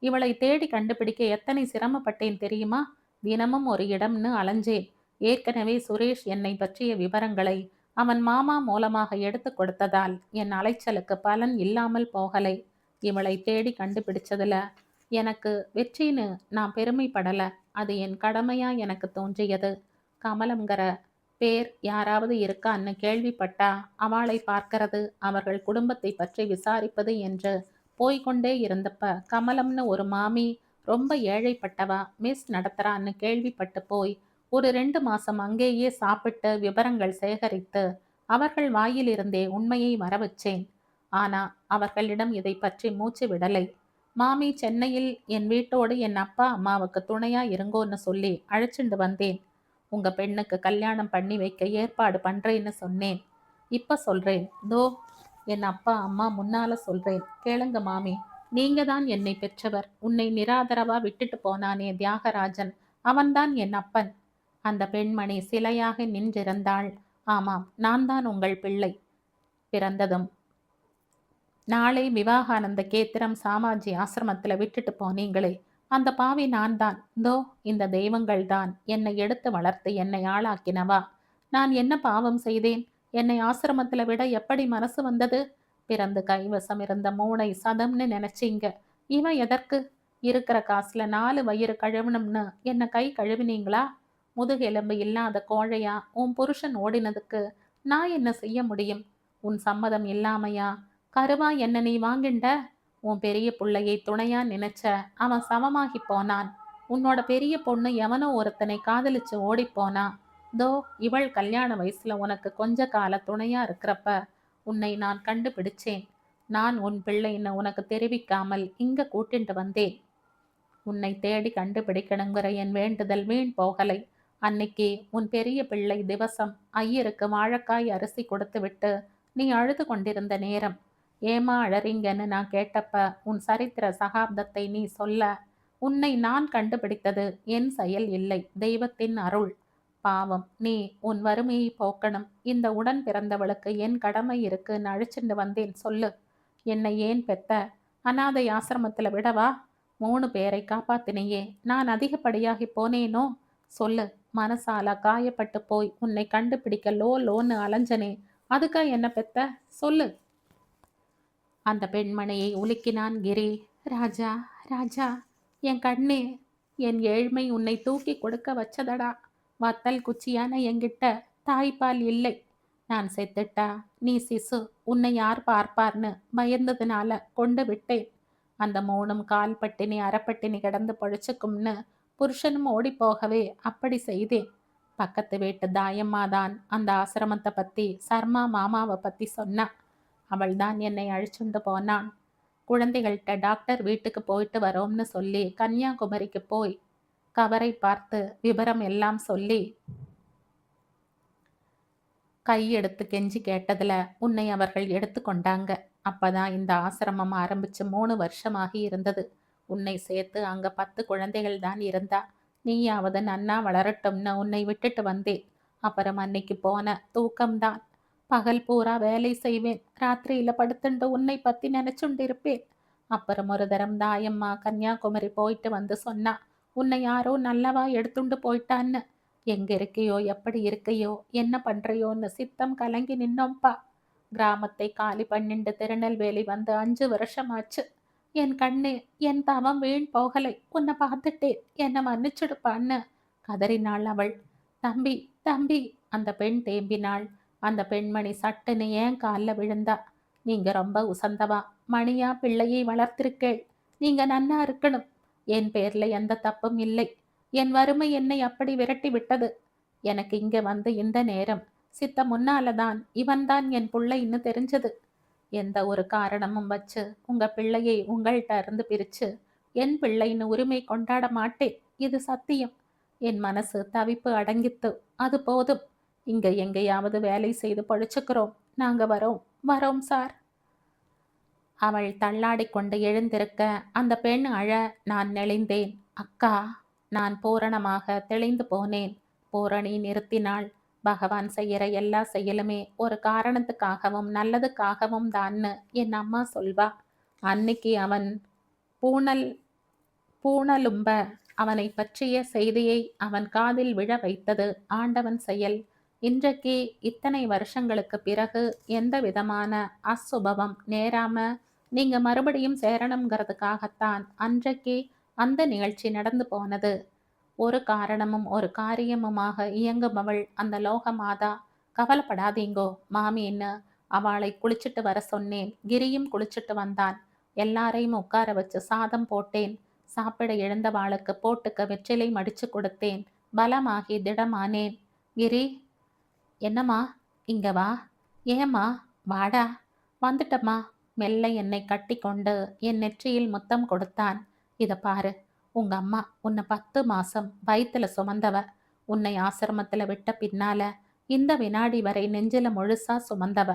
இவளை தேடி கண்டுபிடிக்க எத்தனை சிரமப்பட்டேன் தெரியுமா? தினமும் ஒரு இடம்னு அலைஞ்சேன். ஏற்கனவே சுரேஷ் என்னை பற்றிய விவரங்களை அவன் மாமா மூலமாக எடுத்து கொடுத்ததால் என் அலைச்சலுக்கு பலன் இல்லாமல் போகலை. இவளை தேடி கண்டுபிடிச்சதுல எனக்கு வெற்றின்னு நான் பெருமைப்படல. அது என் கடமையா எனக்கு தோன்றியது. கமலம்ங்கிற பேர் யாராவது இருக்கான்னு கேள்விப்பட்டா அவளை பார்க்கறது, அவர்கள் குடும்பத்தை பற்றி விசாரிப்பது என்று போய்கொண்டே இருந்தப்ப கமலம்னு ஒரு மாமி ரொம்ப ஏழைப்பட்டவா மிஸ் நடத்துறான்னு கேள்விப்பட்டு போய் ஒரு 2 மாசம் அங்கேயே சாப்பிட்டு விவரங்கள் சேகரித்து அவர்கள் வாயிலிருந்தே உண்மையை வரவச்சேன். ஆனா அவர்களிடம் இதை பற்றி மூச்சு விடலை. மாமி சென்னையில் என் வீட்டோடு என் அப்பா அம்மாவுக்கு துணையா இருங்கோன்னு சொல்லி அழைச்சிண்டு வந்தேன். உங்க பெண்ணுக்கு கல்யாணம் பண்ணி வைக்க ஏற்பாடு பண்றேன்னு சொன்னேன். இப்ப சொல்றேன், தோ என் அப்பா அம்மா முன்னால சொல்றேன், கேளுங்க மாமி. நீங்க தான் என்னை பெற்றவர். உன்னை நிராதரவா விட்டுட்டு போனானே தியாகராஜன், அவன்தான் என் அப்பன். அந்த பெண்மணி சிலையாக நின்றிருந்தாள். ஆமாம், நான் தான் உங்கள் பிள்ளை. பிறந்ததும் நாளை விவாகானந்த கேத்திரம் சாமாஜி ஆசிரமத்துல விட்டுட்டு போனீங்களே, அந்த பாவி நான் தான். தோ இந்த தெய்வங்கள் தான் என்னை எடுத்து வளர்த்து என்னை ஆளாக்கினவா. நான் என்ன பாவம் செய்தேன்? என்னை ஆசிரமத்துல விட எப்படி மனசு வந்தது? பிறந்து கைவசம் இருந்த 3 சதம்னு நினைச்சீங்க. இவன் எதற்கு? இருக்கிற காசுல 4 வயிறு கழுவணும்னு என்ன கை கழுவினீங்களா? முதுகெலும்பு இல்லாத கோழையா உன் புருஷன் ஓடினதுக்கு நான் என்ன செய்ய முடியும்? உன் சம்மதம் இல்லாமையா கருவா என்ன நீ வாங்கிண்ட? உன் பெரிய புள்ளையை துணையா நினைச்ச அவன் சமமாகி போனான். உன்னோட பெரிய பொண்ணு எவனோ ஒருத்தனை காதலிச்சு ஓடிப்போனா. தோ இவள் கல்யாண வயசுல உனக்கு கொஞ்ச கால துணையா இருக்கிறப்ப உன்னை நான் கண்டுபிடிச்சேன். நான் உன் பிள்ளைன்னு உனக்கு தெரிவிக்காமல் இங்க கூட்டிட்டு வந்தேன். உன்னை தேடி கண்டுபிடிக்கணுங்கிற என் வேண்டுதல் வீண் போகலை. அன்னைக்கு உன் பெரிய பிள்ளை திவசம் ஐயருக்கு வாழைக்காய் அரிசி கொடுத்து விட்டு நீ அழுது கொண்டிருந்த நேரம். ஏமா அழறீங்கன்னு நான் கேட்டப்ப உன் சரித்திர சகாப்தத்தை நீ சொல்ல, உன்னை நான் கண்டுபிடித்தது என் செயல் இல்லை, தெய்வத்தின் அருள். பாவம் நீ உன் வறுமையை போக்கணும். இந்த உடன் பிறந்தவளுக்கு என் கடமை இருக்குன்னு அழைச்சிட்டு வந்தேன். சொல்லு, என்னை ஏன் பெத்த? அனாதை ஆசிரமத்துல விடவா? 3 பேரை காப்பாத்தினையே, நான் அதிகப்படியாகி போனேனோ? சொல்லு, மனசால காயப்பட்டு போய் உன்னை கண்டுபிடிக்க லோன்னு அலைஞ்சனே, அதுக்கா என்ன பெத்த? சொல்லு. அந்த பெண்மணியை உலுக்கினான் கிரி. ராஜா, ராஜா, என் கண்ணே, என் ஏழ்மை உன்னை தூக்கி கொடுக்க வச்சதடா. வத்தல் குச்சியான என்கிட்ட தாய்ப்பால் இல்லை. நான் செத்துட்டா நீ சிசு, உன்னை யார் பார்ப்பார்னு பயந்ததுனால கொண்டு விட்டேன். அந்த 3ம் கால் பட்டினி அறப்பட்டினி கிடந்து பொழைச்சுக்கும்னு புருஷனும் ஓடி போகவே அப்படி செய்தேன். பக்கத்து வீட்டு தாயம்மாதான் அந்த ஆசிரமத்தை பத்தி சர்மா மாமாவை பத்தி சொன்னா. அவள்தான் என்னை அழிச்சுண்டு போனான். குழந்தைகள்கிட்ட டாக்டர் வீட்டுக்கு போயிட்டு வரோம்னு சொல்லி கன்னியாகுமரிக்கு போய் கவரை பார்த்து விவரம் எல்லாம் சொல்லி கையெடுத்து கெஞ்சி கேட்டதுல உன்னை அவர்கள் எடுத்து கொண்டாங்க. அப்பதான் இந்த ஆசிரமம் ஆரம்பிச்சு 3 வருஷமாகி இருந்தது. உன்னை சேர்த்து அங்க 10 குழந்தைகள் தான் இருந்தா. நீயாவது நன்னா வளரட்டும்னு உன்னை விட்டுட்டு வந்தேன். அப்புறம் அன்னைக்கு போன தூக்கம்தான். பகல் பூரா வேலை செய்வேன், ராத்திரியில படுத்துண்டு உன்னை பத்தி நினைச்சுண்டு இருப்பேன். அப்புறம் ஒரு தரம் தாயம்மா கன்னியாகுமரி போயிட்டு வந்து சொன்னா, உன்னை யாரோ நல்லவா எடுத்துண்டு போயிட்டான்னு. எங்க இருக்கையோ, எப்படி இருக்கையோ, என்ன பண்றையோன்னு சித்தம் கலங்கி நின்னோம்பா. கிராமத்தை காலி பண்ணிண்டு திருநெல்வேலி வந்து 5 வருஷமாச்சு. என் கண்ணே, என் தவம் வீண் போகலை. உன்னை பார்த்துட்டேன், என்னை மன்னிச்சுடுப்பான்னு கதறினாள் அவள். தம்பி, தம்பி, அந்த பெண் தேம்பினாள். அந்த பெண்மணி சட்டுன்னு ஏன் காலில் விழுந்தா. நீங்க ரொம்ப உசந்தவா, மணியா பிள்ளையை வளர்த்திருக்கேள். நீங்க நன்னா இருக்கணும். என் பேர்ல எந்த தப்பும் இல்லை. என் வறுமை என்னை அப்படி விரட்டி விட்டது. எனக்கு இங்க வந்து இந்த நேரம் சித்த முன்னாலதான் இவன்தான் என் பிள்ளைன்னு தெரிஞ்சது. எந்த ஒரு காரணமும் வச்சு உங்க பிள்ளையை உங்கள்கிட்ட இருந்து பிரிச்சு என் பிள்ளைன்னு உரிமை கொண்டாட மாட்டேன். இது சத்தியம். என் மனசு தவிப்பு அடங்கித்து. அது போதும். இங்க எங்கேயாவது வேலை செய்து பொழைச்சுக்கிறோம். நாங்க வரோம், வரோம் சார். அவள் தள்ளாடி கொண்டு எழுந்திருக்க அந்த பெண் அழ நான் நெளிந்தேன். அக்கா, நான் பூரணமாக தெளிந்து போனேன். பூரணி நிறுத்தினாள். பகவான் செய்யற எல்லா செயலுமே ஒரு காரணத்துக்காகவும் நல்லதுக்காகவும் தான்னு என் அம்மா சொல்வா. அன்னைக்கு அவன் பூனல் பூணலும்ப அவனை பற்றிய செய்தியை அவன் காதில் விழ வைத்தது ஆண்டவன் செயல். இன்றைக்கு இத்தனை வருஷங்களுக்கு பிறகு எந்த விதமான அசுபவம் நேராம நீங்க மறுபடியும் சேரணுங்கிறதுக்காகத்தான் அன்றைக்கு அந்த நிகழ்ச்சி நடந்து போனது. ஒரு காரணமும் ஒரு காரியமுமாக இயங்குபவள் அந்த லோகமாதா. கவலைப்படாதீங்கோ மாமின்னு அவளை குளிச்சுட்டு வர சொன்னேன். கிரியும் குளிச்சுட்டு வந்தான். எல்லாரையும் உட்கார வச்சு சாதம் போட்டேன். சாப்பிட எழுந்தவாளுக்கு போட்டுக்க வெற்றிலை மடிச்சு கொடுத்தேன். பலமாகி திடமானேன். கிரி, என்னம்மா, இங்க வா. ஏம்மா, வாடா. வந்துட்டம்மா. மெல்ல என்னை கட்டி கொண்டு என் நெற்றியில் முத்தம் கொடுத்தான். இத பாரு, உங்க அம்மா உன்னை 10 மாசம் வயிற்றுல சுமந்தவ. உன்னை ஆசிரமத்துல விட்ட பின்னால இந்த வினாடி வரை நெஞ்சில முழுசா சுமந்தவ.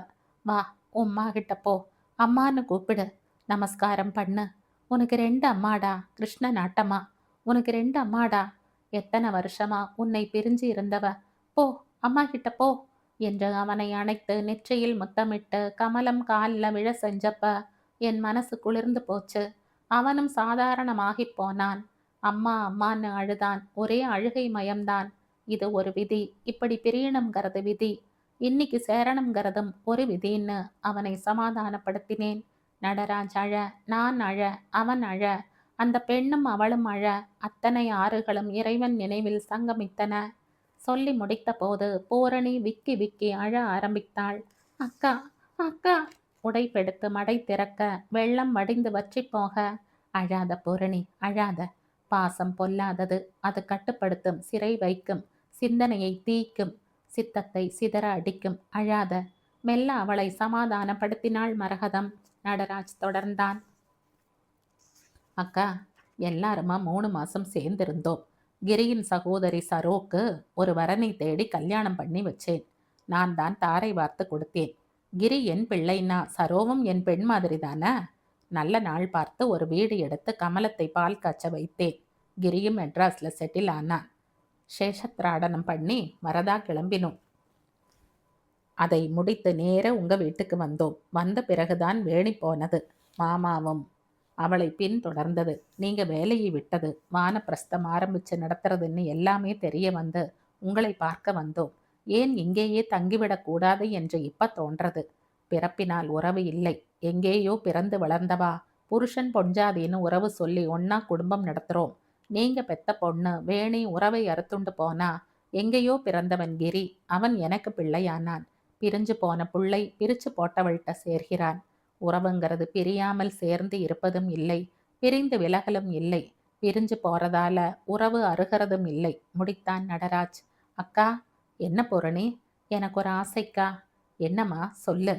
வா, உம்மா கிட்ட போ. அம்மான்னு கூப்பிடு. நமஸ்காரம் பண்ணு. உனக்கு 2 அம்மாடா. கிருஷ்ண நாட்டமா, உனக்கு 2 அம்மாடா. எத்தனை வருஷமா உன்னை பிரிஞ்சு இருந்தவ. போ, அம்மா கிட்ட போ என்று அவனை அணைத்து நெற்றியில் முத்தமிட்டு கமலம் காலில் விழ செஞ்சப்ப என் மனசு குளிர்ந்து போச்சு. அவனும் சாதாரணமாகி போனான். அம்மா அம்மான்னு அழுதான். ஒரே அழுகை மயம்தான். இது ஒரு விதி. இப்படி பிரியணுங்கிறது விதி. இன்னைக்கு சேரணுங்கிறதும் ஒரு விதின்னு அவனை சமாதானப்படுத்தினேன். நடராஜ் அழ, நான் அழ, அவன் அழ, அந்த பெண்ணும் அவளும் அழ. அத்தனை ஆறுகளும் இறைவன் நினைவில் சங்கமித்தன. சொல்லி முடித்த போது பூரணி விக்கி விக்கி அழ ஆரம்பித்தாள். அக்கா, அக்கா. உடைப்பெடுத்து மடை திறக்க வெள்ளம் வடிந்து வற்றி போக, அழாத பூரணி, அழாத. பாசம் பொல்லாதது. அது கட்டுப்படுத்தும், சிறை வைக்கும். சிந்தனையை தீய்க்கும், சித்தத்தை சிதற அடிக்கும். அழாத. மெல்ல அவளை சமாதானப்படுத்தினாள் மரகதம். நடராஜ் தொடர்ந்தான். அக்கா, எல்லாருமா 3 மாசம் சேர்ந்திருந்தோம். கிரியின் சகோதரி சரோக்கு ஒரு வரனை தேடி கல்யாணம் பண்ணி வச்சேன். நான் தான் தாரை வார்த்து கொடுத்தேன். கிரி என் பிள்ளைன்னா சரோவும் என் பெண் மாதிரி தானே. நல்ல நாள் பார்த்து ஒரு வீடு எடுத்து கமலத்தை பால் காய்ச்ச வைத்தேன். கிரியும் மெட்ராஸ்ல செட்டில் ஆனான். சேஷத்ராடனம் பண்ணி வரதா கிளம்பினோம். அதை முடித்து நேர உங்க வீட்டுக்கு வந்தோம். வந்த பிறகுதான் வேணி போனது. மாமாவும் அவளை பின் தொடர்ந்தது. நீங்க வேலையை விட்டது, வானப்பிரஸ்தம் ஆரம்பிச்சு நடத்துறதுன்னு எல்லாமே தெரிய வந்து உங்களை பார்க்க வந்தோம். ஏன் இங்கேயே தங்கிவிடக் கூடாது என்று இப்ப தோன்றது. பிறப்பினால் உறவு இல்லை. எங்கேயோ பிறந்து வளர்ந்தவா புருஷன் பொஞ்சாதின்னு உறவு சொல்லி ஒன்னா குடும்பம் நடத்துறோம். நீங்க பெத்த பொண்ணு வேணி உறவை அறுத்துண்டு போனா எங்கேயோ பிறந்தவன் கிரி அவன் எனக்கு பிள்ளையானான். பிரிஞ்சு போன புள்ளை பிரிச்சு போட்டவள்கிட்ட சேர்கிறான். உறவுங்கிறது பிரியாமல் சேர்ந்து இருப்பதும் இல்லை, பிரிந்து விலகலும் இல்லை. பிரிஞ்சு போறதால உறவு அருகிறதும் இல்லை. முடித்தான் நடராஜ். அக்கா, என்ன பூரணி? எனக்கு ஒரு ஆசைக்கா. என்னம்மா சொல்லு.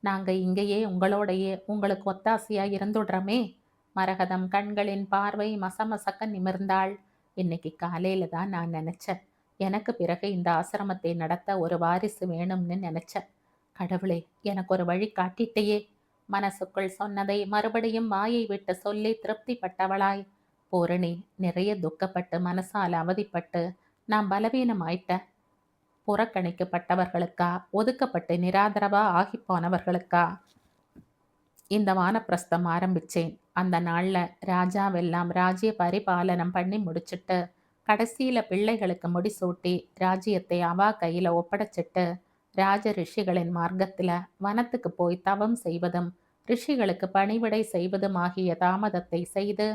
நாங்க இங்கேயே உங்களோடையே உங்களுக்கு ஒத்தாசையா இருந்துடுறோமே. மரகதம் கண்களின் பார்வை மசமசக்க நிமிர்ந்தாள். இன்னைக்கு காலையில தான் நான் நினைச்சேன், எனக்கு பிறகு இந்த ஆசிரமத்தை நடத்த ஒரு வாரிசு வேணும்னு நினைச்சேன். கடவுளே, எனக்கு ஒரு வழி காட்டிட்டையே. மனசுக்குள் சொன்னதை மறுபடியும் வாயை விட்டு சொல்லி திருப்திப்பட்டவளாய். பூரணி, நிறைய துக்கப்பட்டு மனசால் அவதிப்பட்டு நான் பலவீனமாயிட்ட. புறக்கணிக்கப்பட்டவர்களுக்கா, ஒதுக்கப்பட்டு நிராதரவா ஆகி போனவர்களுக்கா இந்த வானப்பிரஸ்தம் ஆரம்பிச்சேன். அந்த நாள்ல ராஜாவெல்லாம் ராஜ்ய பரிபாலனம் பண்ணி முடிச்சுட்டு கடைசியில பிள்ளைகளுக்கு முடிசூட்டி ராஜ்யத்தை அவா கையில ஒப்படைச்சிட்டு ராஜ ரிஷிகளின் மார்க்கத்துல வனத்துக்கு போய் தவம் செய்வதும் ரிஷிகளுக்கு பணிவிடை செய்வதும் ஆகிய தாமதத்தை செய்து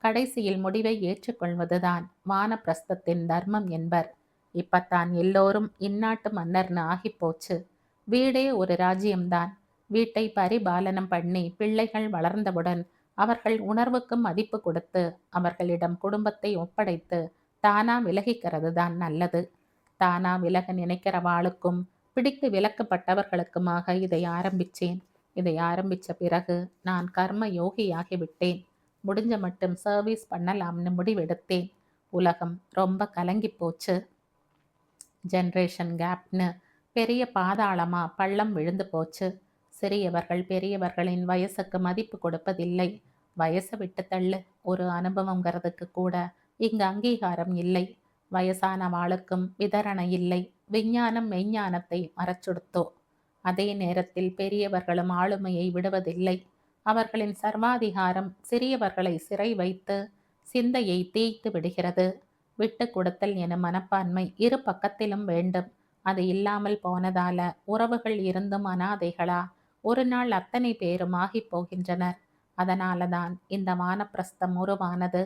கடைசியில் முடிவை ஏற்றுக்கொள்வதுதான் வானப்பிரஸ்தத்தின் தர்மம் என்பர். இப்பத்தான் எல்லோரும் இந்நாட்டு மன்னர்னு ஆகிப்போச்சு. வீடே ஒரு ராஜ்யம்தான். வீட்டை பரிபாலனம் பண்ணி பிள்ளைகள் வளர்ந்தவுடன் அவர்கள் உணர்வுக்கு மதிப்பு கொடுத்து அவர்களிடம் குடும்பத்தை ஒப்படைத்து தானா விலகிக்கிறது தான் நல்லது. தானா விலக நினைக்கிறவாளுக்கும் பிடித்து விலக்கப்பட்டவர்களுக்குமாக இதை ஆரம்பிச்சேன். இதை ஆரம்பிச்ச பிறகு நான் கர்ம யோகியாகி விட்டேன். முடிஞ்ச மட்டும் சர்வீஸ் பண்ணலாம்னு முடிவெடுத்தேன். உலகம் ரொம்ப கலங்கி போச்சு. ஜென்ரேஷன் கேப்னு பெரிய பாதாளமா பள்ளம் விழுந்து போச்சு. சிறியவர்கள் பெரியவர்களின் வயசுக்கு மதிப்பு கொடுப்பதில்லை. வயசை விட்டு தள்ளு, ஒரு அனுபவங்கிறதுக்கு கூட இங்கு அங்கீகாரம் இல்லை. வயசான வாளுக்கும் விதரணை இல்லை. விஞ்ஞானம் மெய்ஞானத்தை மறைச்சுடுத்தோ. அதே நேரத்தில் பெரியவர்களும் ஆளுமையை விடுவதில்லை. அவர்களின் சர்வாதிகாரம் சிறியவர்களை சிறை வைத்து சிந்தையை தேய்த்து விடுகிறது. விட்டு கொடுத்தல் எனும் மனப்பான்மை இரு பக்கத்திலும் வேண்டும். அது இல்லாமல் போனதால உறவுகள் இருந்தும் அனாதைகளா ஒரு நாள் அத்தனை பேரும் ஆகி போகின்றனர். அதனாலதான் இந்த வானப்பிரஸ்தம் உருவானது.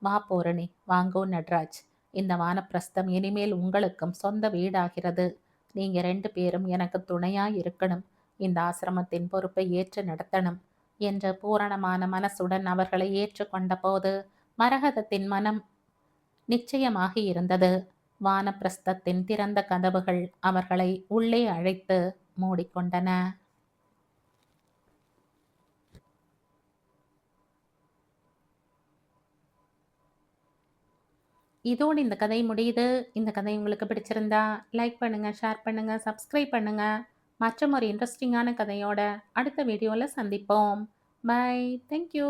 வா பூரணி, வாங்கோ நட்ராஜ். இந்த வானப்பிரஸ்தம் இனிமேல் உங்களுக்கும் சொந்த வீடாகிறது. நீங்க 2 பேரும் எனக்கு துணையா இருக்கணும். இந்த ஆசிரமத்தின் பொறுப்பை ஏற்று நடத்தணும் என்ற பூரணமான மனசுடன் அவர்களை ஏற்றுக்கொண்ட போது மரகதத்தின் மனம் நிச்சயமாகி இருந்தது. வானப்பிரஸ்தத்தின் திறந்த கதவுகள் அவர்களை உள்ளே அழைத்து மூடிக்கொண்டன. இதோடு இந்த கதை முடியுது. இந்த கதை உங்களுக்கு பிடிச்சிருந்தா லைக் பண்ணுங்க, ஷேர் பண்ணுங்க, சப்ஸ்கிரைப் பண்ணுங்க. மற்றும் ஒரு இன்ட்ரெஸ்டிங்கான கதையோட அடுத்த வீடியோவில் சந்திப்போம். பை. தேங்க்யூ.